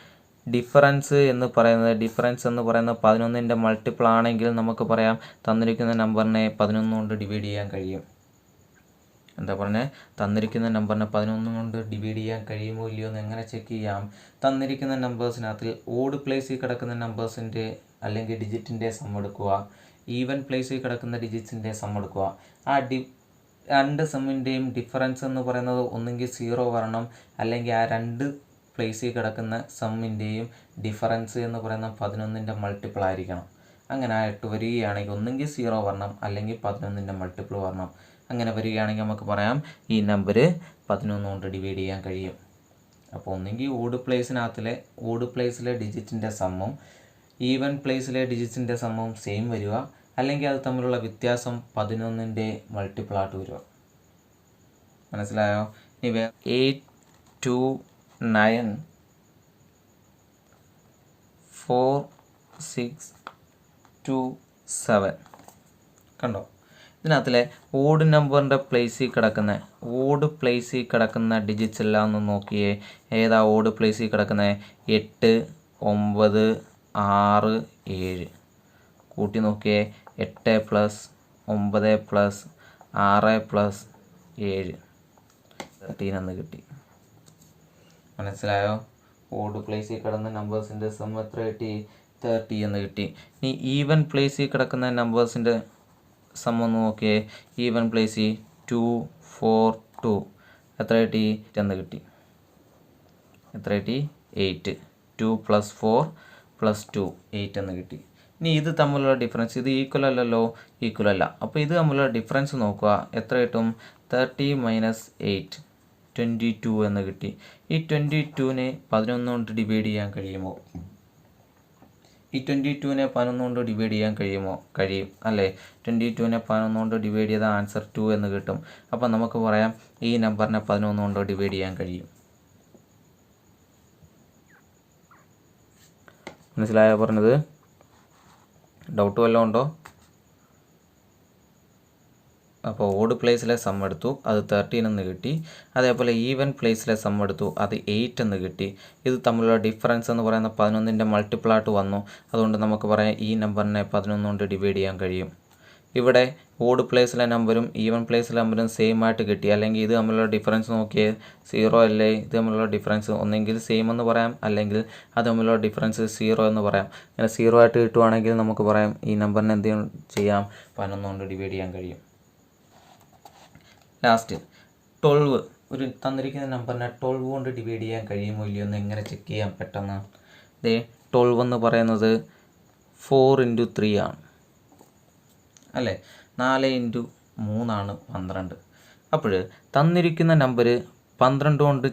ഡിഫറൻസ് എന്ന് പറയുന്നത് 11ൻ്റെ മൾട്ടിപ്പിൾ ആണെങ്കിൽ നമുക്ക് പറയാം തന്നിരിക്കുന്ന നമ്പറിനെ 11 കൊണ്ട് ഡിവൈഡ് ചെയ്യാൻ കഴിയും. എന്താ പറഞ്ഞത്? തന്നിരിക്കുന്ന നമ്പറിനെ 11 കൊണ്ട് ഡിവൈഡ് ചെയ്യാൻ കഴിയുമോ ഇല്ലയോ എന്ന് എങ്ങനെ ചെക്ക് ചെയ്യാം? തന്നിരിക്കുന്ന നമ്പേഴ്സിനകത്തിൽ ഓഡ് പ്ലേസിൽ കിടക്കുന്ന നമ്പേഴ്സിൻ്റെ അല്ലെങ്കിൽ ഡിജിറ്റിൻ്റെ സം എടുക്കുക, ഈവൻ പ്ലേസിൽ കിടക്കുന്ന ഡിജിറ്റ്സിൻ്റെ സം എടുക്കുക. ആ രണ്ട് സമ്മിൻ്റെയും ഡിഫറൻസ് എന്ന് പറയുന്നത് ഒന്നുകിൽ 0 വരണം, അല്ലെങ്കിൽ ആ രണ്ട് പ്ലേസിൽ കിടക്കുന്ന സമ്മിൻ്റെയും ഡിഫറൻസ് എന്ന് പറയുന്നത് 11ൻ്റെ മൾട്ടിപ്പിൾ ആയിരിക്കണം. അങ്ങനെ ആയിട്ട് വരികയാണെങ്കിൽ ഒന്നുകിൽ 0 വരണം, അല്ലെങ്കിൽ 11ൻ്റെ മൾട്ടിപ്പിൾ വരണം. അങ്ങനെ വരികയാണെങ്കിൽ നമുക്ക് പറയാം ഈ നമ്പർ 11 കൊണ്ട് ഡിവൈഡ് ചെയ്യാൻ കഴിയും. അപ്പോൾ ഒന്നുകിൽ ഓഡ് പ്ലേസിലെ ഡിജിറ്റിൻ്റെ സമ്മും ഈവൻ പ്ലേസിലെ ഡിജിറ്റിൻ്റെ സമ്മും സെയിം വരിക, അല്ലെങ്കിൽ അത് തമ്മിലുള്ള വ്യത്യാസം 11ൻ്റെ മൾട്ടിപ്പിൾ ആയിട്ട് വരിക. മനസ്സിലായോ? ഇനി 8 2 9 4 6 2 7 കണ്ടോ? ഇതിനകത്തിലെ ഓഡ് നമ്പറിൻ്റെ പ്ലേസിൽ കിടക്കുന്ന ഡിജിറ്റ്സ് എല്ലാം ഒന്ന് നോക്കിയേ. ഏതാ ഓഡ് പ്ലേസിൽ കിടക്കുന്നത്? 8 9 6 7. കൂട്ടി നോക്കിയേ. 8 + 9 + 6 + 7 13 എന്ന് കിട്ടി. മനസ്സിലായോ? ഓഡ് പ്ലേസിൽ കിടന്ന നമ്പേഴ്സിൻ്റെ സം എത്ര കിട്ടി? 30 എന്ന് കിട്ടി. ഇനി ഈവൻ പ്ലേസിൽ കിടക്കുന്ന നമ്പേഴ്സിൻ്റെ സം ഒന്ന് നോക്കിയേ. ഈവൻ പ്ലേസിൽ 2 4 2 എത്ര കിട്ടി? എന്ന് കിട്ടി. എത്ര കിട്ടി? 8. 2 + 4 + 2 8 എന്ന് കിട്ടി. ഇനി ഇത് തമ്മിലുള്ള ഡിഫറൻസ്, ഇത് ഈക്വൽ അല്ലല്ലോ, ഈക്വൽ അല്ല. അപ്പോൾ ഇത് തമ്മിലുള്ള ഡിഫറൻസ് നോക്കുക. എത്ര കിട്ടും? 30 - 8 22 എന്ന് കിട്ടി. ഈ 22നെ 11 കൊണ്ട് ഡിവൈഡ് ചെയ്യാൻ കഴിയുമോ? ഈ 22നെ 11 കൊണ്ട് ഡിവൈഡ് ചെയ്യാൻ കഴിയുമോ? കഴിയും അല്ലേ? 22നെ 11 കൊണ്ട് ഡിവൈഡ് ചെയ്താൽ ആൻസർ 2 എന്ന് കിട്ടും. അപ്പം നമുക്ക് പറയാം ഈ നമ്പറിനെ 11 കൊണ്ട് ഡിവൈഡ് ചെയ്യാൻ കഴിയും. മനസ്സിലായോ പറഞ്ഞത്? ഡൗട്ട് വല്ലതും ഉണ്ടോ? അപ്പോൾ ഓഡ് പ്ലേസിലെ സം എടുത്തു, അത് 13 എന്ന് കിട്ടി. അതേപോലെ ഈവൻ പ്ലേസിലെ സം എടുത്തു, അത് 8 എന്ന് കിട്ടി. ഇത് തമ്മിലുള്ള ഡിഫറൻസ് എന്ന് പറയുന്ന 11ൻ്റെ മൾട്ടിപ്പിളായിട്ട് വന്നു. അതുകൊണ്ട് നമുക്ക് പറയാം ഈ നമ്പറിനെ 11 കൊണ്ട് ഡിവൈഡ് ചെയ്യാൻ കഴിയും. ഇവിടെ ഓഡ് പ്ലേസിലെ നമ്പറും ഈവൻ പ്ലേസിലെ നമ്പറും സെയിം ആയിട്ട് കിട്ടി. അല്ലെങ്കിൽ ഇത് തമ്മിലുള്ള ഡിഫറൻസ് നോക്കിയേ 0 അല്ലേ? ഇത് തമ്മിലുള്ള ഡിഫറൻസ് ഒന്നെങ്കിൽ സെയിം എന്ന് പറയാം, അല്ലെങ്കിൽ അത് തമ്മിലുള്ള ഡിഫറൻസ് 0 എന്ന് പറയാം. അങ്ങനെ 0 ആയിട്ട് കിട്ടുവാണെങ്കിൽ നമുക്ക് പറയാം ഈ നമ്പറിനെ എന്ത് ചെയ്യാം? 11 കൊണ്ട് ഡിവൈഡ് ചെയ്യാൻ കഴിയും. ലാസ്റ്റ് 12. ഒരു തന്നിരിക്കുന്ന നമ്പറിനെ 12 കൊണ്ട് ഡിവൈഡ് ചെയ്യാൻ കഴിയുമോ ഇല്ലയോ എന്ന് എങ്ങനെ ചെക്ക് ചെയ്യാം പെട്ടെന്ന്? 12 എന്ന് പറയുന്നത് 4 × 3 ആണ് അല്ലേ? 4 × 3 ആണ് 12. അപ്പോൾ തന്നിരിക്കുന്ന നമ്പർ 12 കൊണ്ട്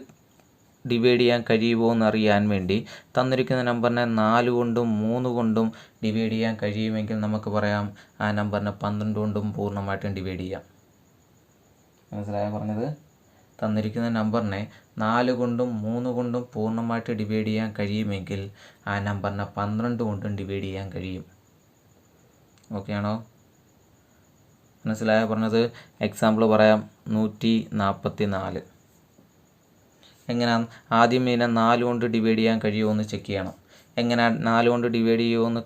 ഡിവൈഡ് ചെയ്യാൻ കഴിയുമോ എന്നറിയാൻ വേണ്ടി തന്നിരിക്കുന്ന നമ്പറിനെ 4 കൊണ്ടും 3 കൊണ്ടും ഡിവൈഡ് ചെയ്യാൻ കഴിയുമെങ്കിൽ നമുക്ക് പറയാം ആ നമ്പറിനെ 12 കൊണ്ടും പൂർണ്ണമായിട്ടും ഡിവൈഡ് ചെയ്യാം. മനസ്സിലായോ പറഞ്ഞത്? തന്നിരിക്കുന്ന നമ്പറിനെ 4 കൊണ്ടും 3 കൊണ്ടും പൂർണ്ണമായിട്ട് ഡിവൈഡ് ചെയ്യാൻ കഴിയുമെങ്കിൽ ആ നമ്പറിനെ 12 കൊണ്ടും ഡിവൈഡ് ചെയ്യാൻ കഴിയും. ഓക്കെ ആണോ? മനസ്സിലായോ പറഞ്ഞത്? എക്സാമ്പിൾ പറയാം. 144. എങ്ങനെയാണ്? ആദ്യം ഇതിനെ 4 കൊണ്ട് ഡിവൈഡ് ചെയ്യാൻ കഴിയുമോ എന്ന് ചെക്ക് ചെയ്യണം. എങ്ങനെയാണ് 4 കൊണ്ട് ഡിവൈഡ് ചെയ്യുമോ എന്ന്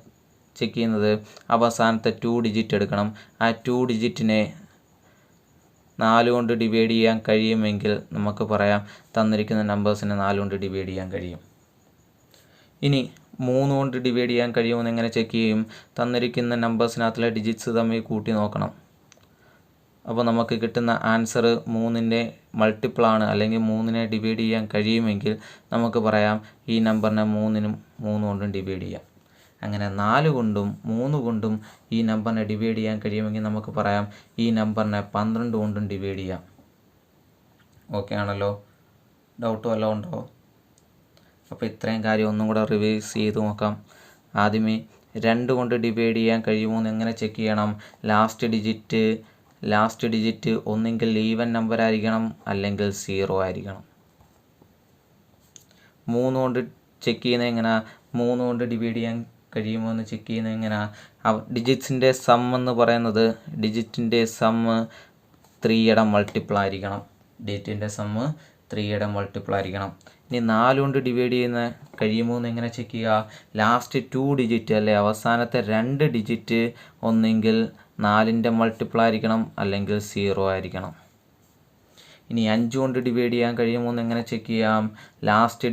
ചെക്ക് ചെയ്യുന്നത്? അവസാനത്തെ 2 ഡിജിറ്റ് എടുക്കണം. ആ 2 ഡിജിറ്റിനെ 4 കൊണ്ട് ഡിവൈഡ് ചെയ്യാൻ കഴിയുമെങ്കിൽ നമുക്ക് പറയാം തന്നിരിക്കുന്ന നമ്പേഴ്സിനെ 4 കൊണ്ട് ഡിവൈഡ് ചെയ്യാൻ കഴിയും. ഇനി 3 കൊണ്ട് ഡിവൈഡ് ചെയ്യാൻ കഴിയുമെന്ന് എങ്ങനെ ചെക്ക് ചെയ്യും? തന്നിരിക്കുന്ന നമ്പേഴ്സിനകത്തുള്ള ഡിജിറ്റ്സ് തമ്മിൽ കൂട്ടി നോക്കണം. അപ്പോൾ നമുക്ക് കിട്ടുന്ന ആൻസർ 3ൻ്റെ മൾട്ടിപ്പിളാണ്, അല്ലെങ്കിൽ 3നെ ഡിവൈഡ് ചെയ്യാൻ കഴിയുമെങ്കിൽ നമുക്ക് പറയാം ഈ നമ്പറിനെ 3നും 3 കൊണ്ടും ഡിവൈഡ് ചെയ്യാം. അങ്ങനെ 4 കൊണ്ടും 3 കൊണ്ടും ഈ നമ്പറിനെ ഡിവൈഡ് ചെയ്യാൻ കഴിയുമെങ്കിൽ നമുക്ക് പറയാം ഈ നമ്പറിനെ 12 കൊണ്ടും ഡിവൈഡ് ചെയ്യാം. ഓക്കെ ആണല്ലോ? ഡൗട്ട് വല്ലതും ഉണ്ടോ? അപ്പോൾ ഇത്രയും കാര്യം ഒന്നും കൂടെ റിവൈസ് ചെയ്ത് നോക്കാം. ആദ്യമേ 2 കൊണ്ട് ഡിവൈഡ് ചെയ്യാൻ കഴിയുമോ എന്ന് എങ്ങനെ ചെക്ക് ചെയ്യണം? ലാസ്റ്റ് ഡിജിറ്റ് ഒന്നെങ്കിൽ ഈവൻ നമ്പർ ആയിരിക്കണം, അല്ലെങ്കിൽ 0 ആയിരിക്കണം. 3 കൊണ്ട് ചെക്ക് ചെയ്യുന്നത് എങ്ങനെയാണ്? 3 കൊണ്ട് ഡിവൈഡ് ചെയ്യാൻ കഴിയുമോ എന്ന് ചെക്ക് ചെയ്യുന്നത് എങ്ങനെയാണ്? ഡിജിറ്റ്സിൻ്റെ സം എന്ന് പറയുന്നത് ഡിജിറ്റിൻ്റെ സമ്മ് 3യുടെ മൾട്ടിപ്പിൾ ആയിരിക്കണം. ഡിജിറ്റിൻ്റെ സമ്മ് 3യുടെ മൾട്ടിപ്പിൾ ആയിരിക്കണം. ഇനി 4 കൊണ്ട് ഡിവൈഡ് ചെയ്യുന്ന കഴിയുമോ എന്ന് എങ്ങനെ ചെക്ക് ചെയ്യുക? ലാസ്റ്റ് 2 ഡിജിറ്റ് അല്ലെ, അവസാനത്തെ 2 ഡിജിറ്റ് ഒന്നെങ്കിൽ 4ൻ്റെ മൾട്ടിപ്പിൾ ആയിരിക്കണം, അല്ലെങ്കിൽ 0 ആയിരിക്കണം. ഇനി 5 കൊണ്ട് ഡിവൈഡ് ചെയ്യാൻ കഴിയുമോ എന്ന് എങ്ങനെ ചെക്ക് ചെയ്യാം? ലാസ്റ്റ്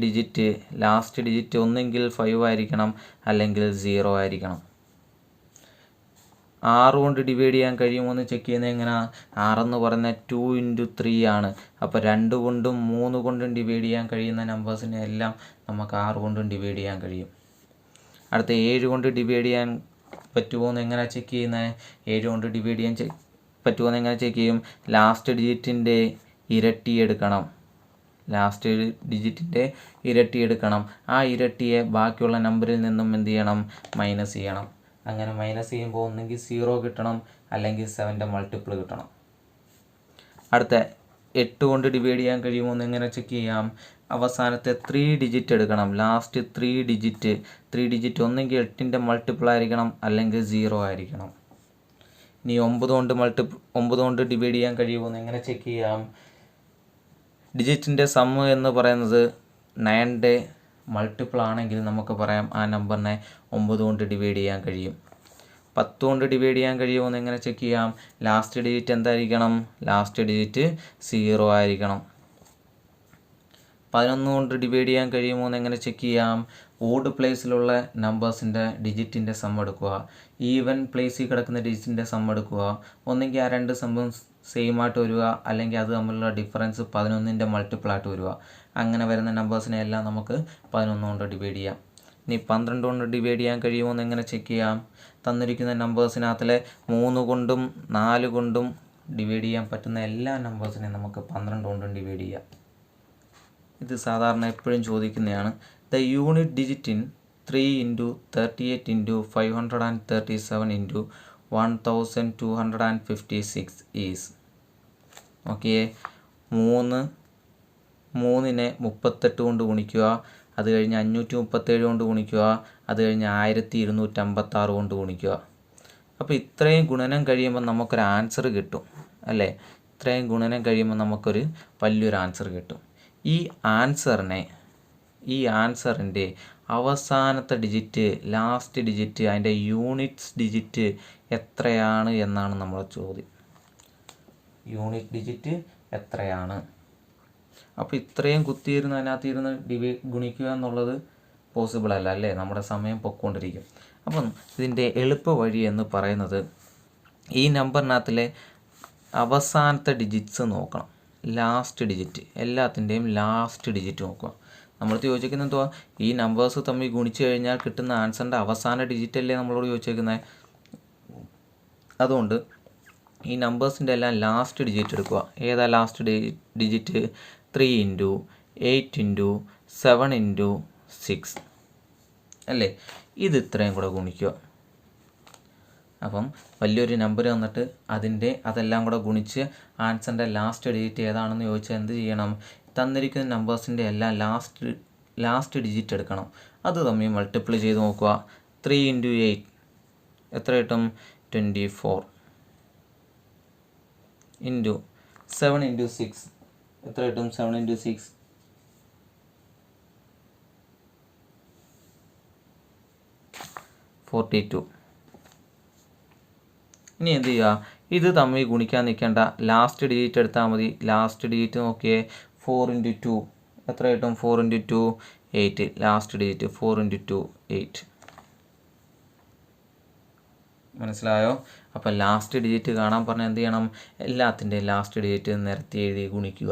ഡിജിറ്റ് ഒന്നെങ്കിൽ 5 ആയിരിക്കണം, അല്ലെങ്കിൽ 0 ആയിരിക്കണം. 6 കൊണ്ട് ഡിവൈഡ് ചെയ്യാൻ കഴിയുമോ എന്ന് ചെക്ക് ചെയ്യുന്നത് എങ്ങനെയാണ്? 6 എന്ന് പറയുന്നത് 2 × 3 ആണ്. അപ്പോൾ 2 കൊണ്ടും 3 കൊണ്ടും ഡിവൈഡ് ചെയ്യാൻ കഴിയുന്ന നമ്പേഴ്സിനെ എല്ലാം നമുക്ക് 6 കൊണ്ടും ഡിവൈഡ് ചെയ്യാൻ കഴിയും. അടുത്ത 7 കൊണ്ട് ഡിവൈഡ് ചെയ്യാൻ പറ്റുമോ എന്ന് എങ്ങനെ ചെക്ക് ചെയ്യുന്നത്? 7 കൊണ്ട് ഡിവൈഡ് ചെയ്യാൻ പറ്റുമോ എന്ന് എങ്ങനെ ചെക്ക് ചെയ്യും? ലാസ്റ്റ് ഡിജിറ്റിൻ്റെ ഇരട്ടി എടുക്കണം. ആ ഇരട്ടിയെ ബാക്കിയുള്ള നമ്പറിൽ നിന്നും എന്ത് ചെയ്യണം? മൈനസ് ചെയ്യണം. അങ്ങനെ മൈനസ് ചെയ്യുമ്പോൾ ഒന്നെങ്കിൽ 0 കിട്ടണം, അല്ലെങ്കിൽ 7ൻ്റെ മൾട്ടിപ്പിൾ കിട്ടണം. അടുത്ത 8 കൊണ്ട് ഡിവൈഡ് ചെയ്യാൻ കഴിയുമോ എന്ന് എങ്ങനെ ചെക്ക് ചെയ്യാം? അവസാനത്തെ 3 ഡിജിറ്റ് എടുക്കണം. ലാസ്റ്റ് 3 ഡിജിറ്റ് ഒന്നെങ്കിൽ 8ൻ്റെ മൾട്ടിപ്പിൾ ആയിരിക്കണം, അല്ലെങ്കിൽ 0 ആയിരിക്കണം. ഇനി 9 കൊണ്ട് ഡിവൈഡ് ചെയ്യാൻ കഴിയുമോ എന്ന് എങ്ങനെ ചെക്ക് ചെയ്യാം? ഡിജിറ്റിൻ്റെ സമ്മ് എന്ന് പറയുന്നത് 9ൻ്റെ മൾട്ടിപ്പിൾ ആണെങ്കിൽ നമുക്ക് പറയാം ആ നമ്പറിനെ 9 കൊണ്ട് ഡിവൈഡ് ചെയ്യാൻ കഴിയും. 10 കൊണ്ട് ഡിവൈഡ് ചെയ്യാൻ കഴിയുമോ എന്ന് എങ്ങനെ ചെക്ക് ചെയ്യാം? ലാസ്റ്റ് ഡിജിറ്റ് എന്തായിരിക്കണം? ലാസ്റ്റ് ഡിജിറ്റ് 0 ആയിരിക്കണം. 11 കൊണ്ട് ഡിവൈഡ് ചെയ്യാൻ കഴിയുമോ എന്ന് എങ്ങനെ ചെക്ക് ചെയ്യാം? ഓഡ് പ്ലേസിലുള്ള നമ്പേഴ്സിൻ്റെ ഡിജിറ്റിൻ്റെ സം എടുക്കുക, ഈവൻ പ്ലേസിൽ കിടക്കുന്ന ഡിജിറ്റിൻ്റെ സം എടുക്കുക. ഒന്നെങ്കിൽ ആ 2 സംഭവം സെയിം ആയിട്ട് വരിക, അല്ലെങ്കിൽ അത് തമ്മിലുള്ള ഡിഫറൻസ് 11ൻ്റെ മൾട്ടിപ്പിൾ ആയിട്ട് വരിക. അങ്ങനെ വരുന്ന നമ്പേഴ്സിനെ എല്ലാം നമുക്ക് 11 കൊണ്ട് ഡിവൈഡ് ചെയ്യാം. ഇനി 12 കൊണ്ട് ഡിവൈഡ് ചെയ്യാൻ കഴിയുമോ എന്ന് എങ്ങനെ ചെക്ക് ചെയ്യാം? തന്നിരിക്കുന്ന നമ്പേഴ്സിനകത്തിലെ 3 കൊണ്ടും 4 കൊണ്ടും ഡിവൈഡ് ചെയ്യാൻ പറ്റുന്ന എല്ലാ നമ്പേഴ്സിനെയും നമുക്ക് 12 കൊണ്ടും ഡിവൈഡ് ചെയ്യാം. ഇത് സാധാരണ എപ്പോഴും ചോദിക്കുന്നതാണ്. The unit digit in 3 into 38 into 537 into 1256 is. Okay, 3നെ 38 കൊണ്ട് ഗുണിക്കുക, അത് കഴിഞ്ഞ് 537 കൊണ്ട് ഗുണിക്കുക, അത് കഴിഞ്ഞ് 1256 കൊണ്ട് ഗുണിക്കുക. അപ്പോൾ ഇത്രയും ഗുണനം കഴിയുമ്പോൾ നമുക്കൊരു ആൻസർ കിട്ടും അല്ലേ? ഇത്രയും ഗുണനം കഴിയുമ്പോൾ നമുക്കൊരു വലിയൊരു ആൻസർ കിട്ടും. ഈ ആൻസറിൻ്റെ അവസാനത്തെ ഡിജിറ്റ്, ലാസ്റ്റ് ഡിജിറ്റ്, അതിൻ്റെ യൂണിറ്റ്സ് ഡിജിറ്റ് എത്രയാണ് എന്നാണ് നമ്മുടെ ചോദ്യം. യൂണിറ്റ് ഡിജിറ്റ് എത്രയാണ്? അപ്പോൾ ഇത്രയും കുത്തിയിരുന്ന് അതിനകത്തിരുന്ന് ഗുണിക്കുക എന്നുള്ളത് പോസിബിൾ അല്ല അല്ലേ? നമ്മുടെ സമയം പൊയ്ക്കൊണ്ടിരിക്കും. അപ്പം ഇതിൻ്റെ എളുപ്പ വഴി എന്ന് പറയുന്നത് ഈ നമ്പറിനകത്തിലെ അവസാനത്തെ ഡിജിറ്റ്സ് നോക്കണം. ലാസ്റ്റ് ഡിജിറ്റ്, എല്ലാത്തിൻ്റെയും ലാസ്റ്റ് ഡിജിറ്റ് നോക്കുക. നമ്മൾ ചോദിക്കുന്നത് എന്തുവാ? ഈ നമ്പേഴ്സ് തമ്മിൽ ഗുണിച്ച് കഴിഞ്ഞാൽ കിട്ടുന്ന ആൻസറിൻ്റെ അവസാന ഡിജിറ്റ് അല്ലേ നമ്മളോട് ചോദിച്ചേക്കുന്നത്. അതുകൊണ്ട് ഈ നമ്പേഴ്സിൻ്റെ എല്ലാം ലാസ്റ്റ് ഡിജിറ്റ് എടുക്കുക. ഏതാ last digit? 3 into 8 into 7 into 6 അല്ലേ? ഇത് ഇത്രയും കൂടെ ഗുണിക്കുക. അപ്പം വലിയൊരു നമ്പർ തന്നിട്ട് അതെല്ലാം കൂടെ ഗുണിച്ച് ആൻസറിൻ്റെ ലാസ്റ്റ് ഡിജിറ്റ് ഏതാണെന്ന് ചോദിച്ചാൽ എന്ത് ചെയ്യണം? തന്നിരിക്കുന്ന നമ്പേഴ്സിൻ്റെ എല്ലാം ലാസ്റ്റ് ഡിജിറ്റ് എടുക്കണം. അത് തമ്മിൽ മൾട്ടിപ്ലൈ ചെയ്ത് നോക്കുക. 3 ഇൻറ്റു 8 എത്ര കിട്ടും? 24 ഇൻറ്റു 7 ഇൻറ്റു 6 എത്ര കിട്ടും? 7 ഇൻറ്റു 6 42. ഇനി എന്ത് ചെയ്യുക? ഇത് തമ്മിൽ ഗുണിക്കാൻ നിൽക്കേണ്ട, ലാസ്റ്റ് ഡിജിറ്റ് എടുത്താൽ മതി. ലാസ്റ്റ് ഡിജിറ്റ് നോക്കിയേ, 4 ഇൻറ്റു 2 എത്ര കിട്ടും? 4 ഇൻറ്റു 2 8. Last digit 4 into 2 8. മനസ്സിലായോ? അപ്പോൾ ലാസ്റ്റ് ഡിജിറ്റ് കാണാൻ പറഞ്ഞാൽ എന്ത് ചെയ്യണം? എല്ലാത്തിൻ്റെയും ലാസ്റ്റ് ഡിജിറ്റ് നിരത്തി എഴുതി ഗുണിക്കുക.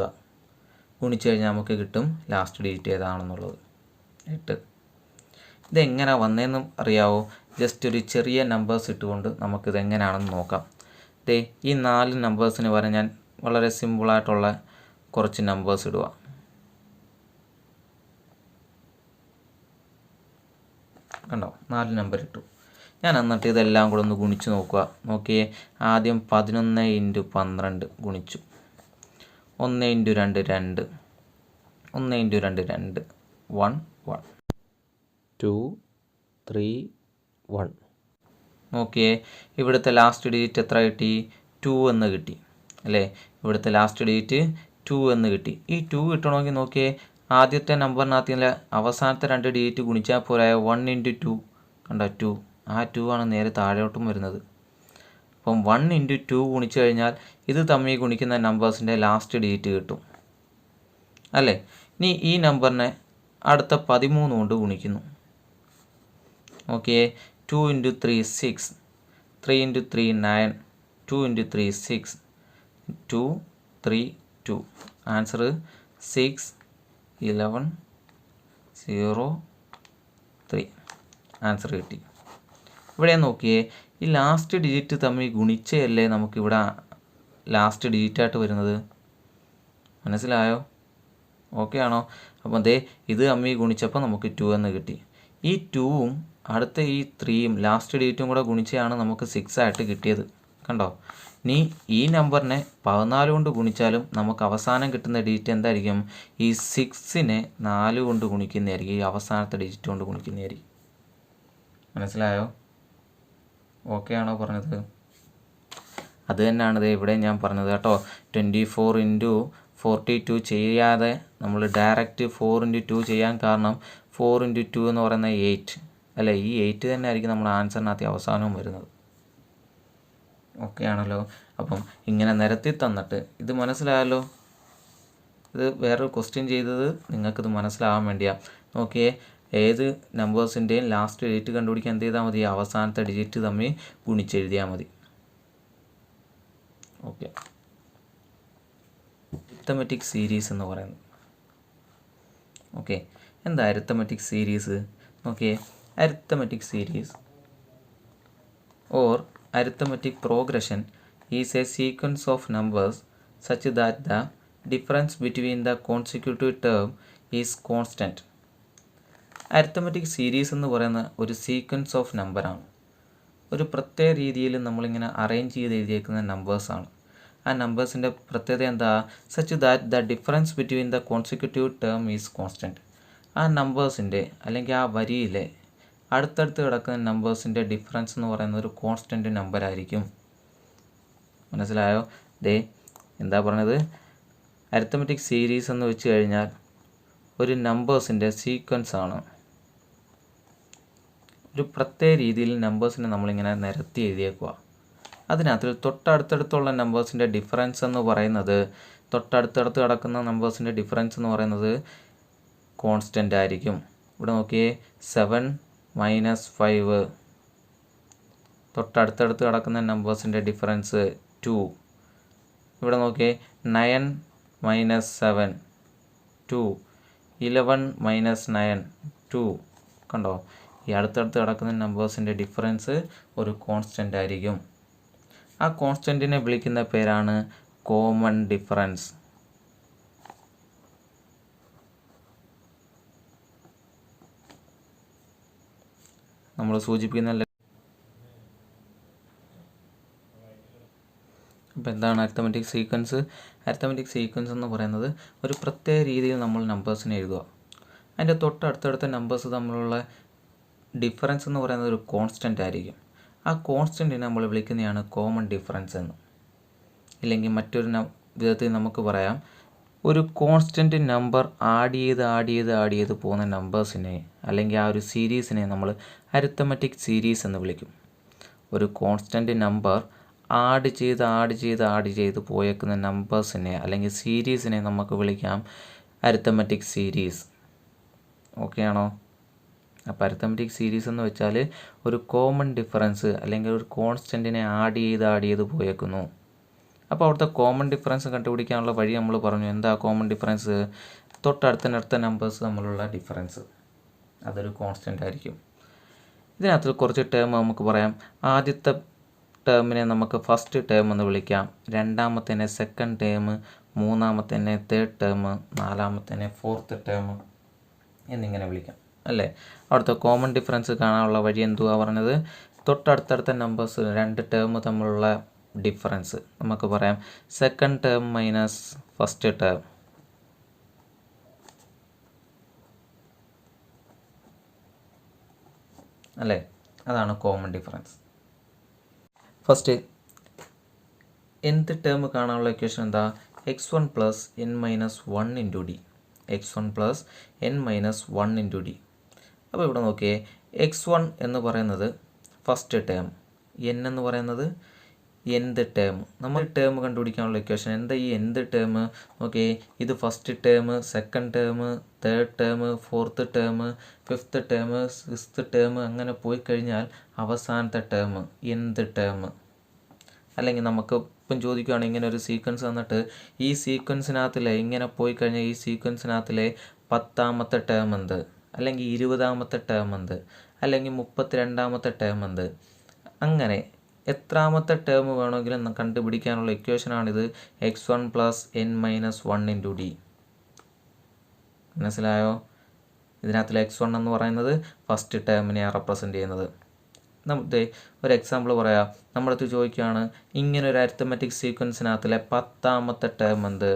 ഗുണിച്ച് കഴിഞ്ഞാൽ നമുക്ക് കിട്ടും ലാസ്റ്റ് ഡിജിറ്റ് ഏതാണെന്നുള്ളത്. 8. ഇതെങ്ങനെ വന്നതെന്നും അറിയാവോ? ജസ്റ്റ് ഒരു ചെറിയ നമ്പേഴ്സ് ഇട്ടുകൊണ്ട് നമുക്കിത് എങ്ങനെയാണെന്ന് നോക്കാം. ഈ 4 നമ്പേഴ്സിന് വരെ ഞാൻ വളരെ സിമ്പിളായിട്ടുള്ള കുറച്ച് നമ്പേഴ്സ് ഇടുക. കണ്ടോ? 4 നമ്പർ ഇട്ടു ഞാൻ. എന്നിട്ട് ഇതെല്ലാം കൂടെ ഒന്ന് ഗുണിച്ച് നോക്കുക. നോക്കിയേ, ആദ്യം 11 ഇൻറ്റു 12 ഗുണിച്ചു. 1 into 2 2, 1 into 2 2, 1 1, 2 3 1. നോക്കിയേ, ഇവിടുത്തെ ലാസ്റ്റ് ഡിജിറ്റ് എത്ര കിട്ടി? 2 എന്ന് കിട്ടി അല്ലേ? ഇവിടുത്തെ ലാസ്റ്റ് ഡിജിറ്റ് 2 എന്ന് കിട്ടി. ഈ 2 കിട്ടണമെങ്കിൽ നോക്കിയേ, ആദ്യത്തെ നമ്പറിനകത്ത് അവസാനത്തെ 2 ഡിജിറ്റ് ഗുണിച്ചാൽ പോരായ. 1 ഇൻറ്റു 2 കണ്ടോ? 2. ആ 2 ആണ് നേരെ താഴോട്ടും വരുന്നത്. അപ്പം 1 ഇൻറ്റു 2 ഗുണിച്ച് കഴിഞ്ഞാൽ ഇത് തമ്മിൽ ഗുണിക്കുന്ന നമ്പേഴ്സിൻ്റെ ലാസ്റ്റ് ഡിജിറ്റ് കിട്ടും അല്ലേ? ഇനി ഈ നമ്പറിനെ അടുത്ത 13 കൊണ്ട് ഗുണിക്കുന്നു. Okay, 2 into 3 6, 3 into 3 9, 2 into 3 6, 2 3 2. Answer 6 11 0 3. Answer കിട്ടി. ഇവിടെ നോക്കിയേ, ഈ ലാസ്റ്റ് ഡിജിറ്റ് തമ്മിൽ ഗുണിച്ചല്ലേ നമുക്കിവിടെ ലാസ്റ്റ് ഡിജിറ്റായിട്ട് വരുന്നത്. മനസ്സിലായോ? ഓക്കെ ആണോ? അപ്പം ഇത് തമ്മിൽ ഗുണിച്ചപ്പോൾ നമുക്ക് 2 എന്ന് കിട്ടി. ഈ 2ഉം അടുത്ത ഈ 3യും ലാസ്റ്റ് ഡിജിറ്റും കൂടെ ഗുണിച്ചാണ് നമുക്ക് 6 ആയിട്ട് കിട്ടിയത്. കണ്ടോ? ഇനി ഈ നമ്പറിനെ 14 കൊണ്ട് ഗുണിച്ചാലും നമുക്ക് അവസാനം കിട്ടുന്ന ഡിജിറ്റ് എന്തായിരിക്കും? ഈ 6നെ 4 കൊണ്ട് ഗുണിക്കുന്നതായിരിക്കും. ഈ അവസാനത്തെ ഡിജിറ്റ് കൊണ്ട് ഗുണിക്കുന്നതായിരിക്കും. മനസ്സിലായോ? ഓക്കെ ആണോ പറഞ്ഞത്? അത് തന്നെയാണ് ഇവിടെ ഞാൻ പറഞ്ഞത് കേട്ടോ. 24 ഇൻറ്റു 42 ചെയ്യാതെ നമ്മൾ ഡയറക്റ്റ് 4 ഇൻറ്റു 2 ചെയ്യാൻ കാരണം 4 ഇൻറ്റു 2 എന്ന് പറയുന്നത് 8 അല്ലേ? ഈ 8 തന്നെ ആയിരിക്കും നമ്മുടെ ആൻസറിനകത്ത് അവസാനവും വരുന്നത്. ഓക്കെ ആണല്ലോ? അപ്പം ഇങ്ങനെ നിരത്തി തന്നിട്ട് ഇത് മനസ്സിലായല്ലോ. ഇത് വേറൊരു ക്വസ്റ്റ്യൻ ചെയ്തത് നിങ്ങൾക്കിത് മനസ്സിലാവാൻ വേണ്ടിയാണ്. നോക്കിയേ, ഏത് നമ്പേഴ്സിൻ്റെയും ലാസ്റ്റ് ഡിജിറ്റ് കണ്ടുപിടിക്കാൻ എന്ത് ചെയ്താൽ മതി? അവസാനത്തെ ഡിജിറ്റ് തമ്മിൽ ഗുണിച്ചെഴുതിയാൽ മതി. ഓക്കെ, അരിത്തമെറ്റിക് സീരീസ് എന്ന് പറയുന്നത്. ഓക്കെ, എന്താ അരിത്തമെറ്റിക് സീരീസ്? നോക്കിയേ, arithmetic series or arithmetic progression is a sequence of numbers such that the difference between the consecutive term is constant. Arithmetic series എന്ന് പറയുന്ന ഒരു സീക്വൻസ് ഓഫ് നമ്പറാണ്. ഒരു പ്രത്യേക രീതിയിൽ നമ്മളിങ്ങനെ അറേഞ്ച് ചെയ്ത് എഴുതിയേക്കുന്ന നമ്പേഴ്സാണ്. ആ നമ്പേഴ്സിൻ്റെ പ്രത്യേകത എന്താ? Such that the difference between the consecutive term is constant. ആ നമ്പേഴ്സിൻ്റെ അല്ലെങ്കിൽ ആ വരിയിലെ അടുത്തടുത്ത് കിടക്കുന്ന നമ്പേഴ്സിൻ്റെ ഡിഫറൻസ് എന്ന് പറയുന്നത് ഒരു കോൺസ്റ്റൻറ്റ് നമ്പർ ആയിരിക്കും. മനസ്സിലായോ? ദേ എന്താ പറഞ്ഞത്? അരിത്തമെറ്റിക് സീരീസ് എന്ന് വെച്ച് കഴിഞ്ഞാൽ ഒരു നമ്പേഴ്സിൻ്റെ സീക്വൻസ് ആണ്. ഒരു പ്രത്യേക രീതിയിൽ നമ്പേഴ്സിനെ നമ്മളിങ്ങനെ നിരത്തി എഴുതിയേക്കുക. അതിനകത്ത് തൊട്ടടുത്തടുത്തുള്ള നമ്പേഴ്സിൻ്റെ ഡിഫറൻസ് എന്ന് പറയുന്നത് തൊട്ടടുത്തടുത്ത് കിടക്കുന്ന നമ്പേഴ്സിൻ്റെ ഡിഫറൻസ് എന്ന് പറയുന്നത് കോൺസ്റ്റൻ്റ് ആയിരിക്കും. ഇവിടെ നോക്കിയേ 7 - 5. തൊട്ടടുത്തടുത്ത് കിടക്കുന്ന നമ്പേഴ്സിൻ്റെ ഡിഫറൻസ് 2. ഇവിടെ നോക്കിയേ 9 - 7 2. 11 - 9 2. കണ്ടോ? ഈ അടുത്തടുത്ത് കിടക്കുന്ന നമ്പേഴ്സിൻ്റെ ഡിഫറൻസ് ഒരു കോൺസ്റ്റൻ്റ് ആയിരിക്കും. ആ കോൺസ്റ്റൻറ്റിനെ വിളിക്കുന്ന പേരാണ് കോമൺ ഡിഫറൻസ്. നമ്മൾ സൂചിപ്പിക്കുന്ന. അപ്പോൾ എന്താണ് അരിത്തമെറ്റിക് സീക്വൻസ്? അരിത്തമെറ്റിക് സീക്വൻസ് എന്ന് പറയുന്നത് ഒരു പ്രത്യേക രീതിയിൽ നമ്മൾ നമ്പേഴ്സിനെ എഴുതുക. അതിൻ്റെ തൊട്ടടുത്തടുത്ത നമ്പേഴ്സ് തമ്മിലുള്ള ഡിഫറൻസ് എന്ന് പറയുന്നത് ഒരു കോൺസ്റ്റൻ്റ് ആയിരിക്കും. ആ കോൺസ്റ്റൻറ്റിനെ നമ്മൾ വിളിക്കുന്നതാണ് കോമൺ ഡിഫറൻസ് എന്ന്. ഇല്ലെങ്കിൽ മറ്റൊരു വിധത്തിൽ നമുക്ക് പറയാം, ഒരു കോൺസ്റ്റൻറ്റ് നമ്പർ ആഡ് ചെയ്ത് പോകുന്ന നമ്പേഴ്സിനെ അല്ലെങ്കിൽ ആ ഒരു സീരീസിനെ നമ്മൾ അരിത്തമെറ്റിക് സീരീസ് എന്ന് വിളിക്കും. ഒരു കോൺസ്റ്റൻറ്റ് നമ്പർ ആഡ് ചെയ്ത് പോയേക്കുന്ന നമ്പേഴ്സിനെ അല്ലെങ്കിൽ സീരീസിനെ നമുക്ക് വിളിക്കാം അരിത്തമെറ്റിക് സീരീസ്. ഓക്കെ ആണോ? അപ്പോൾ അരിത്തമെറ്റിക് സീരീസ് എന്ന് വെച്ചാൽ ഒരു കോമൺ ഡിഫറൻസ് അല്ലെങ്കിൽ ഒരു കോൺസ്റ്റൻറ്റിനെ ആഡ് ചെയ്ത് പോയേക്കുന്നു. അപ്പോൾ അവിടുത്തെ കോമൺ ഡിഫറൻസ് കണ്ടുപിടിക്കാനുള്ള വഴി നമ്മൾ പറഞ്ഞു. എന്താ കോമൺ ഡിഫറൻസ്? തൊട്ടടുത്ത നമ്പേഴ്സ് തമ്മിലുള്ള ഡിഫറൻസ്. അതൊരു കോൺസ്റ്റൻ്റ് ആയിരിക്കും. ഇതിനകത്ത് കുറച്ച് ടേം നമുക്ക് പറയാം. ആദ്യത്തെ ടേമിനെ നമുക്ക് ഫസ്റ്റ് ടേം എന്ന് വിളിക്കാം, രണ്ടാമത്തേനെ സെക്കൻഡ് ടേം, മൂന്നാമത്തേനെ തേർഡ് ടേം, നാലാമത്തേനെ ഫോർത്ത് ടേം എന്നിങ്ങനെ വിളിക്കാം അല്ലേ? അവിടുത്തെ കോമൺ ഡിഫറൻസ് കാണാനുള്ള വഴി എന്തുവാ പറഞ്ഞത്? തൊട്ടടുത്തടുത്ത നമ്പേഴ്സ് രണ്ട് ടേം തമ്മിലുള്ള ഡിഫറൻസ് നമുക്ക് പറയാം second term minus first term. അല്ലേ? അതാണ് common difference. First nth term കാണാനുള്ള ഇക്വേഷൻ എന്താ? x1 + n - 1 × d. x1 + n - 1 × d. അപ്പോൾ ഇവിടെ നോക്കിയേ, x1 എന്ന് പറയുന്നത് ഫസ്റ്റ് ടേം, n എന്ന് പറയുന്നത് nth ടേം. നമ്മൾ ടേം കണ്ടുപിടിക്കാനുള്ള ഇക്വേഷൻ എന്താ? ഈ nth ടേം ഓക്കെ, ഇത് first term, second term, third term, fourth term, fifth term, sixth term അങ്ങനെ പോയി കഴിഞ്ഞാൽ അവസാനത്തെ ടേം nth ടേം. അല്ലെങ്കിൽ നമുക്ക് ഇപ്പം ചോദിക്കുകയാണ് ഇങ്ങനെ ഒരു സീക്വൻസ് തന്നിട്ട് ഈ സീക്വൻസിനകത്തിലെ ഇങ്ങനെ പോയി കഴിഞ്ഞാൽ ഈ സീക്വൻസിനകത്തിലെ 10ാമത്തെ ടേം എന്ത്, അല്ലെങ്കിൽ 20ാമത്തെ ടേം എന്ത്, അല്ലെങ്കിൽ 32ാമത്തെ ടേം എന്ത്, അങ്ങനെ എത്രാമത്തെ ടേം വേണമെങ്കിലും കണ്ടുപിടിക്കാനുള്ള ഇക്വേഷനാണിത് x1 + n - 1 × d. മനസ്സിലായോ? ഇതിനകത്തിലെ x1 എന്ന് പറയുന്നത് ഫസ്റ്റ് ടേമിനെയാണ് റെപ്രസെൻ്റ് ചെയ്യുന്നത്. നമുക്ക് ഒരു എക്സാമ്പിൾ പറയാം. നമ്മുടെ അടുത്ത് ചോദിക്കുകയാണ് ഇങ്ങനെ ഒരു അരിത്തമെറ്റിക് സീക്വൻസിനകത്തിലെ 10ാമത്തെ ടേം എന്ത്,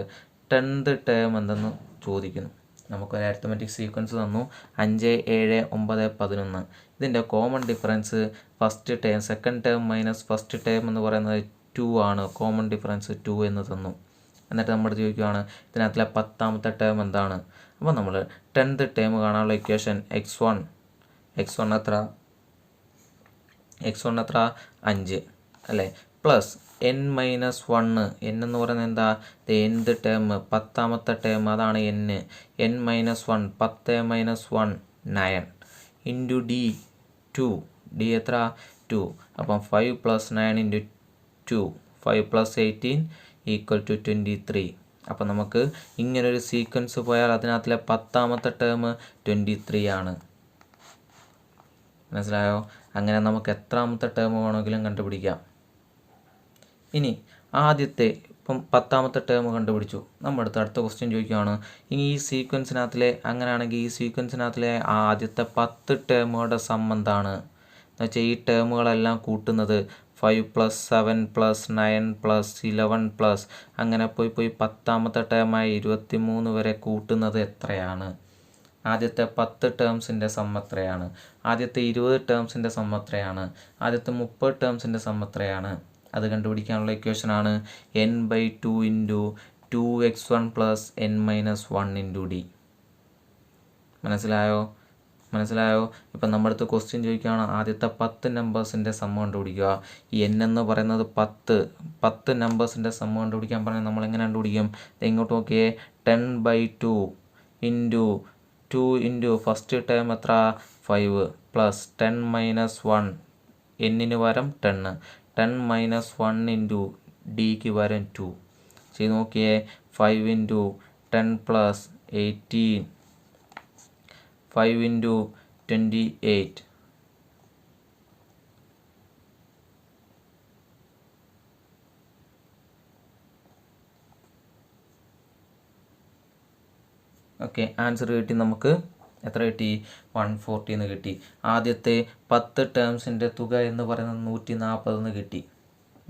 10th ടേം എന്തെന്ന് ചോദിക്കുന്നു. നമുക്കൊരു അരിത്തമെറ്റിക് സീക്വൻസ് തന്നു 5, 7, 9, 11. ഇതിൻ്റെ common difference first term second term minus first term എന്ന് പറയുന്നത് 2 ആണ്. കോമൺ ഡിഫറൻസ് 2 എന്ന് തന്നു. എന്നിട്ട് നമ്മൾ ചോദിക്കുകയാണ് ഇതിനകത്തിലെ 10ാമത്തെ ടേം എന്താണ്. അപ്പോൾ നമ്മൾ 10th ടേം കാണാനുള്ള ഇക്വേഷൻ x1 എത്ര 5 അല്ലേ, പ്ലസ് n - 1. n എന്ന് പറയുന്നത് എന്താ? nth ടേം 10ാമത്തെ ടേം, അതാണ് n. n - 1 10 - 1 9 into d 2. d എത്ര? 2. അപ്പം 5 + 9 × 2 5 + 18 = 23. അപ്പം നമുക്ക് ഇങ്ങനൊരു സീക്വൻസ് പോയാൽ അതിനകത്തിലെ 10ാമത്തെ ടേം 23 ആണ്. മനസ്സിലായോ? അങ്ങനെ നമുക്ക് എത്രാമത്തെ ടേം വേണമെങ്കിലും കണ്ടുപിടിക്കാം. ഇനി ആദ്യത്തെ ഇപ്പം 10ാമത്തെ ടേം കണ്ടുപിടിച്ചു. അടുത്ത ക്വസ്റ്റ്യൻ ചോദിക്കുകയാണ്, ഇനി ഈ സീക്വൻസിനകത്തിലെ അങ്ങനെയാണെങ്കിൽ ഈ സീക്വൻസിനകത്തിലെ ആദ്യത്തെ 10 ടേമുകളുടെ സം എന്താണ് എന്ന് വെച്ചാൽ ഈ ടേമുകളെല്ലാം കൂട്ടുന്നത് 5 + 7 + 9 + 11 അങ്ങനെ പോയി 10ാമത്തെ ടേമായ 23 വരെ കൂട്ടുന്നത് എത്രയാണ്? ആദ്യത്തെ 10 ടേംസിൻ്റെ സം എത്രയാണ്? ആദ്യത്തെ 20 ടേംസിൻ്റെ സം എത്രയാണ്? ആദ്യത്തെ 30 ടേംസിൻ്റെ സം എത്രയാണ്? അത് കണ്ടുപിടിക്കാനുള്ള ഇക്വേഷനാണ് n/2 × 2x1 + n - 1 × d. മനസ്സിലായോ? ഇപ്പം നമ്മുടെ അടുത്ത് ക്വസ്റ്റ്യൻ ചോദിക്കുകയാണ് ആദ്യത്തെ 10 നമ്പേഴ്സിൻ്റെ സം കണ്ടുപിടിക്കുക. ഈ n എന്ന് പറയുന്നത് 10 നമ്പേഴ്സിൻ്റെ സം കണ്ടുപിടിക്കാൻ പറഞ്ഞാൽ നമ്മൾ എങ്ങനെ കണ്ടുപിടിക്കും? ഇങ്ങോട്ട് നോക്കിയേ, 10/2 × 2 × ഫസ്റ്റ് ടേം എത്ര? 5 + 10 - 1 എന്നിന് പകരം 10 10 - 1 × ഡിക്ക് പകരം 2 ചെയ്ത് നോക്കിയേ. 5 × 10 + 18 5 × 28 ഓക്കെ. ആൻസർ കിട്ടി നമുക്ക്. എത്ര കിട്ടി? 140 എന്ന് കിട്ടി. ആദ്യത്തെ 10 ടേംസിൻ്റെ തുക എന്ന് പറയുന്നത് 140 എന്ന് കിട്ടി.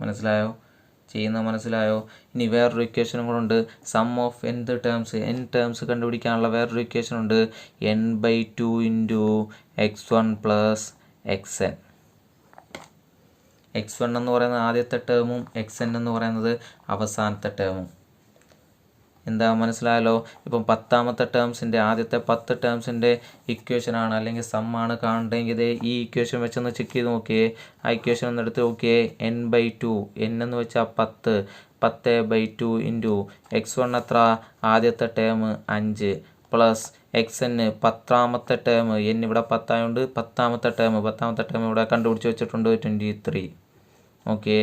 മനസ്സിലായോ? ഇനി വേറൊരു ഇക്വേഷനും കൂടെ ഉണ്ട്. Sum of nth terms, n terms കണ്ടുപിടിക്കാനുള്ള വേറൊരു ഇക്വേഷൻ ഉണ്ട്. n/2 × x1 + xn. x1 എന്ന് പറയുന്നത് ആദ്യത്തെ ടേമും xn എന്ന് പറയുന്നത് അവസാനത്തെ ടേമും. എന്താ മനസ്സിലായല്ലോ? ഇപ്പം 10ാമത്തെ ടേംസിൻ്റെ ആദ്യത്തെ 10 ടേംസിൻ്റെ ഇക്വേഷനാണ് അല്ലെങ്കിൽ സമ്മാണ് കാണണ്ടെങ്കിൽ ഈ ഇക്വേഷൻ വെച്ചൊന്ന് ചെക്ക് ചെയ്ത് നോക്കിയേ. ആ ഇക്വേഷൻ ഒന്ന് എടുത്ത് നോക്കിയേ. n/2 n എന്ന് വെച്ചാൽ 10/2 × x1 എത്ര? ആദ്യത്തെ ടേം 5 + xn 10ാമത്തെ ടേം, n ഇവിടെ 10 ആയതുകൊണ്ട് 10ാമത്തെ ടേം ഇവിടെ കണ്ടുപിടിച്ച് വെച്ചിട്ടുണ്ട് 23. ഓക്കെ.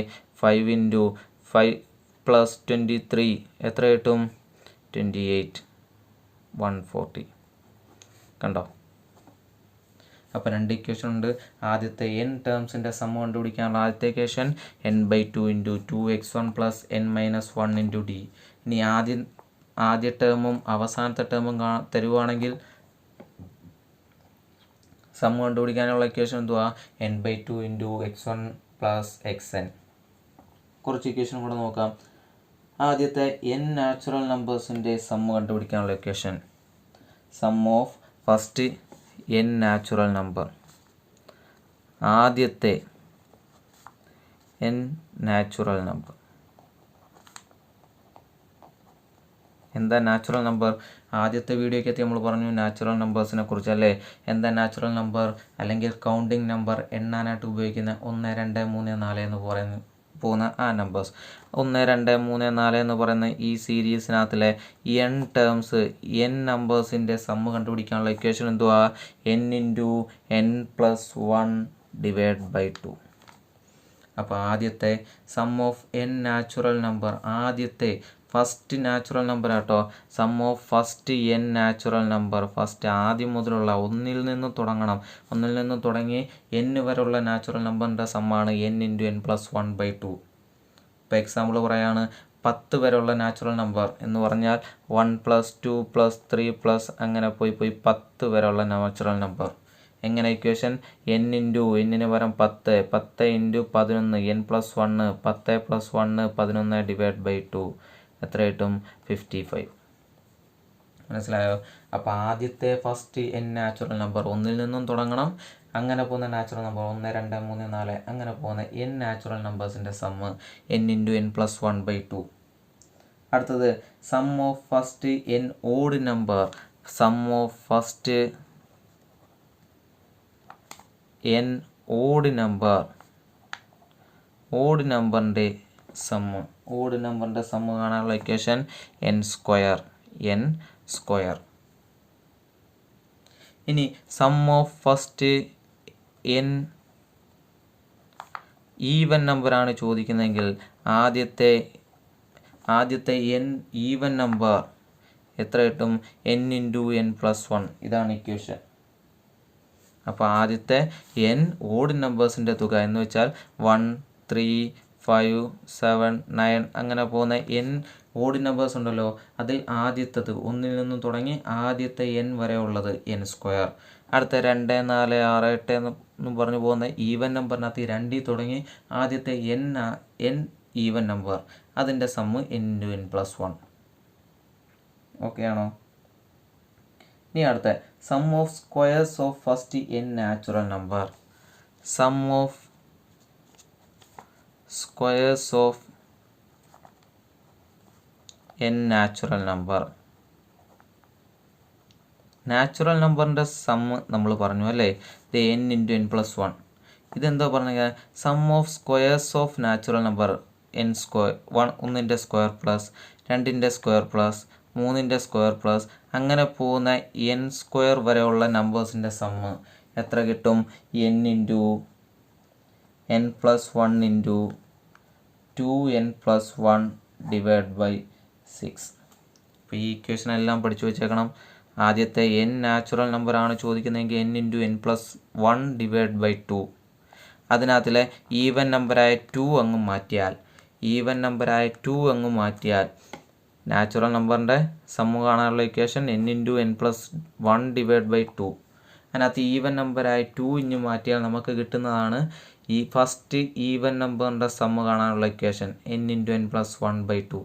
5 × 5 + 23 എത്ര കിട്ടും? 28. 140. കണ്ടോ? അപ്പോൾ 2 ഇക്വേഷൻ ഉണ്ട്. ആദ്യത്തെ n ടേംസിൻ്റെ സം കണ്ടുപിടിക്കാനുള്ള ആദ്യത്തെ equation n/2 × 2x1 + n - 1 × d. ഇനി ആദ്യ ടേമും അവസാനത്തെ ടേമും തരുവാണെങ്കിൽ സം കണ്ടുപിടിക്കാനുള്ള ഇക്വേഷൻ എന്തുവാ? n/2 × x1 + xn. കുറച്ച് ഇക്വേഷൻ കൂടെ നോക്കാം. ആദ്യത്തെ n നാച്ചുറൽ നമ്പേഴ്സിൻ്റെ സം കണ്ടുപിടിക്കാനുള്ള equation sum of first n natural number. ആദ്യത്തെ n നാച്ചുറൽ നമ്പർ എന്താ? Natural number. ആദ്യത്തെ വീഡിയോയ്ക്കകത്ത് നമ്മൾ പറഞ്ഞു നാച്ചുറൽ നമ്പേഴ്സിനെ കുറിച്ച് അല്ലേ? എന്താ നാച്ചുറൽ നമ്പർ അല്ലെങ്കിൽ കൗണ്ടിങ് നമ്പർ? എണ്ണാനായിട്ട് ഉപയോഗിക്കുന്ന 1 2 3 4 എന്ന് പോകുന്ന ആ നമ്പേഴ്സ്. 1 2 3 4 എന്ന് പറയുന്ന ഈ സീരീസിനകത്തിലെ n ടേംസ്, n നമ്പേഴ്സിൻ്റെ സം കണ്ടുപിടിക്കാനുള്ള ഇക്വേഷൻ എന്തുവാ? n × n + 1 / 2. അപ്പോൾ ആദ്യത്തെ sum of n natural number, ആദ്യത്തെ ഫസ്റ്റ് നാച്ചുറൽ നമ്പർ ആട്ടോ. Sum of first n natural number, first ആദ്യം മുതലുള്ള ഒന്നിൽ നിന്ന് തുടങ്ങണം. ഒന്നിൽ നിന്ന് തുടങ്ങി n വരെയുള്ള നാച്ചുറൽ നമ്പറിൻ്റെ സമ്മാണ് n × n + 1/2. ഇപ്പോൾ എക്സാമ്പിൾ പറയാണ്, 10 വരെയുള്ള നാച്ചുറൽ നമ്പർ എന്ന് പറഞ്ഞാൽ 1 + 2 + 3 അങ്ങനെ പോയി 10 വരെയുള്ള നാച്ചുറൽ നമ്പർ. എങ്ങനെ ഇക്വേഷൻ? n × n പകരം 10 10 × 11 n + 1 10 + 1 11 / 2 എത്ര കിട്ടും? 55. മനസ്സിലായോ? അപ്പോൾ ആദ്യത്തെ ഫസ്റ്റ് n നാച്ചുറൽ നമ്പർ ഒന്നിൽ നിന്നും തുടങ്ങണം. അങ്ങനെ പോകുന്ന നാച്ചുറൽ നമ്പർ 1 2 3 4 അങ്ങനെ പോകുന്ന n നാച്ചുറൽ നമ്പേഴ്സിൻ്റെ സമ്മ് n × n + 1/2. അടുത്തത് sum of first n odd number. Sum of first n odd നമ്പറിൻ്റെ സമ്മ്. ഓഡ് നമ്പറിൻ്റെ സമ്മ് കാണാനുള്ള ഇക്വേഷൻ n². ഇനി sum of first n even നമ്പറാണ് ചോദിക്കുന്നതെങ്കിൽ ആദ്യത്തെ n ഈവൻ നമ്പർ എത്ര കിട്ടും? n × n + 1. ഇതാണ് ഇക്വേഷൻ. അപ്പോൾ ആദ്യത്തെ n ഓഡ് നമ്പേഴ്സിൻ്റെ തുക എന്ന് വെച്ചാൽ 1 3 5, 7, 9 അങ്ങനെ പോകുന്ന n ഓഡ് നമ്പേഴ്സ് ഉണ്ടല്ലോ, അതിൽ ആദ്യത്തത് 1 നിന്നും തുടങ്ങി ആദ്യത്തെ n വരെ ഉള്ളത് n². അടുത്ത 2, 4, 6, 8 എന്നും പറഞ്ഞു പോകുന്ന ഈവൻ നമ്പറിനകത്ത് 2 തുടങ്ങി ആദ്യത്തെ n ഈവൻ നമ്പർ, അതിൻ്റെ സമ്മ് n×n+1. ഓക്കെ ആണോ? ഇനി അടുത്ത sum of squares of first n natural number. Sum of squares of n natural number. Natural നമ്പറിൻ്റെ സമ്മ് നമ്മൾ പറഞ്ഞു അല്ലേ, ഇത് n×n+1. ഇതെന്തോ പറഞ്ഞാൽ sum of squares of natural number n², 1ൻ്റെ സ്ക്വയർ പ്ലസ് 2ൻ്റെ സ്ക്വയർ പ്ലസ് 3ൻ്റെ സ്ക്വയർ പ്ലസ് അങ്ങനെ പോകുന്ന n² വരെയുള്ള നമ്പേഴ്സിൻ്റെ സമ്മ് എത്ര കിട്ടും? n×n+1/2n+1/6. അപ്പോൾ ഈ ഇക്വേഷൻ എല്ലാം പഠിച്ചു വെച്ചേക്കണം. ആദ്യത്തെ n നാച്ചുറൽ നമ്പറാണ് ചോദിക്കുന്നതെങ്കിൽ n×n+1/2. അതിനകത്തിലെ ഈവൻ നമ്പറായ 2 അങ്ങ് മാറ്റിയാൽ നാച്ചുറൽ നമ്പറിൻ്റെ സമ്മ് കാണാനുള്ള ഇക്വേഷൻ n×n+1/2. അതിനകത്ത് ഈവൻ നമ്പറായ 2 ഇഞ്ഞ് മാറ്റിയാൽ നമുക്ക് കിട്ടുന്നതാണ് ഈ ഫസ്റ്റ് ഈവൻ നമ്പറിൻ്റെ സമ്മ് കാണാനുള്ള equation n×n+1/2.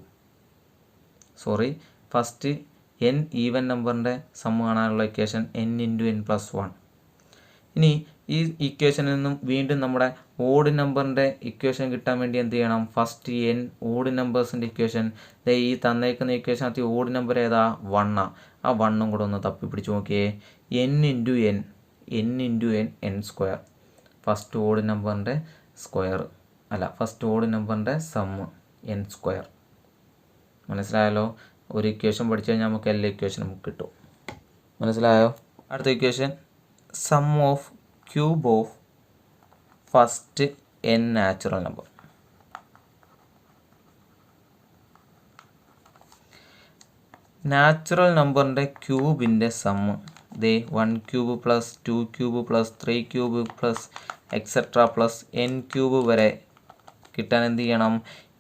First n even നമ്പറിൻ്റെ സമ്മ് കാണാനുള്ള ഇക്വേഷൻ n×n+1. ഇനി ഈ ഇക്വേഷനിൽ നിന്നും വീണ്ടും നമ്മുടെ ഓഡ് നമ്പറിൻ്റെ ഇക്വേഷൻ കിട്ടാൻ വേണ്ടി എന്ത് ചെയ്യണം? ഫസ്റ്റ് n ഓഡ് നമ്പേഴ്സിൻ്റെ ഇക്വേഷൻ, ഈ തന്നേക്കുന്ന ഇക്വേഷനകത്ത് ഓഡ് നമ്പർ ഏതാ? 1. ആ 1 കൂടെ ഒന്ന് തപ്പി പിടിച്ച് നോക്കിയേ. n×n=n². ഫസ്റ്റ് ഓഡ് നമ്പറിൻ്റെ ഫസ്റ്റ് ഓഡ് നമ്പറിൻ്റെ സമ്മ് n². മനസ്സിലായല്ലോ? ഒരു ഇക്വേഷൻ പഠിച്ചു കഴിഞ്ഞാൽ നമുക്ക് എല്ലാ ഇക്വേഷനും കിട്ടും. മനസ്സിലായോ? അടുത്ത equation sum of cube of first n natural number. Natural നമ്പറിൻ്റെ ക്യൂബിൻ്റെ sum 1³ plus 2³ plus 3³ plus etcetera plus n³ വരെ കിട്ടാൻ എന്ത് ചെയ്യണം?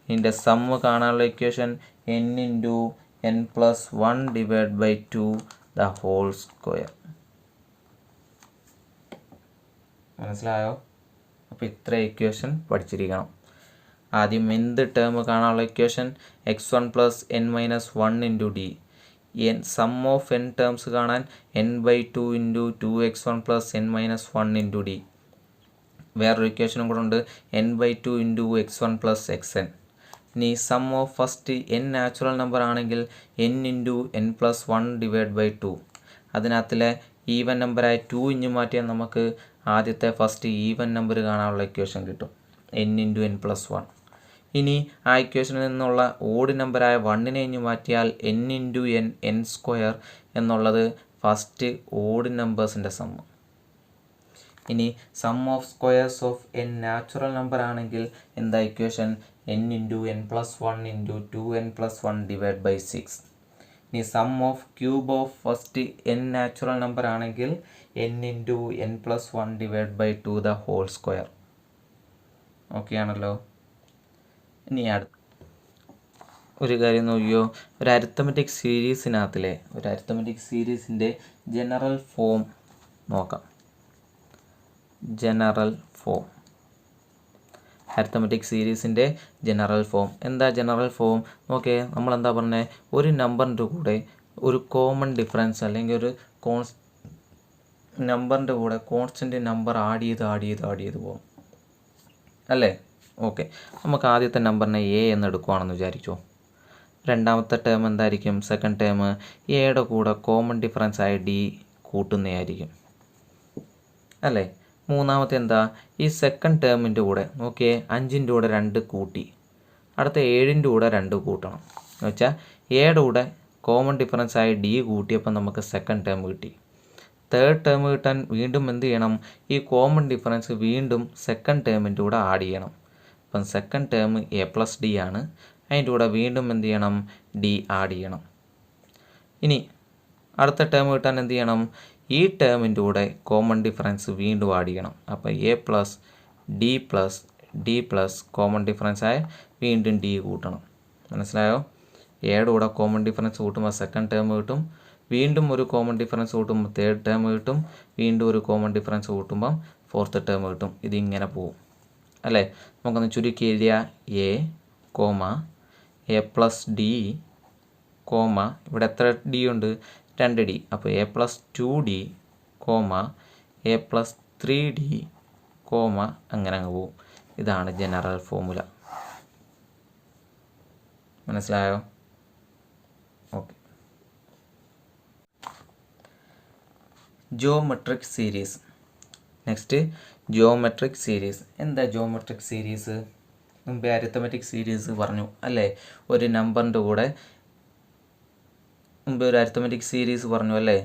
ഇതിൻ്റെ സമ്മ് കാണാനുള്ള ഇക്വേഷൻ n×n+1/2 മനസ്സിലായോ? അപ്പോൾ ഇത്ര ഇക്വേഷൻ പഠിച്ചിരിക്കണം. ആദ്യം എന്ത് ടേം കാണാനുള്ള equation x1 + n-1 × d. Sum of n terms കാണാൻ n/2 × 2x1 + n-1 × d. വേറൊരു ഇക്വേഷനും കൂടെ ഉണ്ട് n/2 × x1 + xn. ഇനി sum of first n natural number ആണെങ്കിൽ n×n+1/2. അതിനകത്തിലെ ഈവൻ നമ്പറായ 2 ഇഞ്ഞ് മാറ്റിയാൽ നമുക്ക് ആദ്യത്തെ ഫസ്റ്റ് ഈവൻ നമ്പർ കാണാനുള്ള ഇക്വേഷൻ കിട്ടും n×n+1. ഇനി ആ ഇക്വേഷനിൽ നിന്നുള്ള ഓഡ് നമ്പറായ 1നെ ഇഞ്ഞ് മാറ്റിയാൽ n×n² എന്നുള്ളത് ഫസ്റ്റ് ഓഡ് നമ്പേഴ്സിൻ്റെ സമ്മ്. ഇനി sum of squares of n natural number ആണെങ്കിൽ എന്താ ഇക്വേഷൻ? n×n+1 × 2n+1/6. ഇനി sum of cube of first n natural number ആണെങ്കിൽ n×n+1/2 ഓക്കെ ആണല്ലോ? ഇനി ഒരു കാര്യം നോക്കിയോ, ഒരു അരിത്തമെറ്റിക് സീരീസിൻ്റെ ജനറൽ ഫോം നോക്കാം. അരിത്തമെറ്റിക് സീരീസിൻ്റെ ജനറൽ ഫോം എന്താ? ജനറൽ ഫോം നോക്കേ, നമ്മളെന്താ പറഞ്ഞത്? ഒരു നമ്പറിൻ്റെ കൂടെ ഒരു കോമൺ ഡിഫറൻസ് അല്ലെങ്കിൽ ഒരു നമ്പറിൻ്റെ കൂടെ കോൺസ്റ്റൻ്റ് നമ്പർ ആഡ് ചെയ്ത് പോകും അല്ലേ? ഓക്കെ, നമുക്ക് ആദ്യത്തെ നമ്പറിനെ എ എന്ന് എടുക്കുകയാണെന്ന് വിചാരിച്ചോ. രണ്ടാമത്തെ ടേം എന്തായിരിക്കും? സെക്കൻഡ് ടേം എയുടെ കൂടെ കോമൺ ഡിഫറൻസ് ആയ ഡി കൂട്ടുന്നതായിരിക്കും അല്ലേ? മൂന്നാമത്തെ എന്താ? ഈ സെക്കൻഡ് ടേമിൻ്റെ കൂടെ നോക്കിയേ, 5ൻ്റെ കൂടെ 2 കൂട്ടി അടുത്ത 7ൻ്റെ കൂടെ 2 കൂട്ടണം എന്ന് വെച്ചാൽ എയുടെ കൂടെ കോമൺ ഡിഫറൻസ് ആയ ഡി കൂട്ടിയപ്പോൾ നമുക്ക് സെക്കൻഡ് ടേം കിട്ടി. തേർഡ് ടേം കിട്ടാൻ വീണ്ടും എന്ത് ചെയ്യണം? ഈ കോമൺ ഡിഫറൻസ് വീണ്ടും സെക്കൻഡ് ടേമിൻ്റെ കൂടെ ആഡ് ചെയ്യണം. അപ്പം സെക്കൻഡ് ടേം a+d ആണ്. അതിൻ്റെ കൂടെ വീണ്ടും എന്ത് ചെയ്യണം? ഡി ആഡ് ചെയ്യണം. ഇനി അടുത്ത ടേം കിട്ടാൻ എന്ത് ചെയ്യണം? ഈ ടേമിൻ്റെ കൂടെ കോമൺ ഡിഫറൻസ് വീണ്ടും ആഡ് ചെയ്യണം. അപ്പോൾ a+d+d D plus common difference ആയ വീണ്ടും ഡി കൂട്ടണം. മനസ്സിലായോ? എയുടെ കൂടെ കോമൺ ഡിഫറൻസ് കൂട്ടുമ്പോൾ സെക്കൻഡ് ടേം കിട്ടും, വീണ്ടും ഒരു കോമൺ ഡിഫറൻസ് കൂട്ടുമ്പോൾ തേർഡ് ടേം കിട്ടും, വീണ്ടും ഒരു കോമൺ ഡിഫറൻസ് കൂട്ടുമ്പം ഫോർത്ത് ടേം കിട്ടും. ഇതിങ്ങനെ പോവും അല്ലേ? നമുക്കൊന്ന് ചുരുക്കി എഴുതിയ A comma A plus D comma ഇവിടെ എത്ര ഡി ഉണ്ട്? 2 ഡി. അപ്പോൾ A plus 2d comma A plus 3d comma അങ്ങനെ അങ്ങ് പോവും. ഇതാണ് ജനറൽ ഫോർമുല. മനസ്സിലായോ? Okay. Geometric series. Next geometric series. എന്താ ജിയോമെട്രിക് സീരീസ്? മുമ്പേ അരിത്തമെറ്റിക് സീരീസ് പറഞ്ഞു അല്ലേ? ഒരു നമ്പറിൻ്റെ കൂടെ മുമ്പേ ഒരു അരിത്തമെറ്റിക് സീരീസ് പറഞ്ഞു അല്ലേ?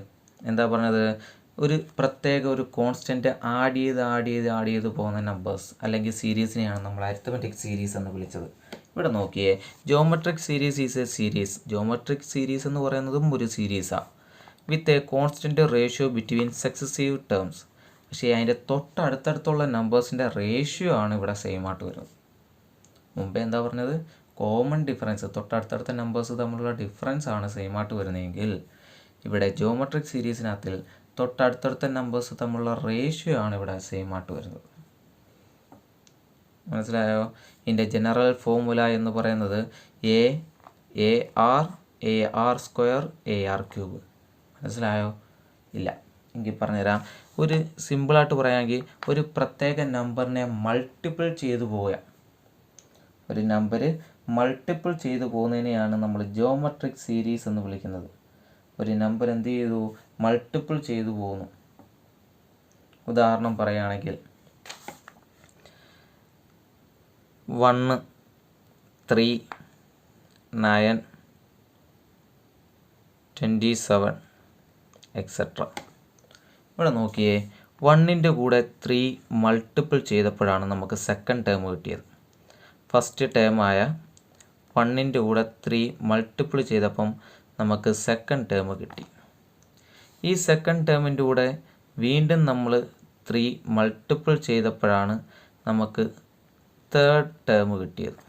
എന്താ പറഞ്ഞത്? ഒരു പ്രത്യേക ഒരു കോൺസ്റ്റൻറ്റ് ആഡ് ചെയ്ത് പോകുന്ന നമ്പേഴ്സ് അല്ലെങ്കിൽ സീരീസിനെയാണ് നമ്മൾ അരിത്തമെറ്റിക് സീരീസ് എന്ന് വിളിച്ചത്. ഇവിടെ നോക്കിയേ, geometric series is a series. Geometric series എന്ന് പറയുന്നതും ഒരു സീരീസാണ് with a constant ratio between successive terms. പക്ഷേ അതിൻ്റെ തൊട്ടടുത്തടുത്തുള്ള നമ്പേഴ്സിൻ്റെ റേഷ്യോ ആണ് ഇവിടെ സെയിം ആയിട്ട് വരുന്നത്. മുമ്പേ എന്താ പറഞ്ഞത്? കോമൺ ഡിഫറൻസ്, തൊട്ടടുത്തടുത്ത നമ്പേഴ്സ് തമ്മിലുള്ള ഡിഫറൻസ് ആണ് സെയിം ആയിട്ട് വരുന്നതെങ്കിൽ ഇവിടെ ജിയോമെട്രിക് സീരീസിനകത്തിൽ തൊട്ടടുത്തടുത്ത നമ്പേഴ്സ് തമ്മിലുള്ള റേഷ്യോ ആണ് ഇവിടെ സെയിം ആയിട്ട് വരുന്നത്. മനസ്സിലായോ? ഇതിൻ്റെ ജനറൽ ഫോർമുല എന്ന് പറയുന്നത് A R square A R cube. മനസ്സിലായോ? ഇല്ല എങ്കിൽ പറഞ്ഞുതരാം. ഒരു സിമ്പിളായിട്ട് പറയുകയാണെങ്കിൽ ഒരു പ്രത്യേക നമ്പറിനെ മൾട്ടിപ്പിൾ ചെയ്തു പോവുക, ഒരു നമ്പർ മൾട്ടിപ്പിൾ ചെയ്തു പോകുന്നതിനെയാണ് നമ്മൾ ജിയോമെട്രിക് സീരീസ് എന്ന് വിളിക്കുന്നത്. ഒരു നമ്പർ എന്ത് ചെയ്തു? മൾട്ടിപ്പിൾ ചെയ്തു പോകുന്നു. ഉദാഹരണം പറയുകയാണെങ്കിൽ 1, 3, 9, 27 എക്സെട്ര. ഇവിടെ നോക്കിയേ, 1ൻ്റെ കൂടെ 3 മൾട്ടിപ്പിൾ ചെയ്തപ്പോഴാണ് നമുക്ക് സെക്കൻഡ് ടേം കിട്ടിയത്. ഫസ്റ്റ് ടേമായ 1ൻ്റെ കൂടെ 3 മൾട്ടിപ്പിൾ ചെയ്തപ്പം നമുക്ക് സെക്കൻഡ് ടേം കിട്ടി. ഈ സെക്കൻഡ് ടേമിൻ്റെ കൂടെ വീണ്ടും നമ്മൾ 3 മൾട്ടിപ്പിൾ ചെയ്തപ്പോഴാണ് നമുക്ക് തേർഡ് ടേം കിട്ടിയത്.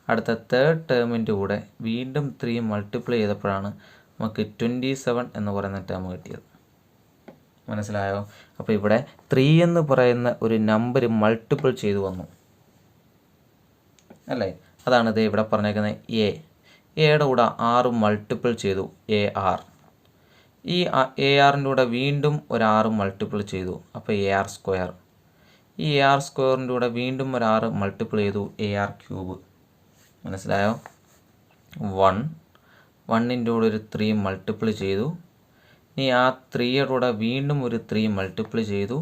അടുത്ത തേർഡ് ടേമിൻ്റെ കൂടെ വീണ്ടും 3 മൾട്ടിപ്പിൾ ചെയ്തപ്പോഴാണ് നമുക്ക് 27 എന്ന് പറയുന്ന ടേം കിട്ടിയത്. മനസ്സിലായോ? അപ്പോൾ ഇവിടെ 3 എന്ന് പറയുന്ന ഒരു നമ്പർ മൾട്ടിപ്പിൾ ചെയ്തു വന്നു അല്ലേ? അതാണ് ഇത് ഇവിടെ പറഞ്ഞേക്കുന്നത്. എയുടെ കൂടെ 6 മൾട്ടിപ്പിൾ ചെയ്തു എ ആർ. ഈ എ ആറിൻ്റെ കൂടെ വീണ്ടും ഒരു 6 മൾട്ടിപ്പിൾ ചെയ്തു, അപ്പോൾ എ ആർ സ്ക്വയർ. ഈ എ ആർ സ്ക്വയറിൻ്റെ കൂടെ വീണ്ടും ഒരു 6 മൾട്ടിപ്പിൾ ചെയ്തു എ ആർ ക്യൂബ്. മനസ്സിലായോ? 1ൻ്റെ കൂടെ ഒരു 3 മൾട്ടിപ്പിൾ ചെയ്തു. ഇനി ആ 3യുടെ കൂടെ വീണ്ടും ഒരു 3 മൾട്ടിപ്പിൾ ചെയ്തു.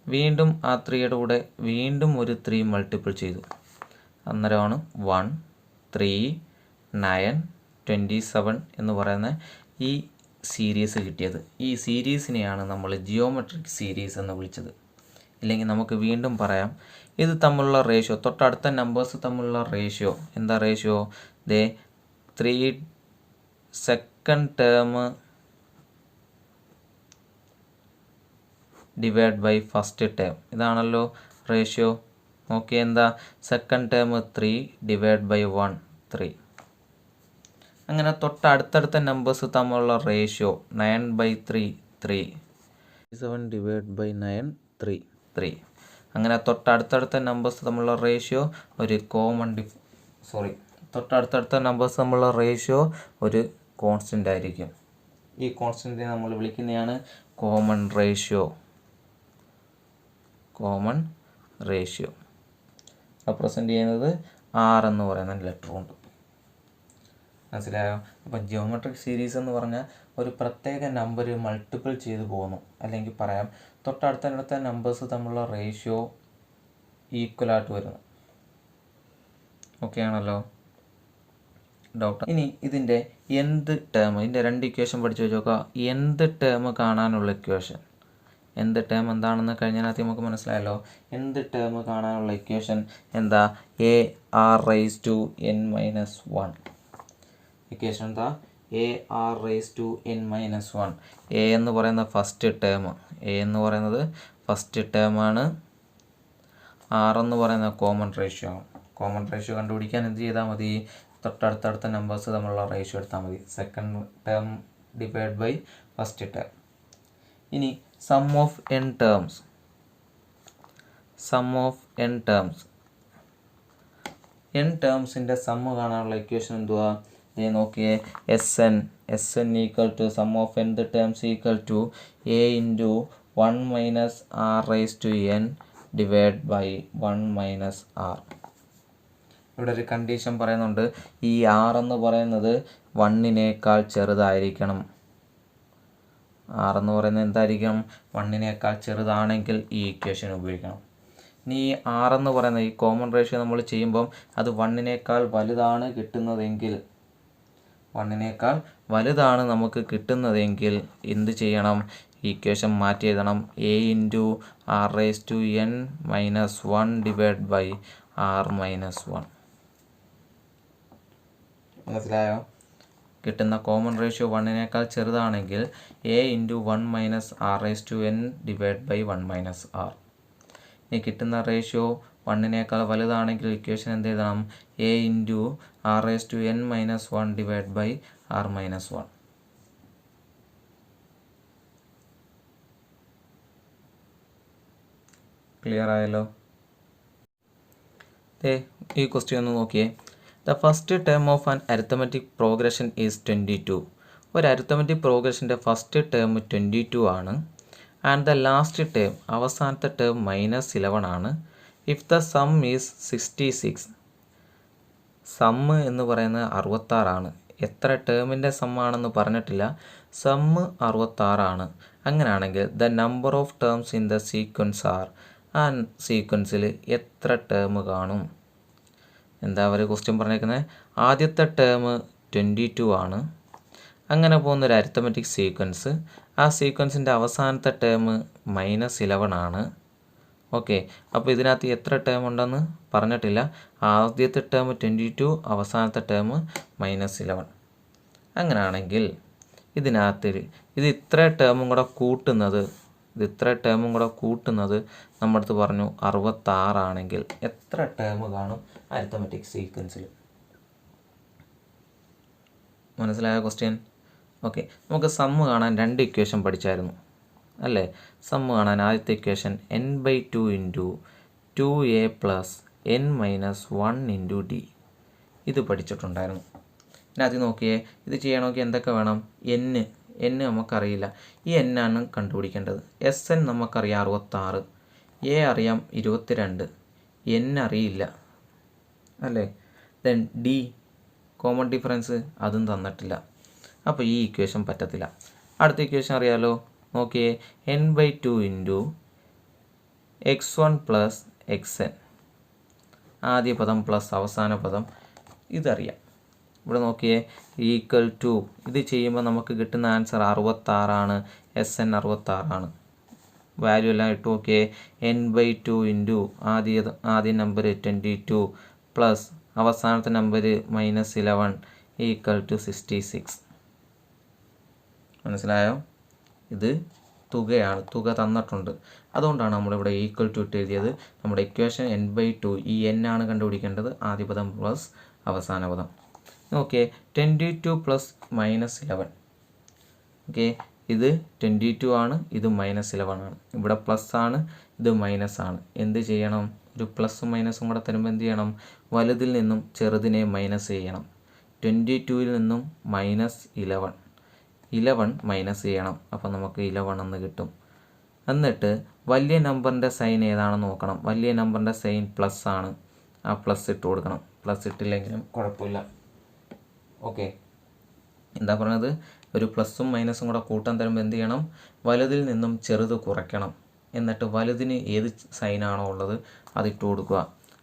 വീണ്ടും ആ 3യുടെ കൂടെ വീണ്ടും ഒരു 3 മൾട്ടിപ്പിൾ ചെയ്തു. അന്നേരമാണ് 1, 3, 9, 27 എന്ന് പറയുന്ന ഈ സീരീസ് കിട്ടിയത്. ഈ സീരീസിനെയാണ് നമ്മൾ ജിയോമെട്രിക് സീരീസ് എന്ന് വിളിച്ചത്. ഇല്ലെങ്കിൽ നമുക്ക് വീണ്ടും പറയാം, ഇത് തമ്മിലുള്ള റേഷ്യോ, തൊട്ടടുത്ത നമ്പേഴ്സ് തമ്മിലുള്ള റേഷ്യോ എന്താ? Ratio 3 second term divide by first term. ഇതാണല്ലോ റേഷ്യോ. ഓക്കെ, എന്താ? Second term 3 divide by 1 3. അങ്ങനെ തൊട്ടടുത്തടുത്ത നമ്പേഴ്സ് തമ്മിലുള്ള റേഷ്യോ 9/3 3. 7 divide by 9 3. അങ്ങനെ തൊട്ടടുത്തടുത്ത നമ്പേഴ്സ് തമ്മിലുള്ള റേഷ്യോ ഒരു തൊട്ടടുത്തടുത്ത നമ്പേഴ്സ് തമ്മിലുള്ള റേഷ്യോ ഒരു കോൺസ്റ്റൻ്റ് ആയിരിക്കും. ഈ കോൺസ്റ്റൻറ്റിനെ നമ്മൾ വിളിക്കുന്നതാണ് കോമൺ റേഷ്യോ. റെപ്രസെൻ്റ് ചെയ്യുന്നത് R എന്ന് പറയുന്ന ലെറ്റർ കൊണ്ട്. മനസ്സിലായോ? അപ്പം ജിയോമെട്രിക് സീരീസ് എന്ന് പറഞ്ഞാൽ ഒരു പ്രത്യേക നമ്പർ മൾട്ടിപ്പിൾ ചെയ്തു പോകുന്നു, അല്ലെങ്കിൽ പറയാം തൊട്ടടുത്തടുത്ത നമ്പേഴ്സ് തമ്മിലുള്ള റേഷ്യോ ഈക്വലായിട്ട് വരുന്നു. ഓക്കെ ആണല്ലോ? ഡോക്ടർ, ഇനി ഇതിൻ്റെ nth ടേം, ഇതിൻ്റെ 2 ഇക്വേഷൻ പഠിച്ചു വെച്ച് നോക്കുക. nth ടേം കാണാനുള്ള ഇക്വേഷൻ, nth ടേം എന്താണെന്ന് കഴിഞ്ഞതിനകത്ത് നമുക്ക് മനസ്സിലായല്ലോ. nth ടേം കാണാനുള്ള ഇക്വേഷൻ എന്താ? AR⁻n−1. ഇക്വേഷൻ എന്താ? AR⁻n−1. എ എന്ന് പറയുന്ന ഫസ്റ്റ് ടേം ആണ്. ആർ എന്ന് പറയുന്ന കോമൺ റേഷ്യോ ആണ്. കോമൺ റേഷ്യോ കണ്ടുപിടിക്കാൻ എന്ത് ചെയ്താൽ മതി? തൊട്ടടുത്തടുത്ത നമ്പേഴ്സ് തമ്മിലുള്ള റേഷ്യോ എടുത്താൽ മതി. Second term divide by first term. ഇനി sum of n terms. Sum of n terms. n ടേംസിൻ്റെ സമ്മ് കാണാനുള്ള ഇക്വേഷൻ എന്തുവാ? നോക്കിയേ, S N equal to sum of nth terms equal to a into 1 minus R raise to n divide by 1 minus r. ഇവിടെ ഒരു condition പറയുന്നുണ്ട്, ഈ R എന്ന് പറയുന്നത് 1നേക്കാൾ ചെറുതായിരിക്കണം. ആർ എന്ന് പറയുന്നത് എന്തായിരിക്കണം? 1നേക്കാൾ ചെറുതാണെങ്കിൽ ഈ ഇക്വേഷൻ ഉപയോഗിക്കണം. ഇനി ഈ ആർ എന്ന് പറയുന്ന ഈ കോമൺ റേഷ്യോ നമ്മൾ ചെയ്യുമ്പം അത് 1നേക്കാൾ വലുതാണ് കിട്ടുന്നതെങ്കിൽ, 1നേക്കാൾ വലുതാണ് നമുക്ക് കിട്ടുന്നതെങ്കിൽ എന്ത് ചെയ്യണം? ഇക്വേഷൻ മാറ്റി എഴുതണം. a into R raise to n minus 1 divide by R minus 1. മനസ്സിലായോ? കിട്ടുന്ന കോമൺ റേഷ്യോ 1നേക്കാൾ ചെറുതാണെങ്കിൽ a into 1 minus R raise to n divide by 1 minus R. ഇനി കിട്ടുന്ന റേഷ്യോ 1നേക്കാൾ വലുതാണെങ്കിൽ ഇക്വേഷൻ എന്ത് എഴുതണം? a into R raise to n minus 1 divide by R minus 1. Clear ആയല്ലോ? ഈ ക്വസ്റ്റ്യൻ ഒന്ന് നോക്കിയേ. The first term of an arithmetic progression is 22. ഒരു അരിത്തമെറ്റിക് പ്രോഗ്രഷൻ്റെ ഫസ്റ്റ് ടേം 22 ആണ്. ആൻഡ് ദ ലാസ്റ്റ് ടേം, അവസാനത്തെ ടേം -11 ആണ്. If the sum is 66. Sum എന്ന് പറയുന്നത് 66 ആണ്. എത്ര ടേമിൻ്റെ സമ്മാണെന്ന് പറഞ്ഞിട്ടില്ല. സമ്മ് 66 ആണ്. അങ്ങനെയാണെങ്കിൽ the number of terms in the sequence are, ആ സീക്വൻസിൽ എത്ര ടേം കാണും? എന്താ അവർ ക്വസ്റ്റ്യൻ പറഞ്ഞേക്കുന്നത്? ആദ്യത്തെ ടേം 22 ആണ്. അങ്ങനെ പോകുന്നൊരു അരിത്തമെറ്റിക് സീക്വൻസ്, ആ സീക്വൻസിൻ്റെ അവസാനത്തെ ടേം -11 ആണ്. ഓക്കെ, അപ്പോൾ ഇതിനകത്ത് എത്ര ടേം ഉണ്ടെന്ന് പറഞ്ഞിട്ടില്ല. ആദ്യത്തെ ടേം 22, അവസാനത്തെ ടേം -11. അങ്ങനെയാണെങ്കിൽ ഇതിനകത്ത് ഇത്ര ടേമും കൂടെ കൂട്ടുന്നത് നമ്മുടെ അടുത്ത് പറഞ്ഞു 66 ആണെങ്കിൽ എത്ര ടേം കാണും അരിത്തമെറ്റിക് സീക്വൻസിൽ? മനസ്സിലായ ക്വസ്റ്റ്യൻ? ഓക്കെ, നമുക്ക് സമ്മ് കാണാൻ 2 ഇക്വേഷൻ പഠിച്ചായിരുന്നു അല്ലേ? സമ്മ് കാണാൻ ആദ്യത്തെ equation n/2 into 2a plus n minus 1 into d, ഇത് പഠിച്ചിട്ടുണ്ടായിരുന്നു. ഇനി അത് നോക്കിയേ, ഇത് ചെയ്യണമെങ്കിൽ എന്തൊക്കെ വേണം? n നമുക്കറിയില്ല, ഈ n ആണ് കണ്ടുപിടിക്കേണ്ടത്. Sn നമുക്കറിയാം 66, a അറിയാം 22, n അറിയില്ല അല്ലേ? ദെൻ d കോമൺ ഡിഫറൻസ് അതും തന്നിട്ടില്ല. അപ്പോൾ ഈ ഇക്വേഷൻ പറ്റത്തില്ല. അടുത്ത ഇക്വേഷൻ അറിയാലോ, നോക്കിയേ, n/2 into x1 plus xn, ആദ്യ പദം പ്ലസ് അവസാന പദം, ഇതറിയാം. ഇവിടെ നോക്കിയേ, ഈക്വൽ ടു, ഇത് ചെയ്യുമ്പോൾ നമുക്ക് കിട്ടുന്ന ആൻസർ 66 ആണ്. Sn 66 ആണ്. വാല്യൂ എല്ലാം ഇട്ട് നോക്കിയേ, n/2 ഇൻറ്റു ആദ്യ നമ്പർ 22 പ്ലസ് അവസാനത്തെ നമ്പർ -11 ഈക്വൽ ടു 66. മനസ്സിലായോ? ഇത് തുകയാണ്, തുക തന്നിട്ടുണ്ട്. അതുകൊണ്ടാണ് നമ്മളിവിടെ ഈക്വൽ ടു ഇട്ട് എഴുതിയത്. നമ്മുടെ ഇക്വേഷൻ n/2, ഈ n ആണ് കണ്ടുപിടിക്കേണ്ടത്, ആദ്യ പദം പ്ലസ് അവസാന പദം. Okay, 22 plus -11. ഓക്കെ, ഇത് 22 ആണ്, ഇത് -11 ആണ്. ഇവിടെ പ്ലസ് ആണ്, ഇത് മൈനസ് ആണ്. എന്ത് ചെയ്യണം? ഒരു പ്ലസും മൈനസും കൂടെ തരുമ്പോൾ എന്ത് ചെയ്യണം? വലുതിൽ നിന്നും ചെറുതിനെ മൈനസ് ചെയ്യണം. 22ൽ നിന്നും -11 മൈനസ് ചെയ്യണം. അപ്പോൾ നമുക്ക് 11 എന്ന് കിട്ടും. എന്നിട്ട് വലിയ നമ്പറിൻ്റെ സൈൻ ഏതാണെന്ന് നോക്കണം. വലിയ നമ്പറിൻ്റെ സൈൻ പ്ലസ് ആണ്, ആ പ്ലസ് ഇട്ട് കൊടുക്കണം. പ്ലസ് ഇട്ടില്ലെങ്കിലും കുഴപ്പമില്ല. ഓക്കെ, എന്താ പറഞ്ഞത്? ഒരു പ്ലസും മൈനസും കൂടെ കൂട്ടാൻ തരുമ്പോൾ എന്ത് ചെയ്യണം? വലുതിൽ നിന്നും ചെറുത് കുറയ്ക്കണം. എന്നിട്ട് വലുതിന് ഏത് സൈനാണോ ഉള്ളത് അതിട്ട് കൊടുക്കുക.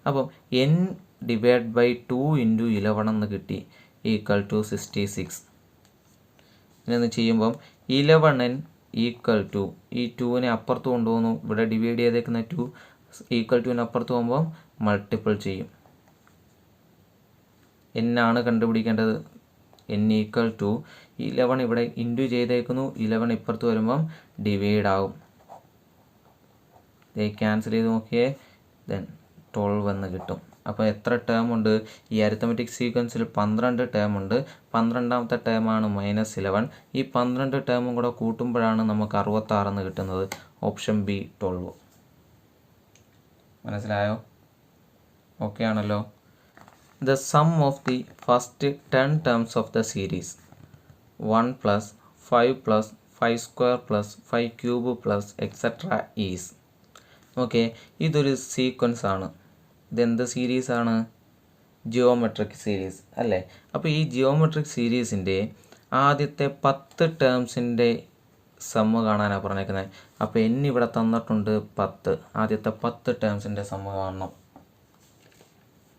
അപ്പം n/2 ഇൻറ്റു 11 എന്ന് കിട്ടി, ഈക്വൽ ടു 66. ഇനി ചെയ്യുമ്പം 11n ഈക്വൽ ടു, ഈ 2നെ അപ്പുറത്ത് കൊണ്ടുപോകുന്നു. ഇവിടെ ഡിവൈഡ് ചെയ്തേക്കുന്ന 2 ഈക്വൽ ടുവിന് അപ്പുറത്ത് പോകുമ്പോൾ മൾട്ടിപ്പിൾ ചെയ്യും. n ആണ് കണ്ടുപിടിക്കേണ്ടത്. n ഈക്വൽ ടു 11 ഇവിടെ ഇൻറ്റു ചെയ്തേക്കുന്നു, 11 ഇപ്പുറത്ത് വരുമ്പം ഡിവൈഡ് ആവും. ക്യാൻസൽ ചെയ്ത് നോക്കിയേ, ദെൻ 12 എന്ന് കിട്ടും. അപ്പോൾ എത്ര ടേം ഉണ്ട്? ഈ അരിത്തമെറ്റിക് സീക്വൻസിൽ 12 ടേം ഉണ്ട്. 12ാമത്തെ ടേമാണ് -11. ഈ 12 ടേമും കൂടെ കൂട്ടുമ്പോഴാണ് നമുക്ക് 66 എന്ന് കിട്ടുന്നത്. Option B 12. മനസ്സിലായോ? ഓക്കെ ആണല്ലോ. The sum of the first 10 terms of the series 1 plus 5 plus 5 square plus 5 cube plus etc. is. Okay, ഇതൊരു സീക്വൻസ് ആണ്. ഇതെന്ത് സീരീസ് ആണ്? ജിയോമെട്രിക് സീരീസ് അല്ലേ? അപ്പോൾ ഈ ജിയോമെട്രിക് സീരീസിൻ്റെ ആദ്യത്തെ 10 ടേംസിൻ്റെ സമ്മ് കാണാനാണ് പറഞ്ഞേക്കുന്നത്. അപ്പോൾ എന്നിവിടെ തന്നിട്ടുണ്ട് 10. ആദ്യത്തെ 10 ടേംസിൻ്റെ സമ്മ് കാണണം.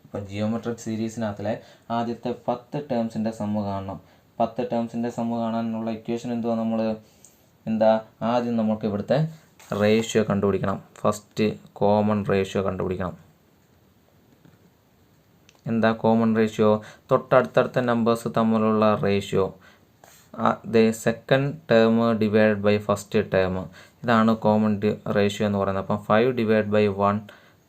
അപ്പോൾ ജിയോമെട്രിക് സീരീസിനകത്തിലെ ആദ്യത്തെ 10 ടേംസിൻ്റെ സമ്മ് കാണണം. 10 ടേംസിൻ്റെ സമ്മ് കാണാനുള്ള ഇക്വേഷൻ എന്തുവാ? ആദ്യം നമുക്ക് ഇവിടുത്തെ റേഷ്യോ കണ്ടുപിടിക്കണം. ഫസ്റ്റ് കോമൺ റേഷ്യോ കണ്ടുപിടിക്കണം. Common ratio? തൊട്ടടുത്തടുത്ത നമ്പേഴ്സ് തമ്മിലുള്ള ratio. Second term divide by first term. ഇതാണ് കോമൺ റേഷ്യോ എന്ന് പറയുന്നത്. അപ്പം 5 ഡിവൈഡ് ബൈ 1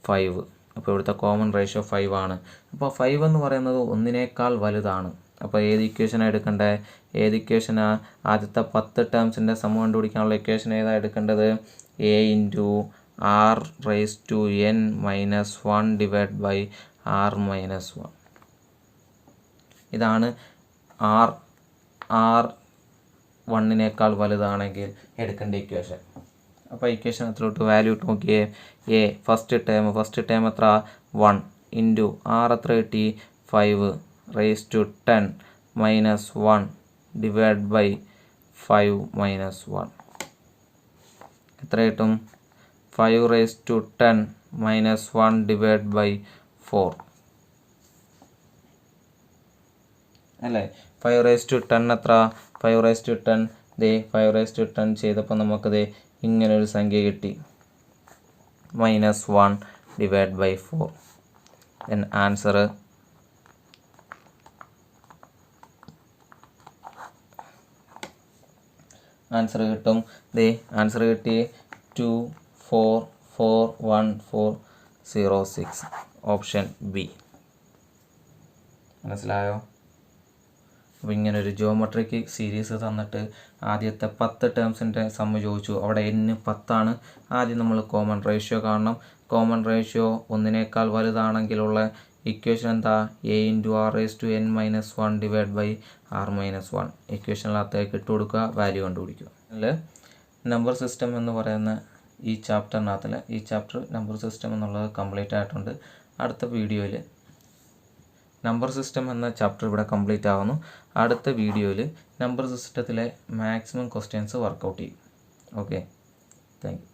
5. അപ്പോൾ ഇവിടുത്തെ കോമൺ റേഷ്യോ 5 ആണ്. അപ്പോൾ 5 എന്ന് പറയുന്നത് 1 വലുതാണ്. അപ്പോൾ ഏത് ഇക്വേഷനാണ് എടുക്കേണ്ടത്? ഏത് ഇക്വേഷനാണ്? ആദ്യത്തെ 10 ടേംസിൻ്റെ സമ്മ് കണ്ടുപിടിക്കാനുള്ള ഇക്വേഷൻ ഏതാണ് എടുക്കേണ്ടത്? a into r raise to n minus 1 divide by r minus 1. ഇതാണ് r 1 വലുതാണെങ്കിൽ എടുക്കേണ്ട ഇക്വേഷൻ. അപ്പോൾ ഇക്വേഷനകത്തിലോട്ട് വാല്യൂ ഇട്ട് നോക്കിയേ. എ ഫസ്റ്റ് ടേം എത്ര? 1 ഇൻറ്റു ആർ എത്ര കിട്ടി? 5 raise to 10 minus 1 divide by 5 minus 1 എത്ര കിട്ടും? 5 raise to 10 minus 1 divide by 4 അല്ലേ? 5 റേസ് ടു 10 എത്ര? 5 റേസ് ടു 10 5 റേസ് ടു 10 ചെയ്തപ്പോൾ നമുക്കത് ഇങ്ങനൊരു സംഖ്യ കിട്ടി. -1 ഡിവൈഡ് ബൈ 4. ദെൻ ആൻസർ കിട്ടും. ആൻസർ കിട്ടി 244146. Option B. മനസ്സിലായോ? അപ്പോൾ ഇങ്ങനൊരു ജിയോമെട്രിക് സീരീസ് തന്നിട്ട് ആദ്യത്തെ 10 ടേംസിൻ്റെ സമ്മ് ചോദിച്ചു. അവിടെ n 10 ആദ്യം നമ്മൾ കോമൺ റേഷ്യോ കാണണം. കോമൺ റേഷ്യോ 1 വലുതാണെങ്കിലുള്ള ഇക്വേഷൻ എന്താ? a into R raise to n minus 1 divide by r minus 1. ഇക്വേഷനിനകത്തേക്ക് ഇട്ട് കൊടുക്കുക, വാല്യൂ കണ്ടുപിടിക്കുക. അതിൽ നമ്പർ സിസ്റ്റം എന്ന് പറയുന്ന ഈ ചാപ്റ്റർ നമ്പർ സിസ്റ്റം എന്നുള്ളത് കംപ്ലീറ്റ് ആയിട്ടുണ്ട്. അടുത്ത വീഡിയോയിൽ നമ്പർ സിസ്റ്റം എന്ന ചാപ്റ്റർ ഇവിടെ കംപ്ലീറ്റ് ആകുന്നു. അടുത്ത വീഡിയോയിൽ നമ്പർ സിസ്റ്റത്തിലെ മാക്സിമം ക്വസ്റ്റ്യൻസ് വർക്കൗട്ട് ചെയ്യും. Okay, thank you.